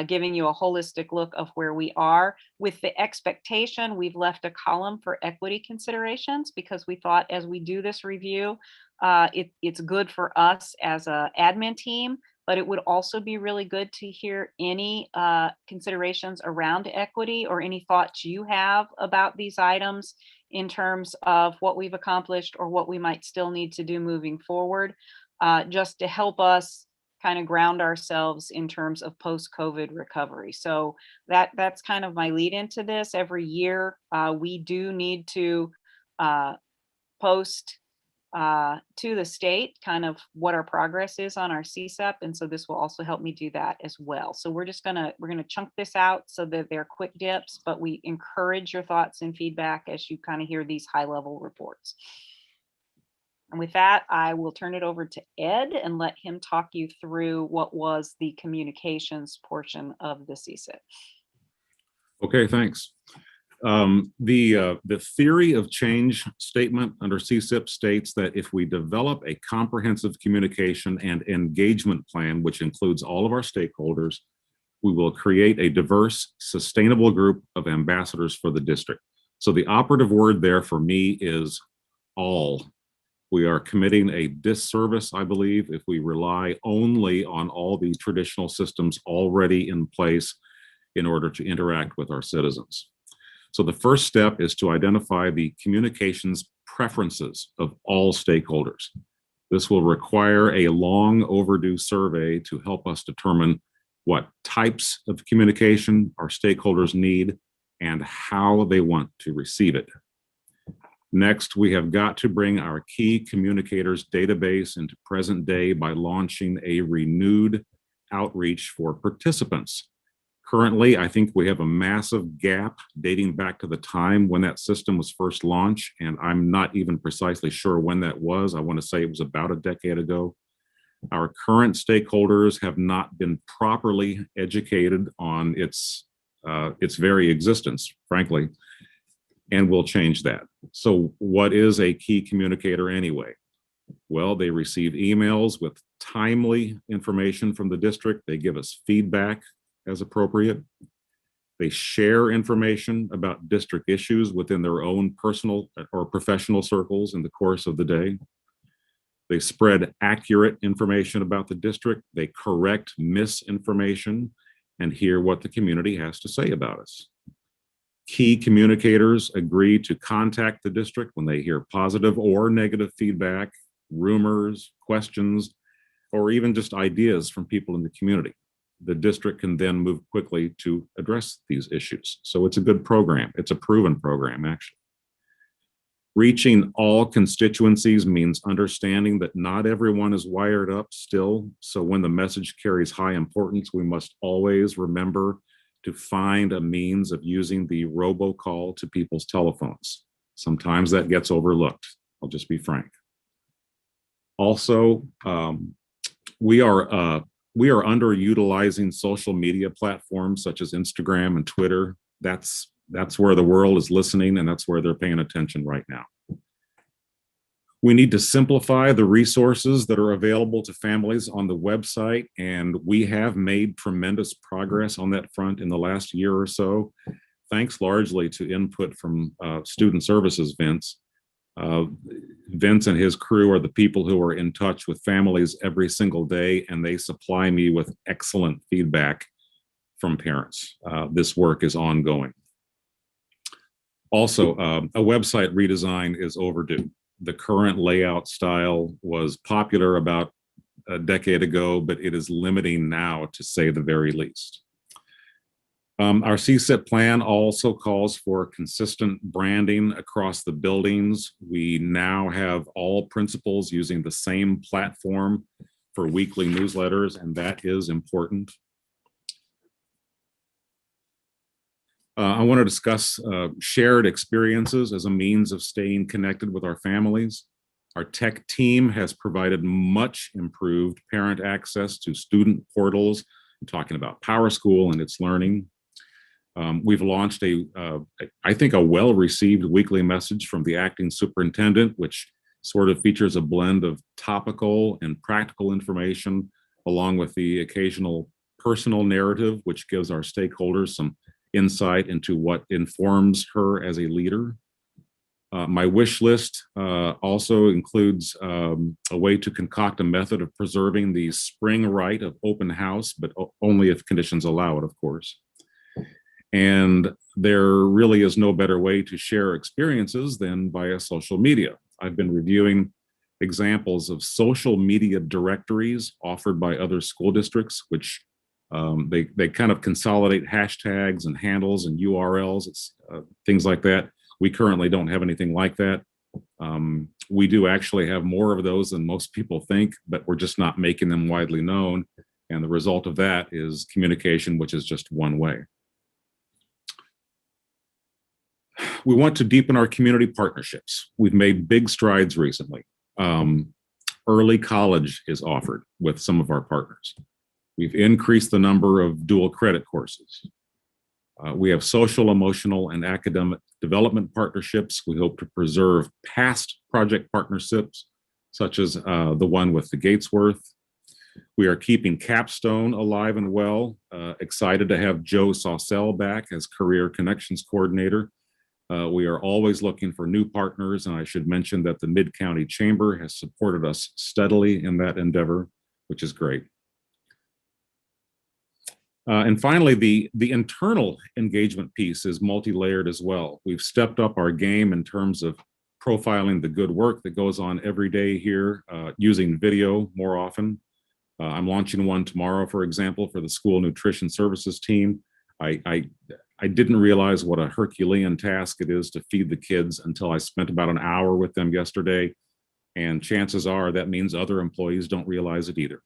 giving you a holistic look of where we are. With the expectation, we've left a column for equity considerations because we thought as we do this review, it's good for us as an admin team, but it would also be really good to hear any considerations around equity or any thoughts you have about these items in terms of what we've accomplished or what we might still need to do moving forward, just to help us kind of ground ourselves in terms of post-COVID recovery. So that's kind of my lead into this. Every year, we do need to post to the state kind of what our progress is on our CSEP, and so this will also help me do that as well. So we're gonna chunk this out so that they're quick dips, but we encourage your thoughts and feedback as you kind of hear these high-level reports. And with that, I will turn it over to Ed and let him talk you through what was the communications portion of the CSIP. Okay, thanks. The theory of change statement under CSIP states that if we develop a comprehensive communication and engagement plan, which includes all of our stakeholders, we will create a diverse, sustainable group of ambassadors for the district. So the operative word there for me is all. We are committing a disservice, I believe, if we rely only on all the traditional systems already in place in order to interact with our citizens. So the first step is to identify the communications preferences of all stakeholders. This will require a long overdue survey to help us determine what types of communication our stakeholders need and how they want to receive it. Next, we have got to bring our key communicators database into present day by launching a renewed outreach for participants. Currently, I think we have a massive gap dating back to the time when that system was first launched, and I'm not even precisely sure when that was. I want to say it was about a decade ago. Our current stakeholders have not been properly educated on its very existence, frankly, and we'll change that. So what is a key communicator anyway? Well, they receive emails with timely information from the district. They give us feedback as appropriate. They share information about district issues within their own personal or professional circles in the course of the day. They spread accurate information about the district. They correct misinformation and hear what the community has to say about us. Key communicators agree to contact the district when they hear positive or negative feedback, rumors, questions, or even just ideas from people in the community. The district can then move quickly to address these issues. So it's a good program. It's a proven program, actually. Reaching all constituencies means understanding that not everyone is wired up still. So when the message carries high importance, we must always remember to find a means of using the robocall to people's telephones. Sometimes that gets overlooked. I'll just be frank. Also, we are underutilizing social media platforms such as Instagram and Twitter. That's where the world is listening, and that's where they're paying attention right now. We need to simplify the resources that are available to families on the website, and we have made tremendous progress on that front in the last year or so, thanks largely to input from Student Services Vince. Vince and his crew are the people who are in touch with families every single day, and they supply me with excellent feedback from parents. This work is ongoing. Also, a website redesign is overdue. The current layout style was popular about a decade ago, but it is limiting now, to say the very least. Our CSIP plan also calls for consistent branding across the buildings. We now have all principals using the same platform for weekly newsletters, and that is important. I want to discuss shared experiences as a means of staying connected with our families. Our tech team has provided much improved parent access to student portals. I'm talking about PowerSchool and its learning. We've launched I think, a well-received weekly message from the acting superintendent, which sort of features a blend of topical and practical information, along with the occasional personal narrative, which gives our stakeholders some insight into what informs her as a leader. My wish list also includes a way to concoct a method of preserving the spring right of open house, but only if conditions allow it, of course. And there really is no better way to share experiences than via social media. I've been reviewing examples of social media directories offered by other school districts, which they kind of consolidate hashtags and handles and URLs, things like that. We currently don't have anything like that. We do actually have more of those than most people think, but we're just not making them widely known. And the result of that is communication, which is just one way. We want to deepen our community partnerships. We've made big strides recently. Early college is offered with some of our partners. We've increased the number of dual credit courses. We have social, emotional, and academic development partnerships. We hope to preserve past project partnerships, such as the one with the Gatesworth. We are keeping Capstone alive and well. Excited to have Joe Saucelle back as Career Connections Coordinator. We are always looking for new partners, and I should mention that the Mid-County Chamber has supported us steadily in that endeavor, which is great. And finally, the internal engagement piece is multi-layered as well. We've stepped up our game in terms of profiling the good work that goes on every day here, using video more often. I'm launching one tomorrow, for example, for the school nutrition services team. I didn't realize what a Herculean task it is to feed the kids until I spent about an hour with them yesterday. And chances are that means other employees don't realize it either.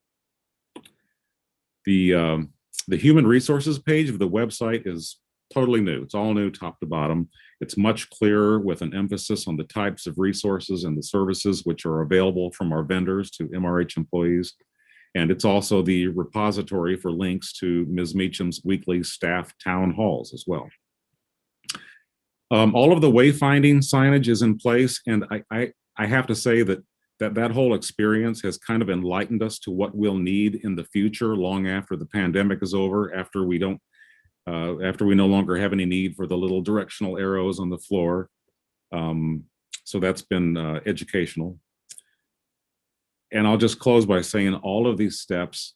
The human resources page of the website is totally new. It's all new top to bottom. It's much clearer with an emphasis on the types of resources and the services which are available from our vendors to MRH employees. And it's also the repository for links to Ms. Meacham's weekly staff town halls as well. All of the wayfinding signage is in place, and I have to say that whole experience has kind of enlightened us to what we'll need in the future, long after the pandemic is over, after we no longer have any need for the little directional arrows on the floor. So that's been educational. And I'll just close by saying all of these steps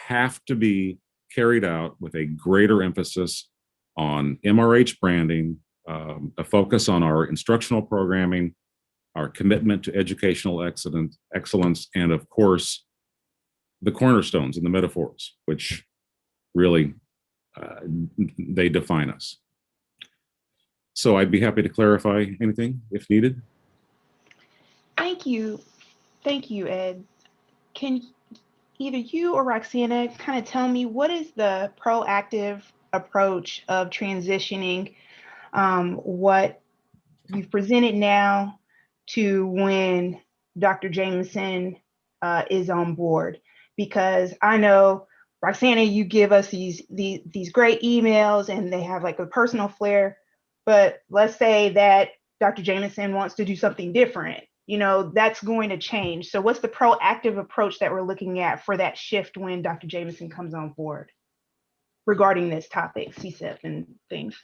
have to be carried out with a greater emphasis on MRH branding, a focus on our instructional programming, our commitment to educational excellence, and of course, the cornerstones and the metaphors, which really, they define us. So I'd be happy to clarify anything if needed. Thank you. Thank you, Ed. Can either you or Roxana kind of tell me what is the proactive approach of transitioning what you've presented now to when Dr. Jameson is on board? Because I know, Roxana, you give us these great emails and they have like a personal flair, but let's say that Dr. Jameson wants to do something different. You know, that's going to change. So what's the proactive approach that we're looking at for that shift when Dr. Jameson comes on board regarding this topic, CSIP and things?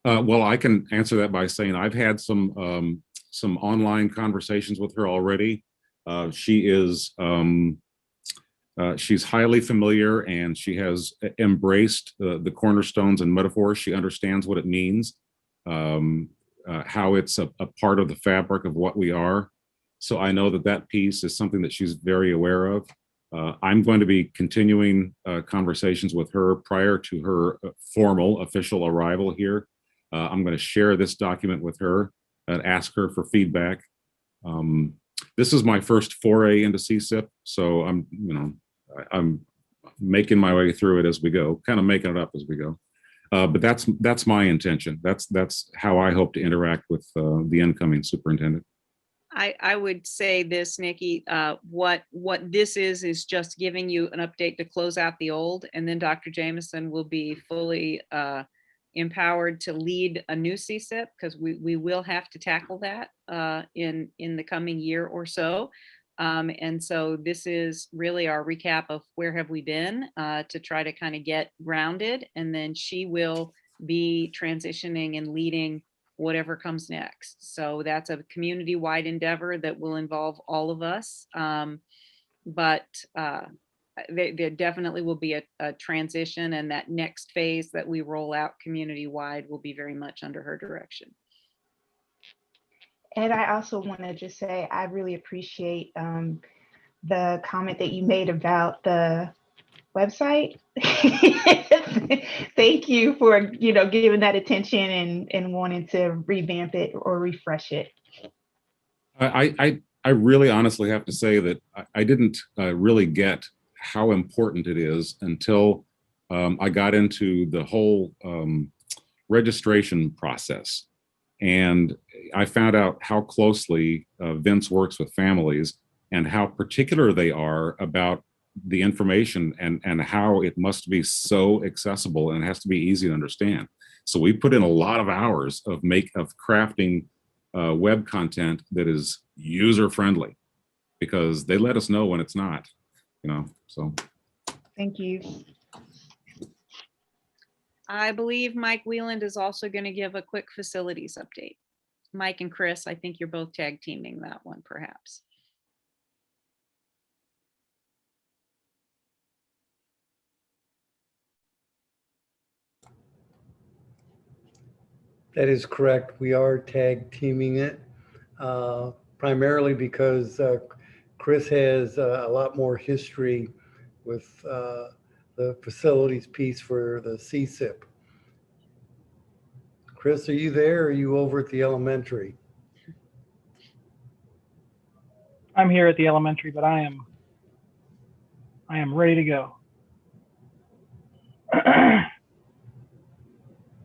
Well, I can answer that by saying I've had some online conversations with her already. She is she's highly familiar, and she has embraced the cornerstones and metaphors. She understands what it means, how it's a part of the fabric of what we are. So I know that piece is something that she's very aware of. I'm going to be continuing conversations with her prior to her formal official arrival here. I'm going to share this document with her and ask her for feedback. This is my first foray into CSIP, so I'm making my way through it as we go, kind of making it up as we go. But that's my intention. That's how I hope to interact with the incoming superintendent. I would say this, Nikki, what this is just giving you an update to close out the old, and then Dr. Jameson will be fully empowered to lead a new CSIP, because we will have to tackle that in the coming year or so. And so this is really our recap of where have we been to try to kind of get grounded. And then she will be transitioning and leading whatever comes next. So that's a community-wide endeavor that will involve all of us. But there definitely will be a transition, and that next phase that we roll out community-wide will be very much under her direction. And I also want to just say, I really appreciate the comment that you made about the website. Thank you for, giving that attention and wanting to revamp it or refresh it. I really honestly have to say that I didn't really get how important it is until I got into the whole registration process. And I found out how closely Vince works with families and how particular they are about the information and how it must be so accessible and it has to be easy to understand. So we put in a lot of hours of crafting web content that is user-friendly, because they let us know when it's not, so. Thank you. I believe Mike Wieland is also going to give a quick facilities update. Mike and Chris, I think you're both tag teaming that one, perhaps. That is correct. We are tag teaming it, primarily because Chris has a lot more history with the facilities piece for the CSIP. Chris, are you there? Or are you over at the elementary? I'm here at the elementary, but I am ready to go.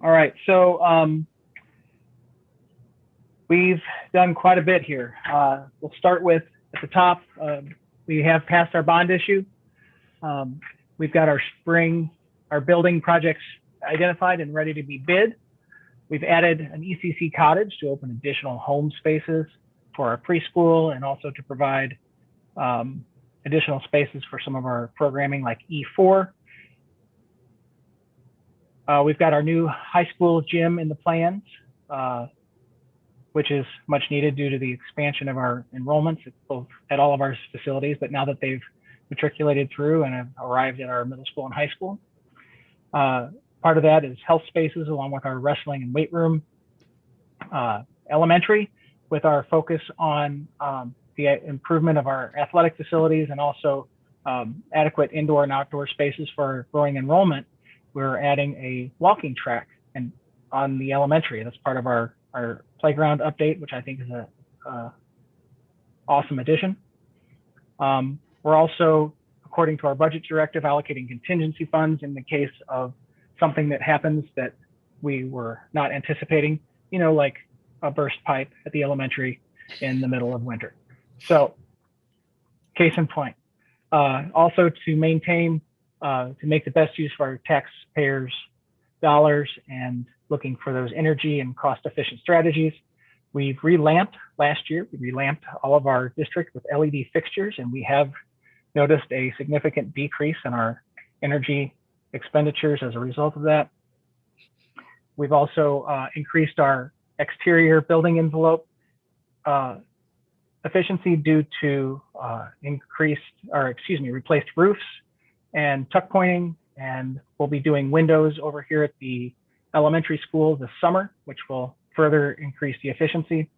All right, so we've done quite a bit here. We'll start with at the top. We have passed our bond issue. We've got our building projects identified and ready to be bid. We've added an ECC cottage to open additional home spaces for our preschool and also to provide additional spaces for some of our programming like E4. We've got our new high school gym in the plans, which is much needed due to the expansion of our enrollments at all of our facilities, but now that they've matriculated through and have arrived at our middle school and high school. Part of that is health spaces along with our wrestling and weight room. Elementary, with our focus on the improvement of our athletic facilities and also adequate indoor and outdoor spaces for growing enrollment, we're adding a walking track on the elementary. That's part of our playground update, which I think is a awesome addition. We're also, according to our budget directive, allocating contingency funds in the case of something that happens that we were not anticipating, like a burst pipe at the elementary in the middle of winter. So, case in point. Also to maintain, to make the best use of our taxpayers' dollars and looking for those energy and cost-efficient strategies, we've relamped last year. We relamped all of our district with LED fixtures, and we have noticed a significant decrease in our energy expenditures as a result of that. We've also increased our exterior building envelope efficiency due to replaced roofs and tuck pointing, and we'll be doing windows over here at the elementary school this summer, which will further increase the efficiency.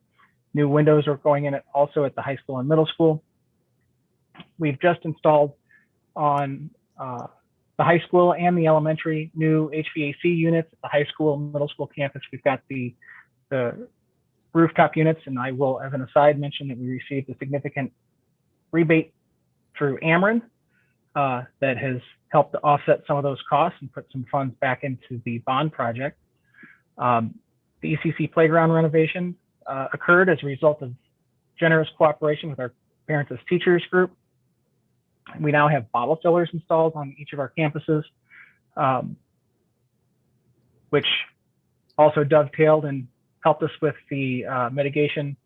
New windows are going in also at the high school and middle school. We've just installed on the high school and the elementary new HVAC units at the high school and middle school campus. We've got the rooftop units, and I will, as an aside, mention that we received a significant rebate through Ameren that has helped to offset some of those costs and put some funds back into the bond project. The ECC playground renovation occurred as a result of generous cooperation with our Parents as Teachers group. We now have bottle fillers installed on each of our campuses, which also dovetailed and helped us with the mitigation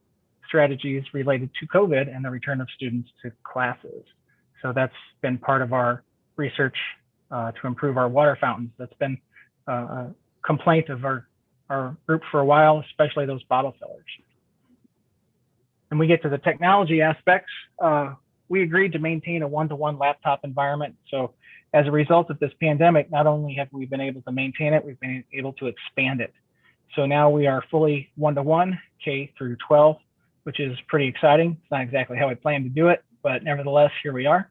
strategies related to COVID and the return of students to classes. So that's been part of our research to improve our water fountains. That's been a complaint of our group for a while, especially those bottle fillers. And we get to the technology aspects. We agreed to maintain a one-to-one laptop environment. So as a result of this pandemic, not only have we been able to maintain it, we've been able to expand it. So now we are fully one-to-one K through 12, which is pretty exciting. It's not exactly how we planned to do it, but nevertheless, here we are.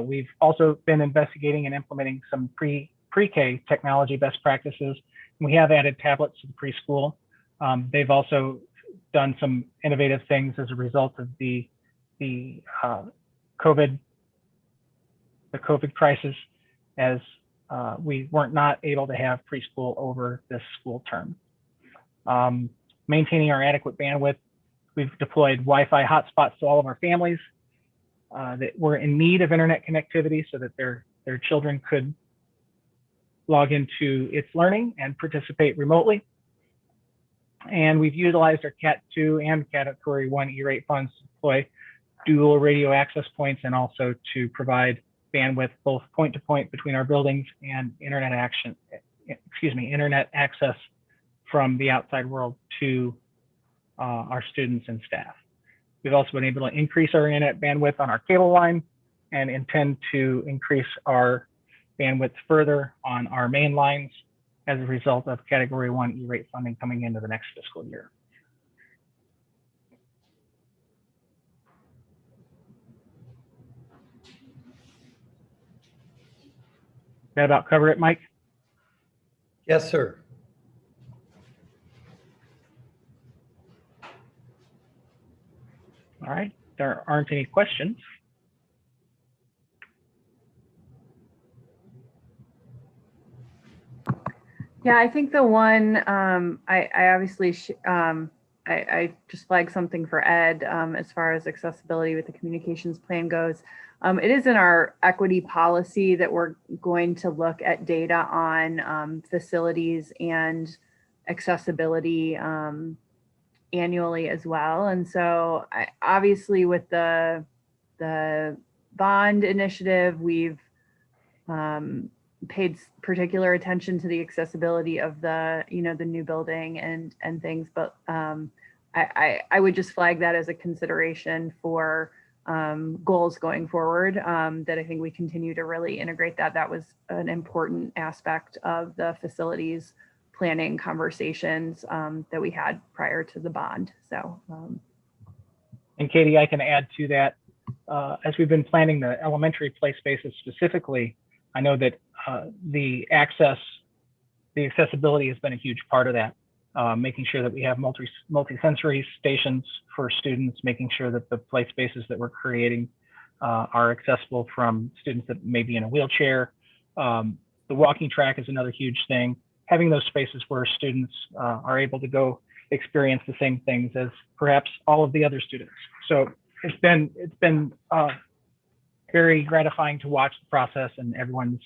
We've also been investigating and implementing some pre-K technology best practices. We have added tablets to the preschool. They've also done some innovative things as a result of the COVID crisis, as we weren't not able to have preschool over this school term. Maintaining our adequate bandwidth, we've deployed Wi-Fi hotspots to all of our families that were in need of internet connectivity so that their children could log into its learning and participate remotely. And we've utilized our Cat 2 and Category 1 E-rate funds to deploy dual radio access points and also to provide bandwidth both point to point between our buildings and internet access from the outside world to our students and staff. We've also been able to increase our internet bandwidth on our cable line and intend to increase our bandwidth further on our main lines as a result of Category 1 E-rate funding coming into the next fiscal year. That about cover it, Mike? Yes, sir. All right, there aren't any questions. Yeah, I think the one I obviously I just flagged something for Ed as far as accessibility with the communications plan goes. It is in our equity policy that we're going to look at data on facilities and accessibility annually as well. And so obviously with the bond initiative, we've paid particular attention to the accessibility of the new building and things, but I would just flag that as a consideration for goals going forward, that I think we continue to really integrate that. That was an important aspect of the facilities planning conversations that we had prior to the bond. So, and Katie, I can add to that, as we've been planning the elementary play spaces specifically, I know that the accessibility has been a huge part of that. Making sure that we have multi-sensory stations for students, making sure that the play spaces that we're creating are accessible from students that may be in a wheelchair. The walking track is another huge thing. Having those spaces where students are able to go experience the same things as perhaps all of the other students. So it's been very gratifying to watch the process and everyone's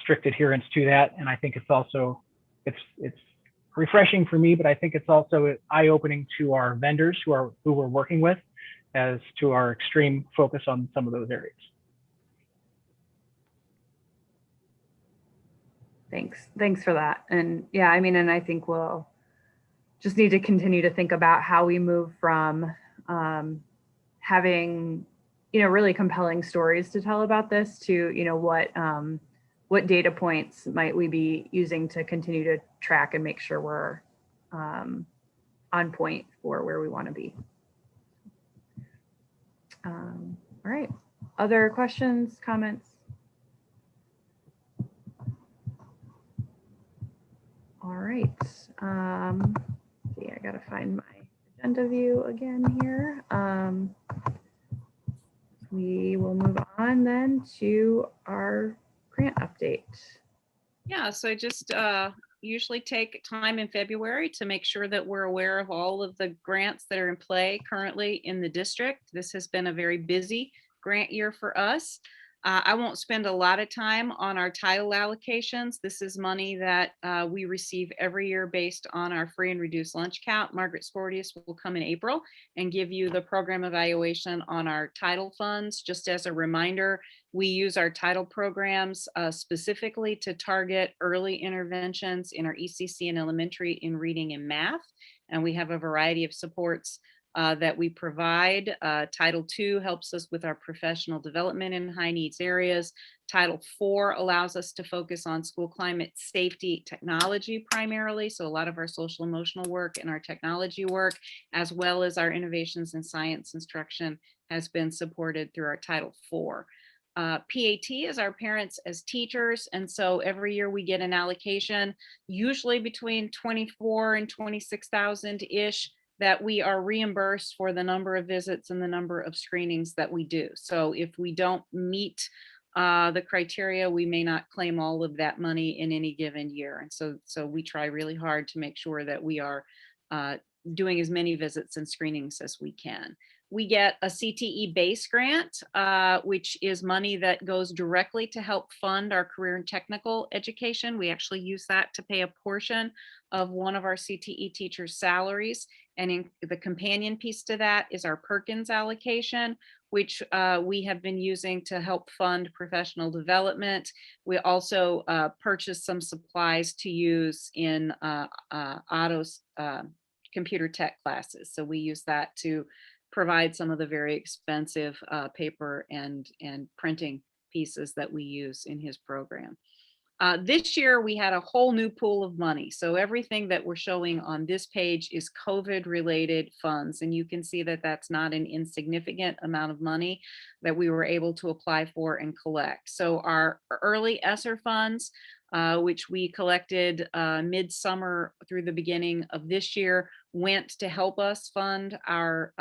strict adherence to that. And I think it's also, it's refreshing for me, but I think it's also eye-opening to our vendors who we're working with as to our extreme focus on some of those areas. Thanks for that. And yeah, I mean, and I think we'll just need to continue to think about how we move from having, really compelling stories to tell about this to, what data points might we be using to continue to track and make sure we're on point for where we want to be. All right. Other questions, comments? All right. See, I gotta find my agenda view again here. We will move on then to our grant update. Yeah, so I just usually take time in February to make sure that we're aware of all of the grants that are in play currently in the district. This has been a very busy grant year for us. I won't spend a lot of time on our title allocations. This is money that we receive every year based on our free and reduced lunch count. Margaret Sportius will come in April and give you the program evaluation on our title funds. Just as a reminder, we use our title programs specifically to target early interventions in our ECC and elementary in reading and math. And we have a variety of supports that we provide. Title II helps us with our professional development in high needs areas. Title IV allows us to focus on school climate safety technology primarily. So a lot of our social emotional work and our technology work, as well as our innovations in science instruction, has been supported through our Title IV. PAT is our parents as teachers. And so every year we get an allocation, usually between 24 and 26,000-ish, that we are reimbursed for the number of visits and the number of screenings that we do. So if we don't meet the criteria, we may not claim all of that money in any given year. And so we try really hard to make sure that we are doing as many visits and screenings as we can. We get a CTE base grant, which is money that goes directly to help fund our career and technical education. We actually use that to pay a portion of one of our CTE teachers' salaries. And in the companion piece to that is our Perkins allocation, which we have been using to help fund professional development. We also purchased some supplies to use in Otto's computer tech classes. So we use that to provide some of the very expensive paper and printing pieces that we use in his program. This year we had a whole new pool of money. So everything that we're showing on this page is COVID related funds. And you can see that that's not an insignificant amount of money that we were able to apply for and collect. So our early ESSER funds, which we collected mid-summer through the beginning of this year, went to help us fund our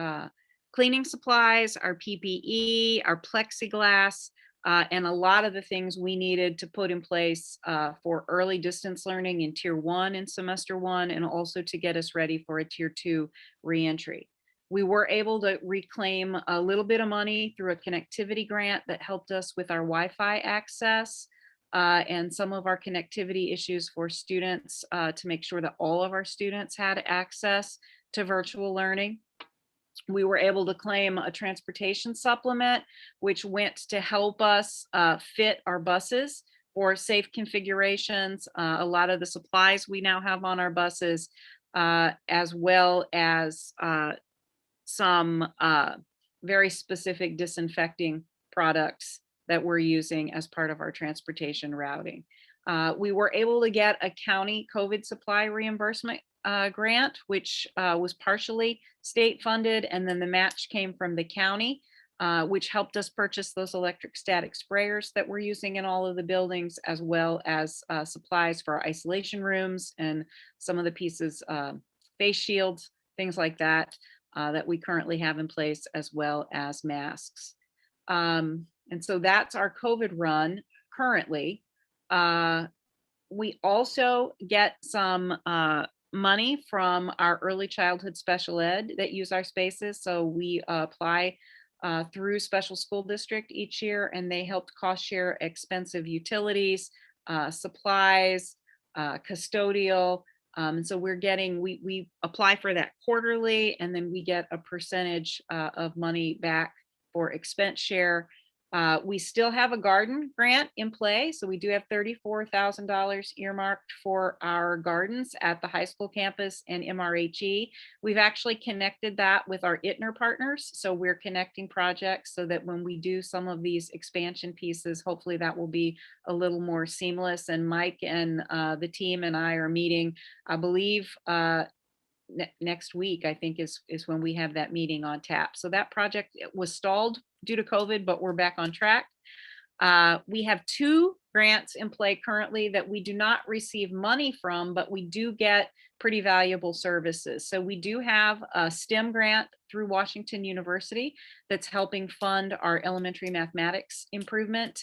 cleaning supplies, our PPE, our plexiglass, and a lot of the things we needed to put in place for early distance learning in Tier 1 in semester 1, and also to get us ready for a Tier 2 reentry. We were able to reclaim a little bit of money through a connectivity grant that helped us with our Wi-Fi access and some of our connectivity issues for students to make sure that all of our students had access to virtual learning. We were able to claim a transportation supplement, which went to help us fit our buses for safe configurations, a lot of the supplies we now have on our buses, as well as some very specific disinfecting products that we're using as part of our transportation routing. We were able to get a county COVID supply reimbursement grant, which was partially state funded, and then the match came from the county, which helped us purchase those electric static sprayers that we're using in all of the buildings, as well as supplies for our isolation rooms and some of the pieces, face shields, things like that, that we currently have in place, as well as masks. And so that's our COVID run currently. We also get some money from our early childhood special ed that use our spaces. So we apply through special school district each year, and they helped cost share expensive utilities, supplies, custodial. And so we're getting, we apply for that quarterly, and then we get a percentage of money back for expense share. We still have a garden grant in play. So we do have $34,000 earmarked for our gardens at the high school campus and MRHE. We've actually connected that with our ITNR partners. So we're connecting projects so that when we do some of these expansion pieces, hopefully that will be a little more seamless. And Mike and the team and I are meeting, I believe, next week, I think is when we have that meeting on tap. So that project was stalled due to COVID, but we're back on track. We have 2 grants in play currently that we do not receive money from, but we do get pretty valuable services. So we do have a STEM grant through Washington University that's helping fund our elementary mathematics improvement.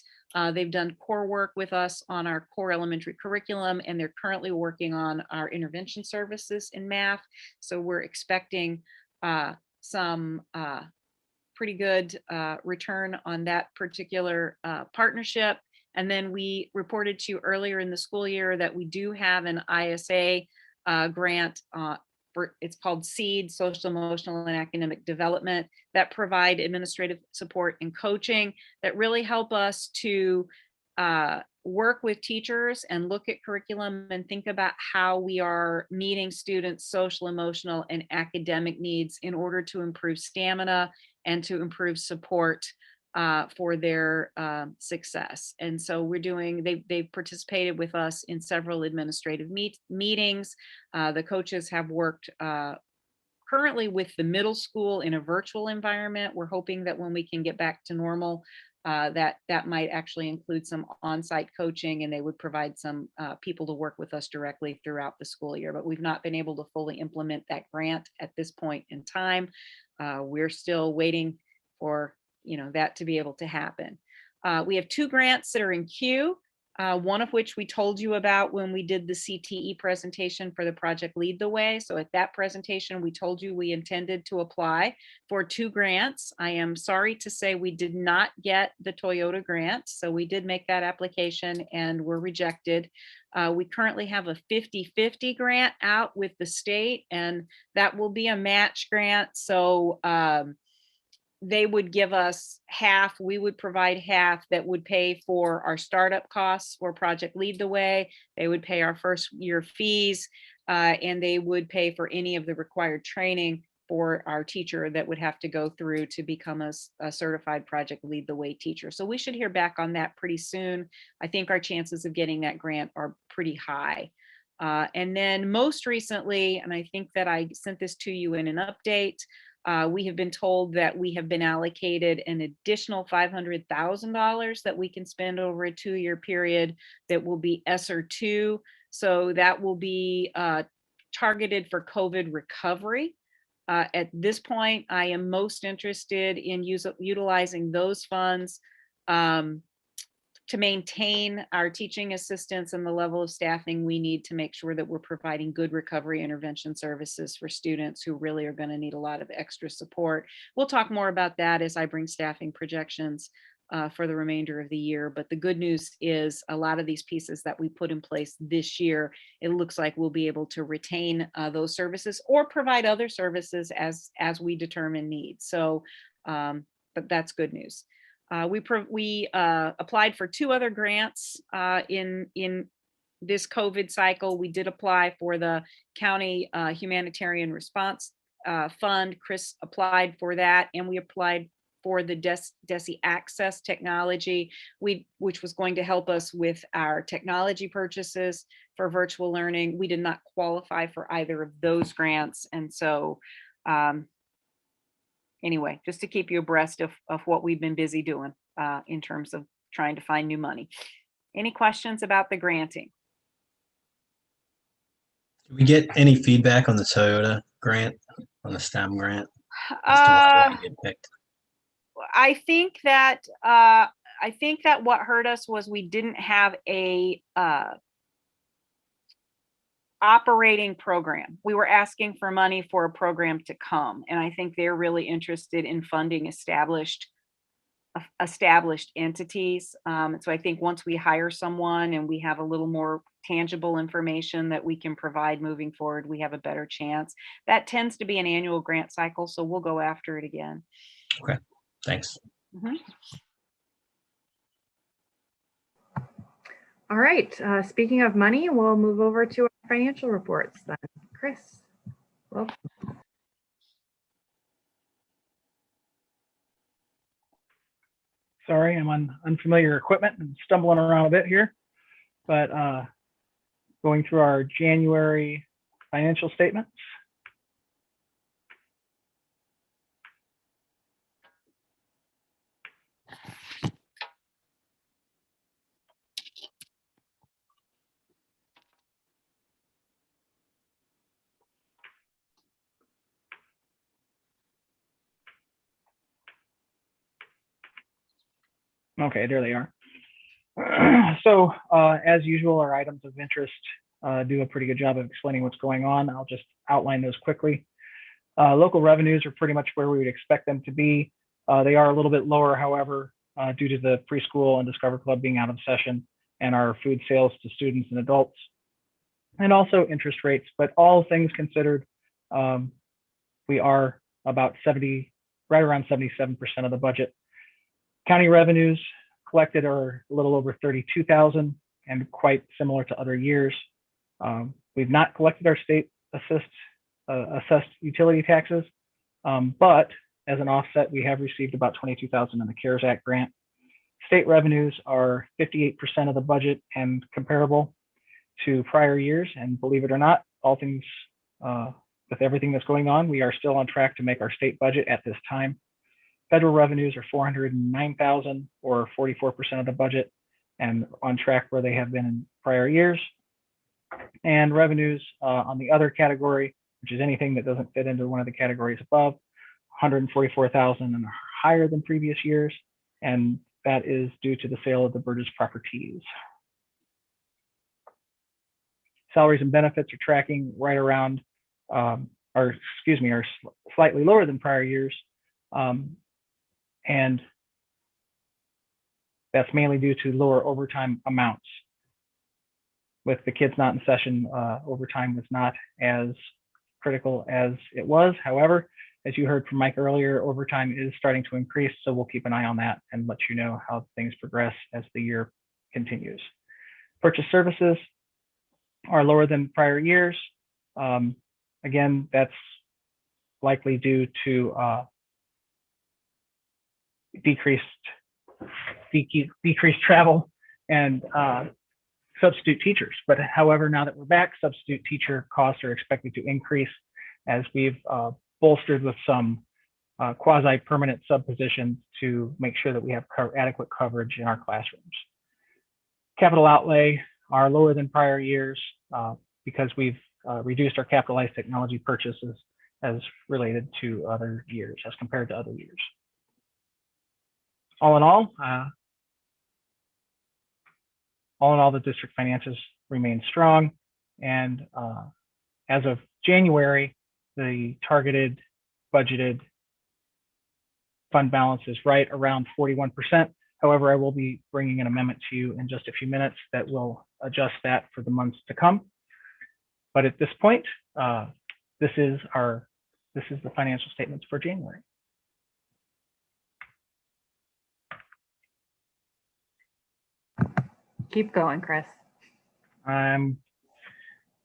They've done core work with us on our core elementary curriculum, and they're currently working on our intervention services in math. So we're expecting some pretty good return on that particular partnership. And then we reported to you earlier in the school year that we do have an ISA grant. It's called SEED, Social, Emotional, and Academic Development, that provide administrative support and coaching that really help us to work with teachers and look at curriculum and think about how we are meeting students' social, emotional, and academic needs in order to improve stamina and to improve support for their success. And so we're doing, they've participated with us in several administrative meetings. The coaches have worked currently with the middle school in a virtual environment. We're hoping that when we can get back to normal, that might actually include some on-site coaching, and they would provide some people to work with us directly throughout the school year. But we've not been able to fully implement that grant at this point in time. We're still waiting for that to be able to happen. We have 2 grants that are in queue, one of which we told you about when we did the CTE presentation for the project Lead the Way. So at that presentation, we told you we intended to apply for 2 grants. I am sorry to say we did not get the Toyota grant. So we did make that application and were rejected. We currently have a 50-50 grant out with the state, and that will be a match grant. So they would give us half, we would provide half that would pay for our startup costs for Project Lead the Way. They would pay our first year fees, and they would pay for any of the required training for our teacher that would have to go through to become a certified Project Lead the Way teacher. So we should hear back on that pretty soon. I think our chances of getting that grant are pretty high. And then most recently, and I think that I sent this to you in an update, we have been told that we have been allocated an additional $500,000 that we can spend over a 2-year period that will be ESSER 2. So that will be targeted for COVID recovery. At this point, I am most interested in utilizing those funds to maintain our teaching assistants and the level of staffing we need to make sure that we're providing good recovery intervention services for students who really are going to need a lot of extra support. We'll talk more about that as I bring staffing projections for the remainder of the year. But the good news is a lot of these pieces that we put in place this year, it looks like we'll be able to retain those services or provide other services as we determine needs. So, but that's good news. We applied for 2 other grants in this COVID cycle. We did apply for the County Humanitarian Response Fund. Chris applied for that, and we applied for the DESE Access technology, which was going to help us with our technology purchases for virtual learning. We did not qualify for either of those grants, and so anyway, just to keep you abreast of what we've been busy doing in terms of trying to find new money. Any questions about the granting? Did we get any feedback on the Toyota grant, on the STEM grant? As to why it didn't get picked? I think that what hurt us was we didn't have a operating program. We were asking for money for a program to come, and I think they're really interested in funding established entities. So I think once we hire someone and we have a little more tangible information that we can provide moving forward, we have a better chance. That tends to be an annual grant cycle, so we'll go after it again. Okay, thanks. Mm-hmm. All right, speaking of money, we'll move over to our financial reports then. Chris, welcome. Sorry, I'm on unfamiliar equipment and stumbling around a bit here, but going through our January financial statements. Okay, there they are. So as usual, our items of interest do a pretty good job of explaining what's going on. I'll just outline those quickly. Local revenues are pretty much where we would expect them to be. They are a little bit lower, however, due to the preschool and Discover Club being out of session and our food sales to students and adults, and also interest rates. But all things considered, we are about right around 77% of the budget. County revenues collected are a little over 32,000 and quite similar to other years. We've not collected our state assessed utility taxes, but as an offset, we have received about 22,000 in the CARES Act grant. State revenues are 58% of the budget and comparable to prior years. And believe it or not, all things with everything that's going on, we are still on track to make our state budget at this time. Federal revenues are 409,000 or 44% of the budget and on track where they have been in prior years. And revenues on the other category, which is anything that doesn't fit into one of the categories above, 144,000 and higher than previous years. And that is due to the sale of the Burgess properties. Salaries and benefits are tracking right around, are slightly lower than prior years. And that's mainly due to lower overtime amounts. With the kids not in session, overtime was not as critical as it was. However, as you heard from Mike earlier, overtime is starting to increase, so we'll keep an eye on that and let you know how things progress as the year continues. Purchase services are lower than prior years. Again, that's likely due to decreased travel and substitute teachers. But however, now that we're back, substitute teacher costs are expected to increase as we've bolstered with some quasi-permanent sub positions to make sure that we have adequate coverage in our classrooms. Capital outlay are lower than prior years because we've reduced our capitalized technology purchases as related to other years, as compared to other years. All in all, the district finances remain strong. And as of January, the targeted budgeted fund balance is right around 41%. However, I will be bringing an amendment to you in just a few minutes that will adjust that for the months to come. But at this point, this is the financial statements for January. Keep going, Chris.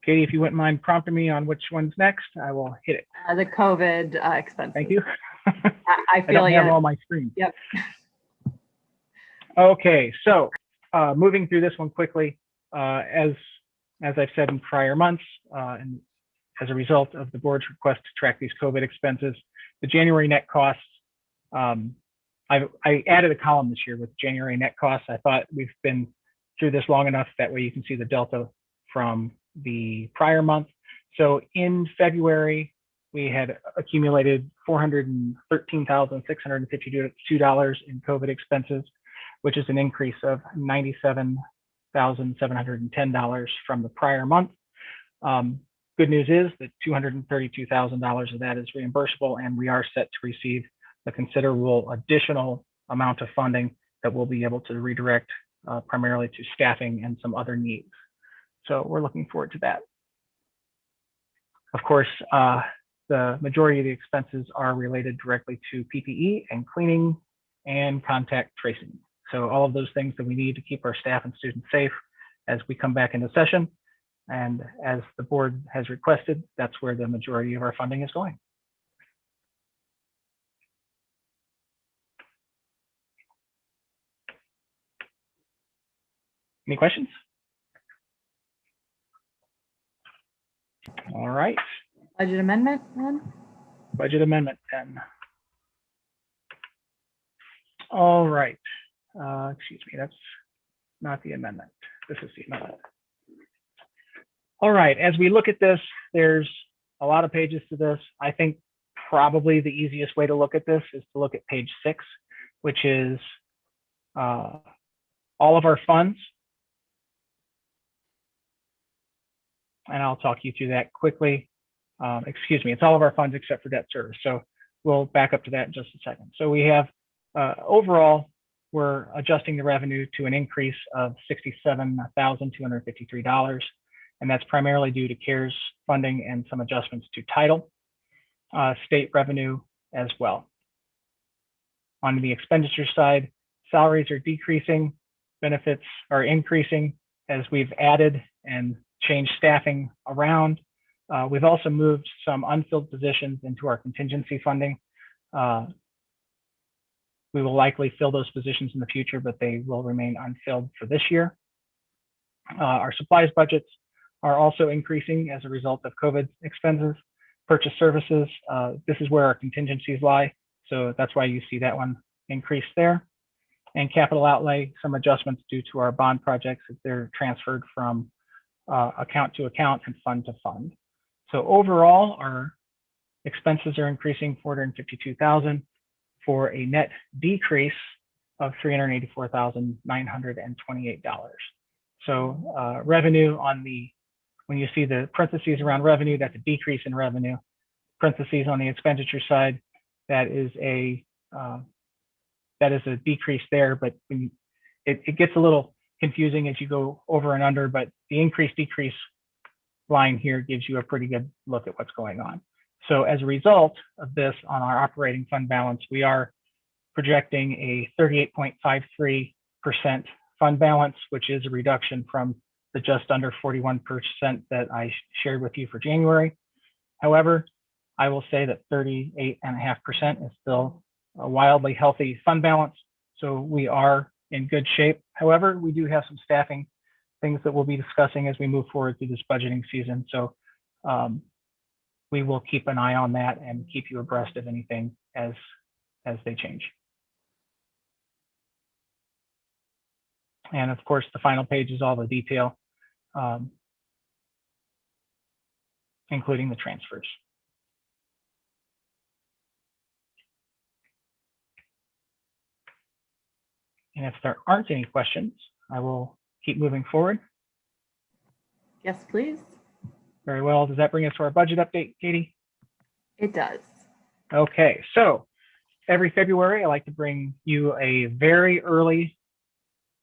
Katie, if you wouldn't mind prompting me on which one's next, I will hit it. The COVID expenses. Thank you. I feel don't have all my screens. Yep. Okay, so moving through this one quickly, as I've said in prior months, and as a result of the board's request to track these COVID expenses, the January net costs, I added a column this year with January net costs. I thought we've been through this long enough, that way you can see the delta from the prior month. So in February, we had accumulated $413,652 in COVID expenses, which is an increase of $97,710 from the prior month. Good news is that $232,000 of that is reimbursable, and we are set to receive a considerable additional amount of funding that we'll be able to redirect primarily to staffing and some other needs. So we're looking forward to that. Of course, the majority of the expenses are related directly to PPE and cleaning and contact tracing. So all of those things that we need to keep our staff and students safe as we come back into session. And as the board has requested, that's where the majority of our funding is going. Any questions? All right. Budget amendment, then? Budget amendment 10. All right. Excuse me, that's not the amendment. This is the amendment. All right, as we look at this, there's a lot of pages to this. I think probably the easiest way to look at this is to look at page 6, which is all of our funds. And I'll talk you through that quickly. Excuse me, it's all of our funds except for debt service. So we'll back up to that in just a second. So we have overall, we're adjusting the revenue to an increase of $67,253. And that's primarily due to CARES funding and some adjustments to title, state revenue as well. On the expenditure side, salaries are decreasing, benefits are increasing as we've added and changed staffing around. We've also moved some unfilled positions into our contingency funding. We will likely fill those positions in the future, but they will remain unfilled for this year. Our supplies budgets are also increasing as a result of COVID expenses. Purchase services, this is where our contingencies lie. So that's why you see that one increase there. And capital outlay, some adjustments due to our bond projects as they're transferred from account to account and fund to fund. So overall, our expenses are increasing $452,000 for a net decrease of $384,928. So revenue on the, when you see the parentheses around revenue, that's a decrease in revenue. Parentheses on the expenditure side, that is a decrease there, but when it gets a little confusing as you go over and under, but the increase decrease line here gives you a pretty good look at what's going on. So as a result of this on our operating fund balance, we are projecting a 38.53% fund balance, which is a reduction from the just under 41% that I shared with you for January. However, I will say that 38.5% is still a wildly healthy fund balance. So we are in good shape. However, we do have some staffing things that we'll be discussing as we move forward through this budgeting season. So we will keep an eye on that and keep you abreast of anything as they change. And of course, the final page is all the detail, including the transfers. And if there aren't any questions, I will keep moving forward. Yes, please. Very well. Does that bring us to our budget update, Katie? It does. Okay, so every February, I like to bring you a very early,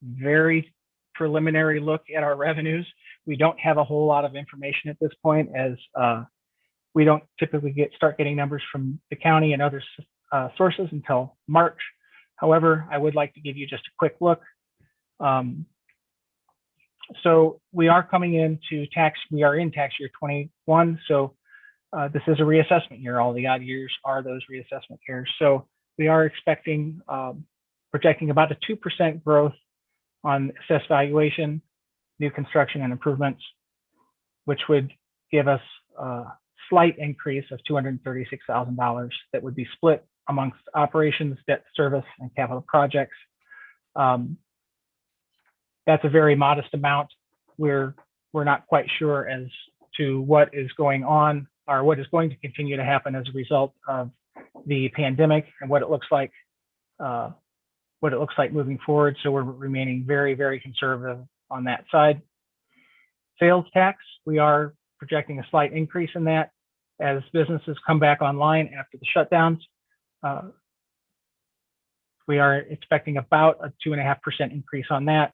very preliminary look at our revenues. We don't have a whole lot of information at this point, as we don't typically start getting numbers from the county and other sources until March. However, I would like to give you just a quick look. So we are coming into we are in tax year 21. So this is a reassessment year. All the odd years are those reassessment years. So we are expecting, projecting about a 2% growth on assessed valuation, new construction and improvements, which would give us a slight increase of $236,000 that would be split amongst operations, debt service, and capital projects. That's a very modest amount. We're not quite sure as to what is going on or what is going to continue to happen as a result of the pandemic and what it looks like moving forward. So we're remaining very, very conservative on that side. Sales tax, we are projecting a slight increase in that as businesses come back online after the shutdowns. We are expecting about a 2.5% increase on that.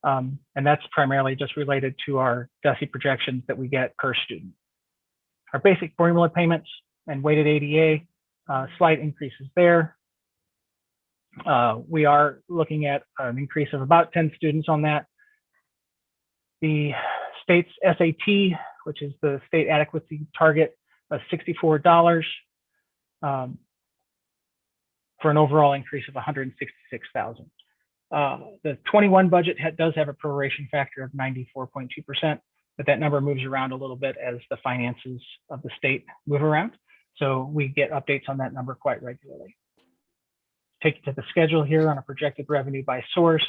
And that's primarily just related to our DESI projections that we get per student. Our basic formula payments and weighted ADA, slight increases there. We are looking at an increase of about 10 students on that. The state's SAT, which is the state adequacy target, of $64 for an overall increase of $166,000. The 21 budget does have a proration factor of 94.2%, but that number moves around a little bit as the finances of the state move around. So we get updates on that number quite regularly. Take it to the schedule here on a projected revenue by source.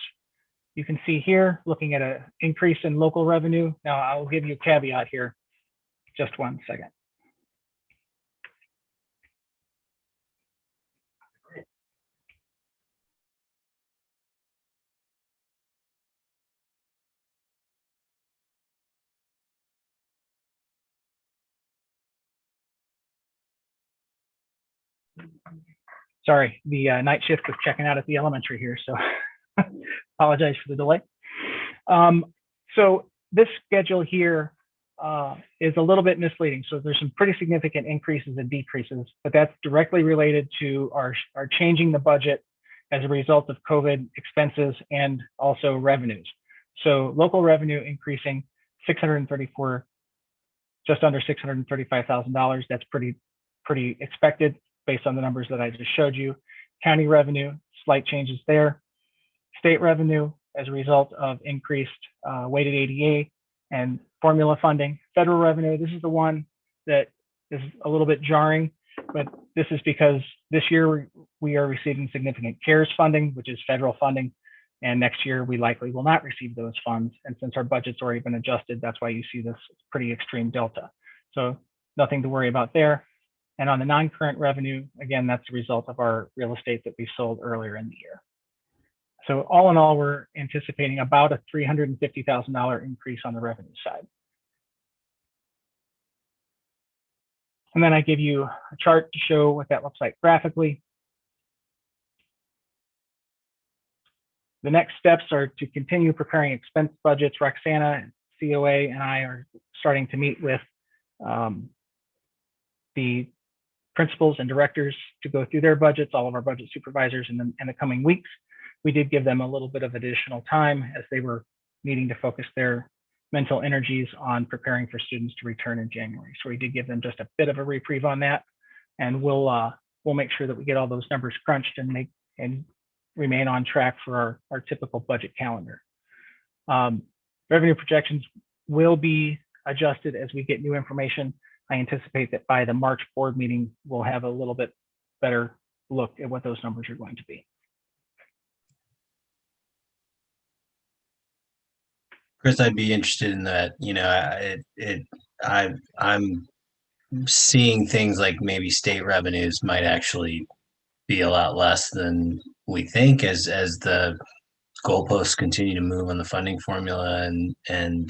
You can see here, looking at an increase in local revenue. Now I'll give you a caveat here. Just one second. Sorry, the night shift was checking out at the elementary here, so apologize for the delay. So this schedule here is a little bit misleading. So there's some pretty significant increases and decreases, but that's directly related to our changing the budget as a result of COVID expenses and also revenues. So local revenue increasing 634, just under $635,000. That's pretty expected based on the numbers that I just showed you. County revenue, slight changes there. State revenue as a result of increased weighted ADA and formula funding. Federal revenue, this is the one that is a little bit jarring, but this is because this year we are receiving significant CARES funding, which is federal funding, and next year we likely will not receive those funds. And since our budget's already been adjusted, that's why you see this pretty extreme delta. So nothing to worry about there. And on the non-current revenue, again, that's the result of our real estate that we sold earlier in the year. So all in all, we're anticipating about a $350,000 increase on the revenue side. And then I give you a chart to show what that looks like graphically. The next steps are to continue preparing expense budgets. Roxana, COA, and I are starting to meet with the principals and directors to go through their budgets, all of our budget supervisors in the coming weeks. We did give them a little bit of additional time as they were needing to focus their mental energies on preparing for students to return in January. So we did give them just a bit of a reprieve on that, and we'll make sure that we get all those numbers crunched and remain on track for our typical budget calendar. Revenue projections will be adjusted as we get new information. I anticipate that by the March board meeting, we'll have a little bit better look at what those numbers are going to be. Chris, I'd be interested in that. You know, I'm seeing things like maybe state revenues might actually be a lot less than we think as the goalposts continue to move on the funding formula, and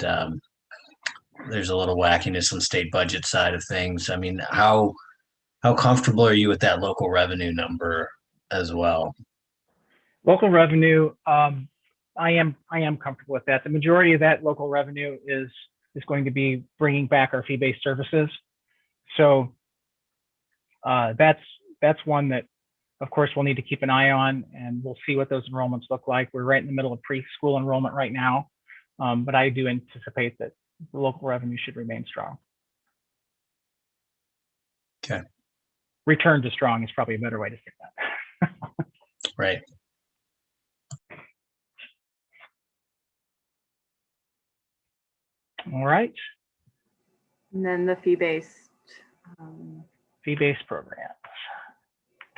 there's a little wackiness on state budget side of things. I mean, how comfortable are you with that local revenue number as well? Local revenue, I am comfortable with that. The majority of that local revenue is going to be bringing back our fee-based services. So that's one that, of course, we'll need to keep an eye on, and we'll see what those enrollments look like. We're right in the middle of preschool enrollment right now, but I do anticipate that the local revenue should remain strong. Okay. Return to strong is probably a better way to say that. Right. All right. And then the fee-based programs.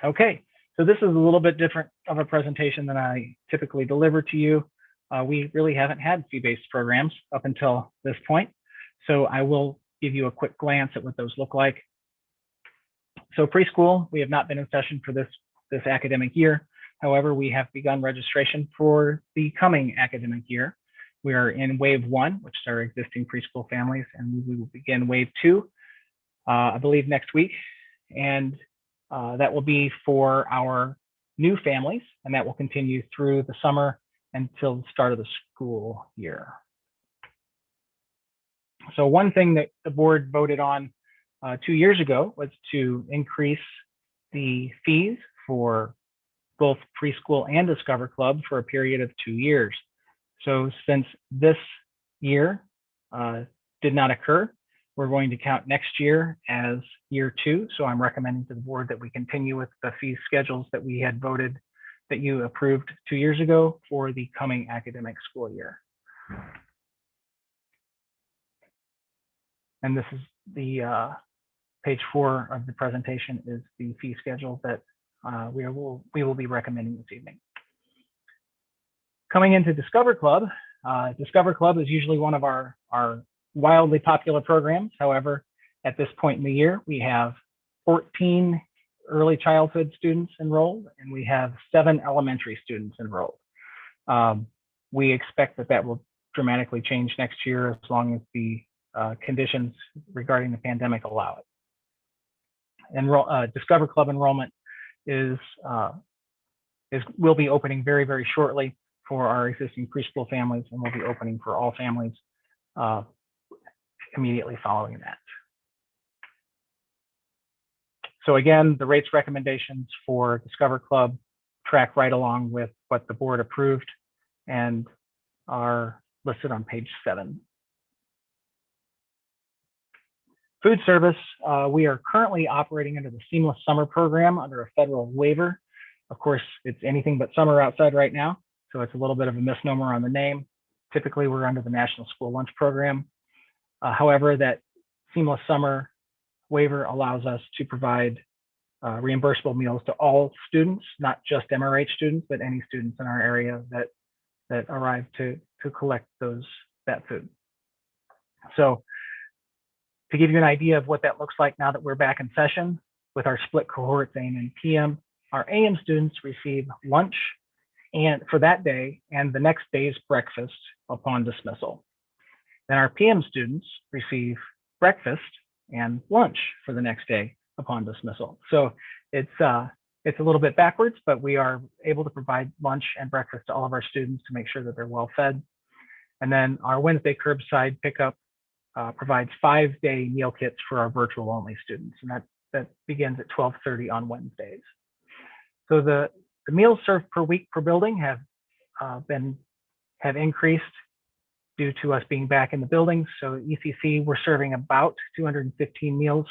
Okay, so this is a little bit different of a presentation than I typically deliver to you. We really haven't had fee-based programs up until this point, so I will give you a quick glance at what those look like. So preschool, we have not been in session for this academic year. However, we have begun registration for the coming academic year. We are in wave 1, which is our existing preschool families, and we will begin wave 2, I believe next week. And that will be for our new families, and that will continue through the summer until the start of the school year. So one thing that the board voted on 2 years ago was to increase the fees for both preschool and Discover Club for a period of 2 years. So since this year did not occur, we're going to count next year as year 2. So I'm recommending to the board that we continue with the fee schedules that we had voted, that you approved 2 years ago for the coming academic school year. And this is the page 4 of the presentation is the fee schedule that we will be recommending this evening. Coming into Discover Club, Discover Club is usually one of our wildly popular programs. However, at this point in the year, we have 14 early childhood students enrolled, and we have 7 elementary students enrolled. We expect that will dramatically change next year as long as the conditions regarding the pandemic allow it. Discover Club enrollment will be opening very, very shortly for our existing preschool families, and will be opening for all families immediately following that. So again, the rates recommendations for Discover Club track right along with what the board approved and are listed on page 7. Food service, we are currently operating under the Seamless Summer Program under a federal waiver. Of course, it's anything but summer outside right now, so it's a little bit of a misnomer on the name. Typically, we're under the National School Lunch Program. However, that Seamless Summer waiver allows us to provide reimbursable meals to all students, not just MRH students, but any students in our area that arrive to collect that food. So to give you an idea of what that looks like now that we're back in session with our split cohorts, AM and PM, our AM students receive lunch and for that day and the next day's breakfast upon dismissal. Then our PM students receive breakfast and lunch for the next day upon dismissal. So it's a little bit backwards, but we are able to provide lunch and breakfast to all of our students to make sure that they're well fed. And then our Wednesday curbside pickup provides 5-day meal kits for our virtual only students, and that begins at 12:30 on Wednesdays. So the meals served per week per building have increased due to us being back in the buildings. So ECC, we're serving about 215 meals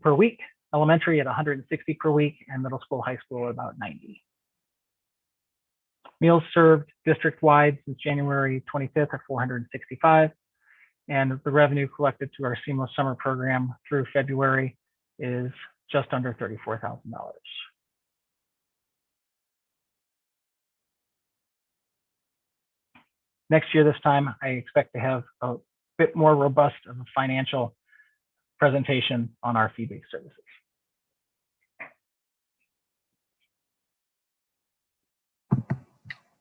per week, elementary at 160 per week, and middle school, high school at about 90. Meals served district-wide since January 25th are 465, and the revenue collected through our Seamless Summer Program through February is just under $34,000. Next year, this time, I expect to have a bit more robust of a financial presentation on our fee-based services.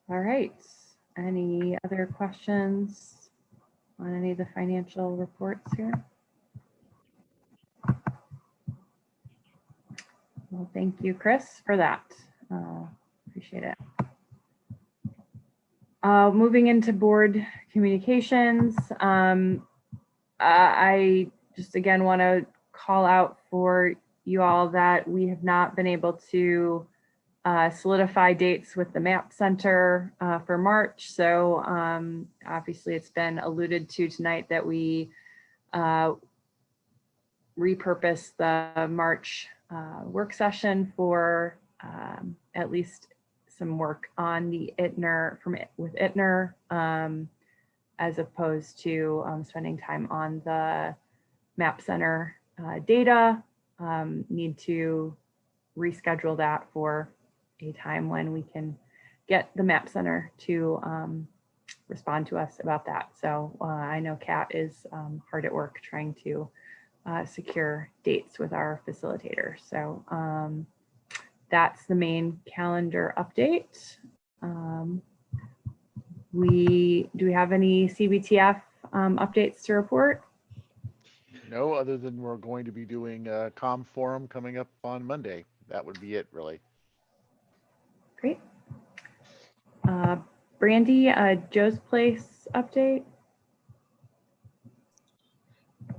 All right. Any other questions on any of the financial reports here? Well, thank you, Chris, for that. Appreciate it. Moving into board communications, I just again want to call out for you all that we have not been able to solidify dates with the MAP Center for March. So obviously it's been alluded to tonight that we repurpose the March work session for at least some work on the ITNR with ITNR as opposed to spending time on the MAP Center data. Need to reschedule that for a time when we can get the MAP Center to respond to us about that. So I know Kat is hard at work trying to secure dates with our facilitator. So that's the main calendar update. Do we have any CBTF updates to report? No, other than we're going to be doing a comm forum coming up on Monday. That would be it, really. Great. Brandy, Joe's Place update.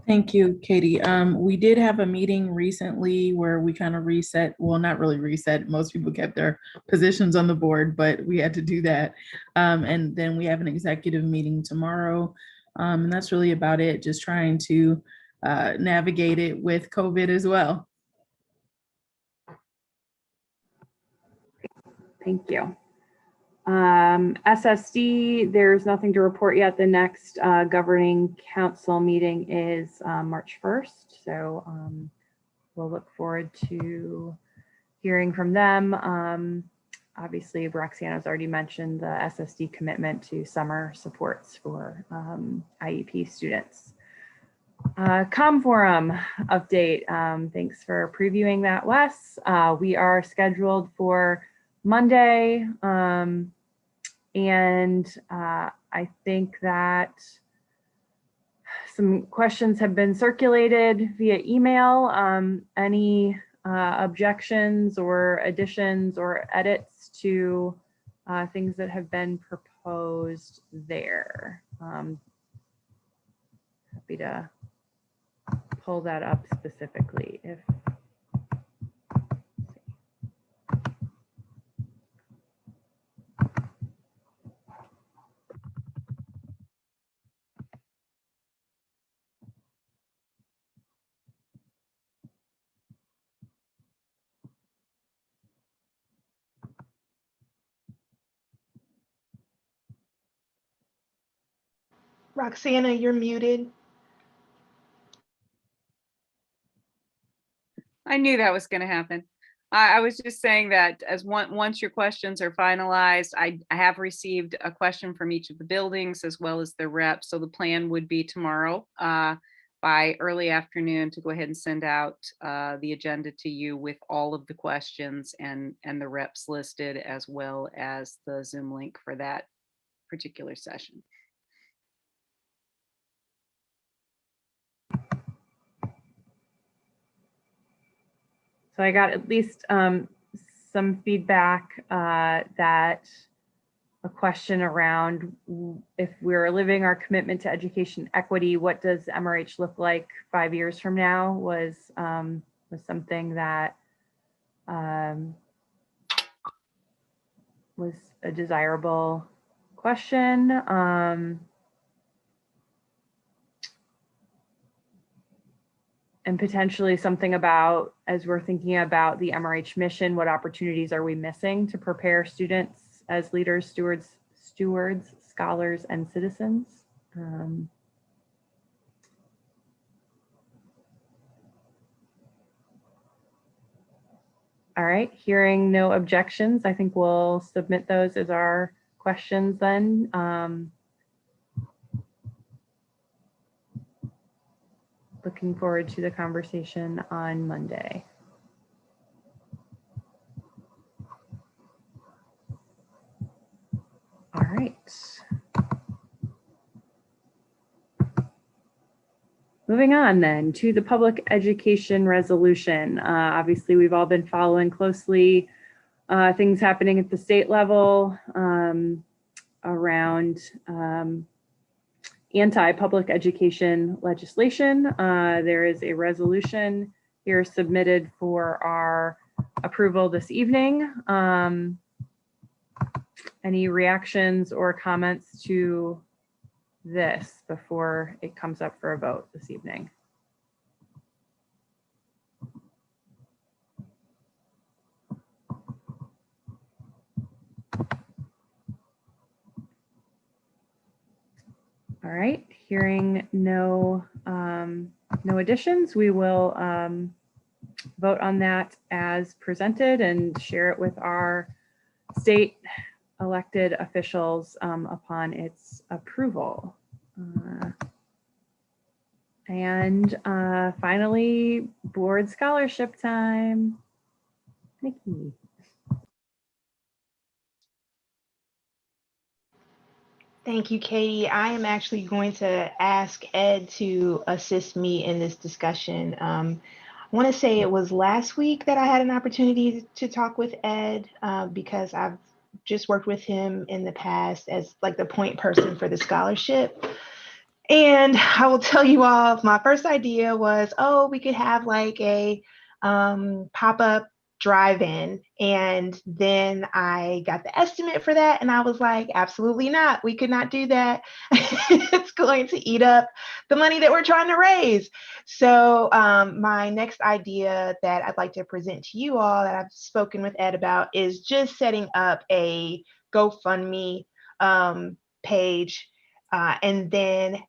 Thank you, Katie. We did have a meeting recently where we kind of reset, well, not really reset. Most people kept their positions on the board, but we had to do that. And then we have an executive meeting tomorrow. And that's really about it, just trying to navigate it with COVID as well. Thank you. SSD, there's nothing to report yet. The next governing council meeting is March 1st. So we'll look forward to hearing from them. Obviously, Roxana's already mentioned the SSD commitment to summer supports for IEP students. Comm Forum update. Thanks for previewing that, Wes. We are scheduled for Monday. And I think that some questions have been circulated via email. Any objections or additions or edits to things that have been proposed there? Happy to pull that up specifically if. Roxana, you're muted. I knew that was going to happen. I was just saying that once your questions are finalized, I have received a question from each of the buildings as well as their reps. So the plan would be tomorrow by early afternoon to go ahead and send out the agenda to you with all of the questions and the reps listed, as well as the Zoom link for that particular session. So I got at least some feedback that a question around if we're living our commitment to education equity, what does MRH look like 5 years from now was something that was a desirable question. And potentially something about, as we're thinking about the MRH mission, what opportunities are we missing to prepare students as leaders, stewards, scholars, and citizens? All right, hearing no objections, I think we'll submit those as our questions then. Looking forward to the conversation on Monday. All right. Moving on then to the public education resolution. Obviously, we've all been following closely things happening at the state level around anti-public education legislation. There is a resolution here submitted for our approval this evening. Any reactions or comments to this before it comes up for a vote this evening? All right, hearing no additions, we will vote on that as presented and share it with our state elected officials upon its approval. And finally, board scholarship time. Nikki. Thank you, Katie. I am actually going to ask Ed to assist me in this discussion. I want to say it was last week that I had an opportunity to talk with Ed because I've just worked with him in the past as like the point person for the scholarship. And I will tell you all, my first idea was, oh, we could have like a pop-up drive-in. And then I got the estimate for that. And I was like, absolutely not. We could not do that. It's going to eat up the money that we're trying to raise. So my next idea that I'd like to present to you all that I've spoken with Ed about is just setting up a GoFundMe page and then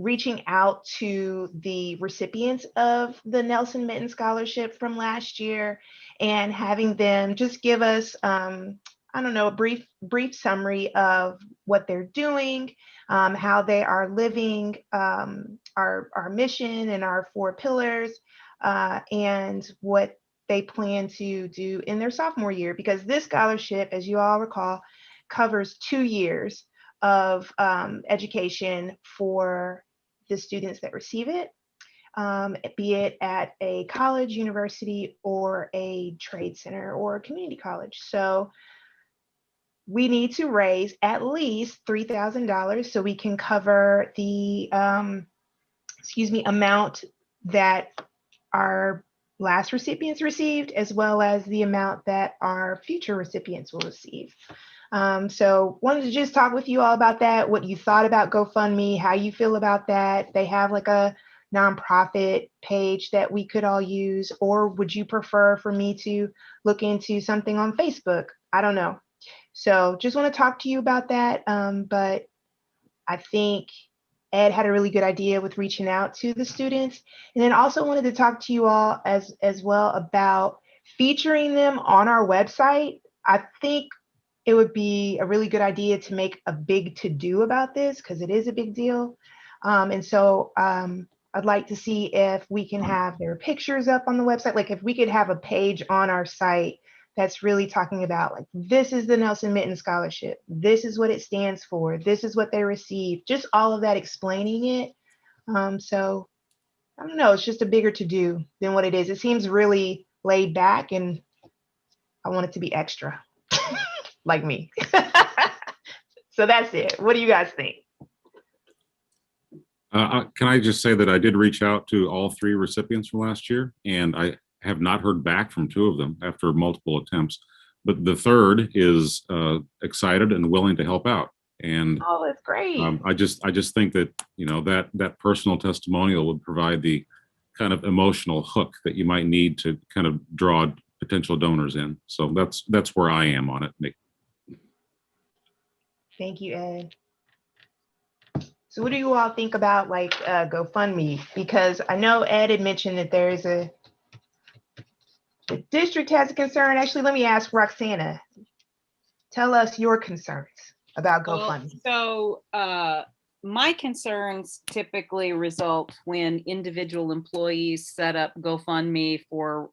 reaching out to the recipients of the Nelson Mitten Scholarship from last year and having them just give us, I don't know, a brief summary of what they're doing, how they are living our mission and our 4 pillars, and what they plan to do in their sophomore year. Because this scholarship, as you all recall, covers 2 years of education for the students that receive it, be it at a college, university, or a trade center or a community college. So we need to raise at least $3,000 so we can cover the amount that our last recipients received, as well as the amount that our future recipients will receive. So wanted to just talk with you all about that, what you thought about GoFundMe, how you feel about that. They have like a nonprofit page that we could all use, or would you prefer for me to look into something on Facebook? I don't know. So just want to talk to you about that. But I think Ed had a really good idea with reaching out to the students. And then also wanted to talk to you all as well about featuring them on our website. I think it would be a really good idea to make a big to-do about this, because it is a big deal. And so I'd like to see if we can have their pictures up on the website. Like if we could have a page on our site that's really talking about, like, this is the Nelson Mitten Scholarship. This is what it stands for. This is what they receive. Just all of that, explaining it. So I don't know, it's just a bigger to-do than what it is. It seems really laid back, and I want it to be extra, like me. So that's it. What do you guys think? Can I just say that I did reach out to all 3 recipients from last year, and I have not heard back from 2 of them after multiple attempts, but the third is excited and willing to help out. And oh, that's great. I just think that, you know, that personal testimonial would provide the kind of emotional hook that you might need to kind of draw potential donors in. So that's where I am on it, Nick. Thank you, Ed. So what do you all think about like GoFundMe? Because I know Ed had mentioned that there is the district has a concern. Actually, let me ask Roxana. Tell us your concerns about GoFundMe. So my concerns typically result when individual employees set up GoFundMe for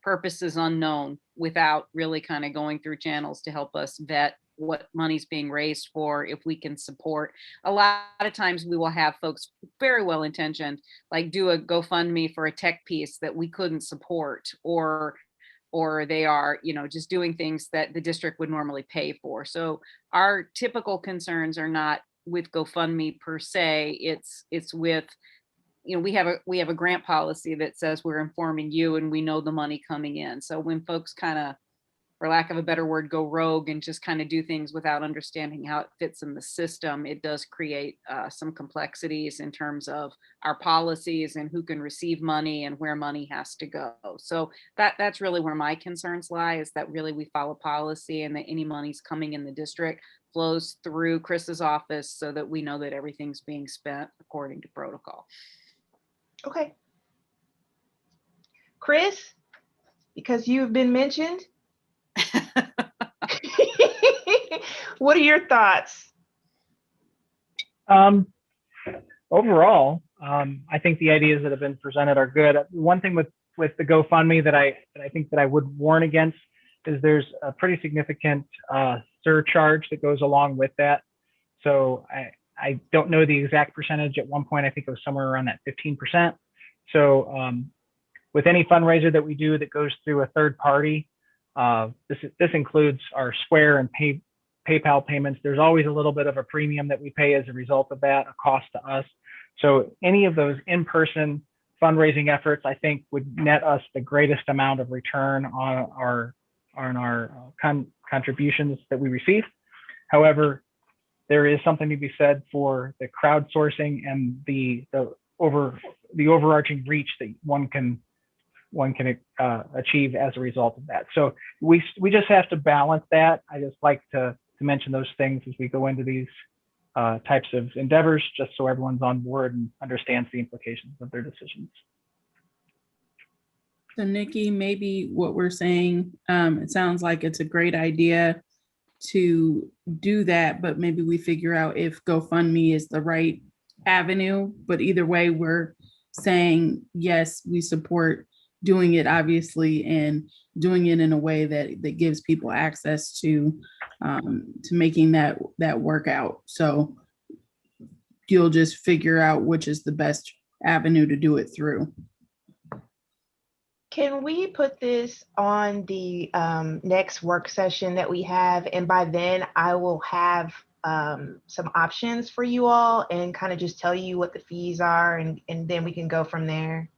purposes unknown, without really kind of going through channels to help us vet what money's being raised for, if we can support. A lot of times we will have folks very well intentioned, like do a GoFundMe for a tech piece that we couldn't support, or they are, you know, just doing things that the district would normally pay for. So our typical concerns are not with GoFundMe per se. It's with, you know, we have a grant policy that says we're informing you and we know the money coming in. So when folks kind of, for lack of a better word, go rogue and just kind of do things without understanding how it fits in the system, it does create some complexities in terms of our policies and who can receive money and where money has to go. So that's really where my concerns lie, is that really we follow policy and that any money's coming in the district flows through Chris's office so that we know that everything's being spent according to protocol. Okay. Chris, because you've been mentioned, what are your thoughts? Overall, I think the ideas that have been presented are good. One thing with the GoFundMe that I think that I would warn against is there's a pretty significant surcharge that goes along with that. So I don't know the exact percentage. At one point, I think it was somewhere around that 15%. So with any fundraiser that we do that goes through a third party, this includes our Square and PayPal payments. There's always a little bit of a premium that we pay as a result of that, a cost to us. So any of those in-person fundraising efforts, I think, would net us the greatest amount of return on our contributions that we receive. However, there is something to be said for the crowdsourcing and the overarching reach that one can achieve as a result of that. So we just have to balance that. I just like to mention those things as we go into these types of endeavors, just so everyone's on board and understands the implications of their decisions. So Nikki, maybe what we're saying, it sounds like it's a great idea to do that, but maybe we figure out if GoFundMe is the right avenue. But either way, we're saying, yes, we support doing it, obviously, and doing it in a way that gives people access to making that work out. So you'll just figure out which is the best avenue to do it through. Can we put this on the next work session that we have? And by then I will have some options for you all and kind of just tell you what the fees are, and then we can go from there.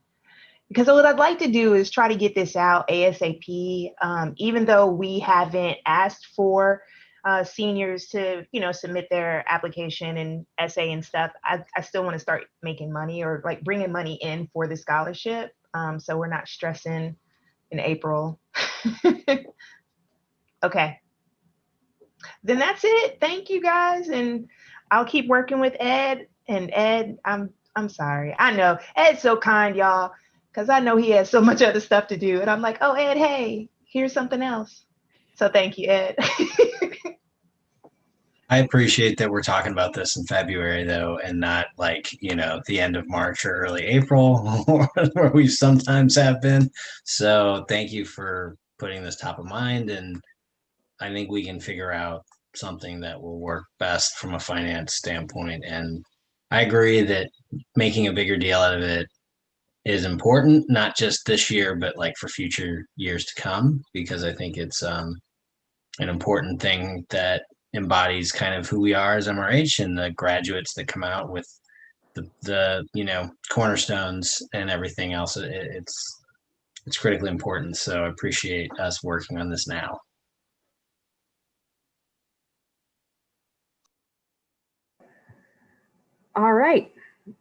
Because what I'd like to do is try to get this out ASAP, even though we haven't asked for seniors to, submit their application and essay and stuff. I still want to start making money, or like bringing money in for the scholarship. So we're not stressing in April. Okay. Then that's it. Thank you guys. And I'll keep working with Ed. And Ed, I'm sorry. I know Ed's so kind, y'all, because I know he has so much other stuff to do. And I'm like, oh, Ed, hey, here's something else. So thank you, Ed. I appreciate that we're talking about this in February, though, and not like, the end of March or early April, where we sometimes have been. So thank you for putting this top of mind. And I think we can figure out something that will work best from a finance standpoint. And I agree that making a bigger deal out of it is important, not just this year, but like for future years to come, because I think it's an important thing that embodies kind of who we are as MRH and the graduates that come out with the cornerstones and everything else. It's critically important. So I appreciate us working on this now. All right.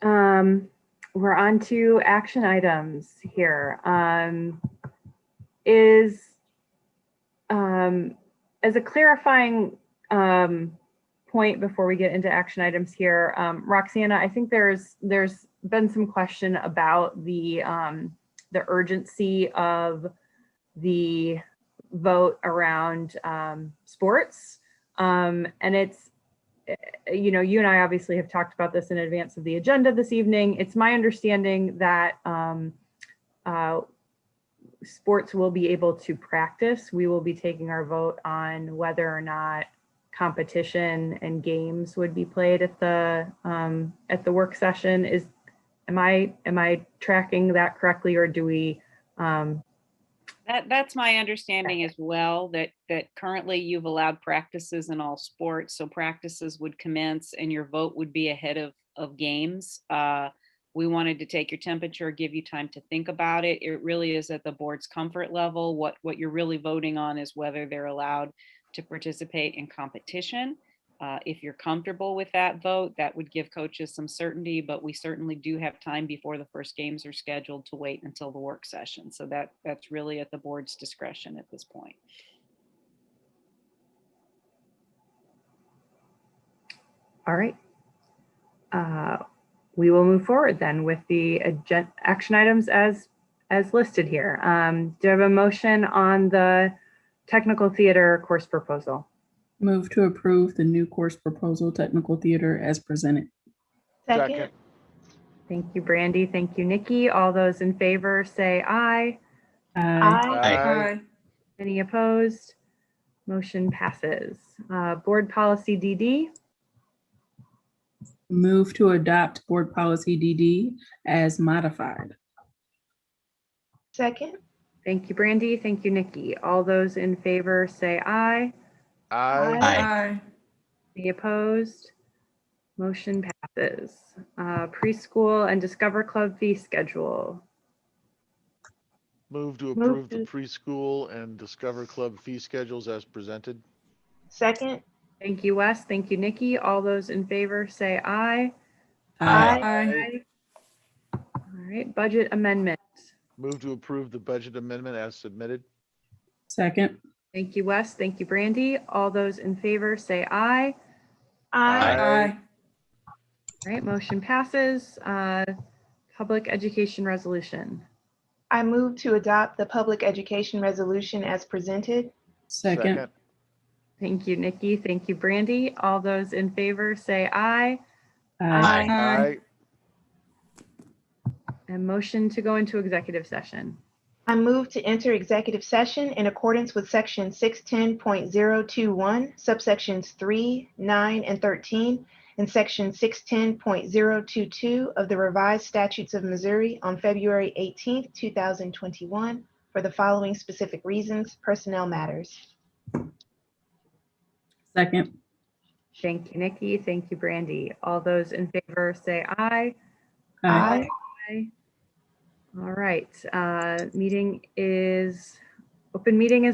We're on to action items here. As a clarifying point before we get into action items here, Roxana, I think there's been some question about the urgency of the vote around sports, and it's, you and I obviously have talked about this in advance of the agenda this evening. It's my understanding that sports will be able to practice. We will be taking our vote on whether or not competition and games would be played at the work session. Am I tracking that correctly, or do we? That's my understanding as well, that currently you've allowed practices in all sports. So practices would commence and your vote would be ahead of games. We wanted to take your temperature, give you time to think about it. It really is at the board's comfort level. What you're really voting on is whether they're allowed to participate in competition. If you're comfortable with that vote, that would give coaches some certainty, but we certainly do have time before the first games are scheduled to wait until the work session. So that's really at the board's discretion at this point. All right. We will move forward then with the action items as listed here. Do I have a motion on the technical theater course proposal? Move to approve the new course proposal, technical theater, as presented. Second. Thank you, Brandy. Thank you, Nikki. All those in favor say aye. Aye. Any opposed? Motion passes. Board policy DD. Move to adopt board policy DD as modified. Second. Thank you, Brandy. Thank you, Nikki. All those in favor say aye. Aye. Any opposed? Motion passes. Preschool and Discover Club fee schedule. Move to approve the preschool and Discover Club fee schedules as presented. Second. Thank you, Wes. Thank you, Nikki. All those in favor say aye. Aye. All right, budget amendment. Move to approve the budget amendment as submitted. Second. Thank you, Wes. Thank you, Brandy. All those in favor say aye. Aye. All right, motion passes. Public education resolution. I move to adopt the public education resolution as presented. Second. Thank you, Nikki. Thank you, Brandy. All those in favor say aye. Aye. And motion to go into executive session. I move to enter executive session in accordance with section 610.021, subsections 3, 9, and 13, in section 610.022 of the revised statutes of Missouri on February 18th, 2021 for the following specific reasons: personnel matters. Second. Thank you, Nikki. Thank you, Brandy. All those in favor say aye. Aye. Aye. All right, open meeting is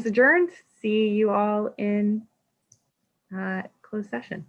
adjourned. See you all in closed session.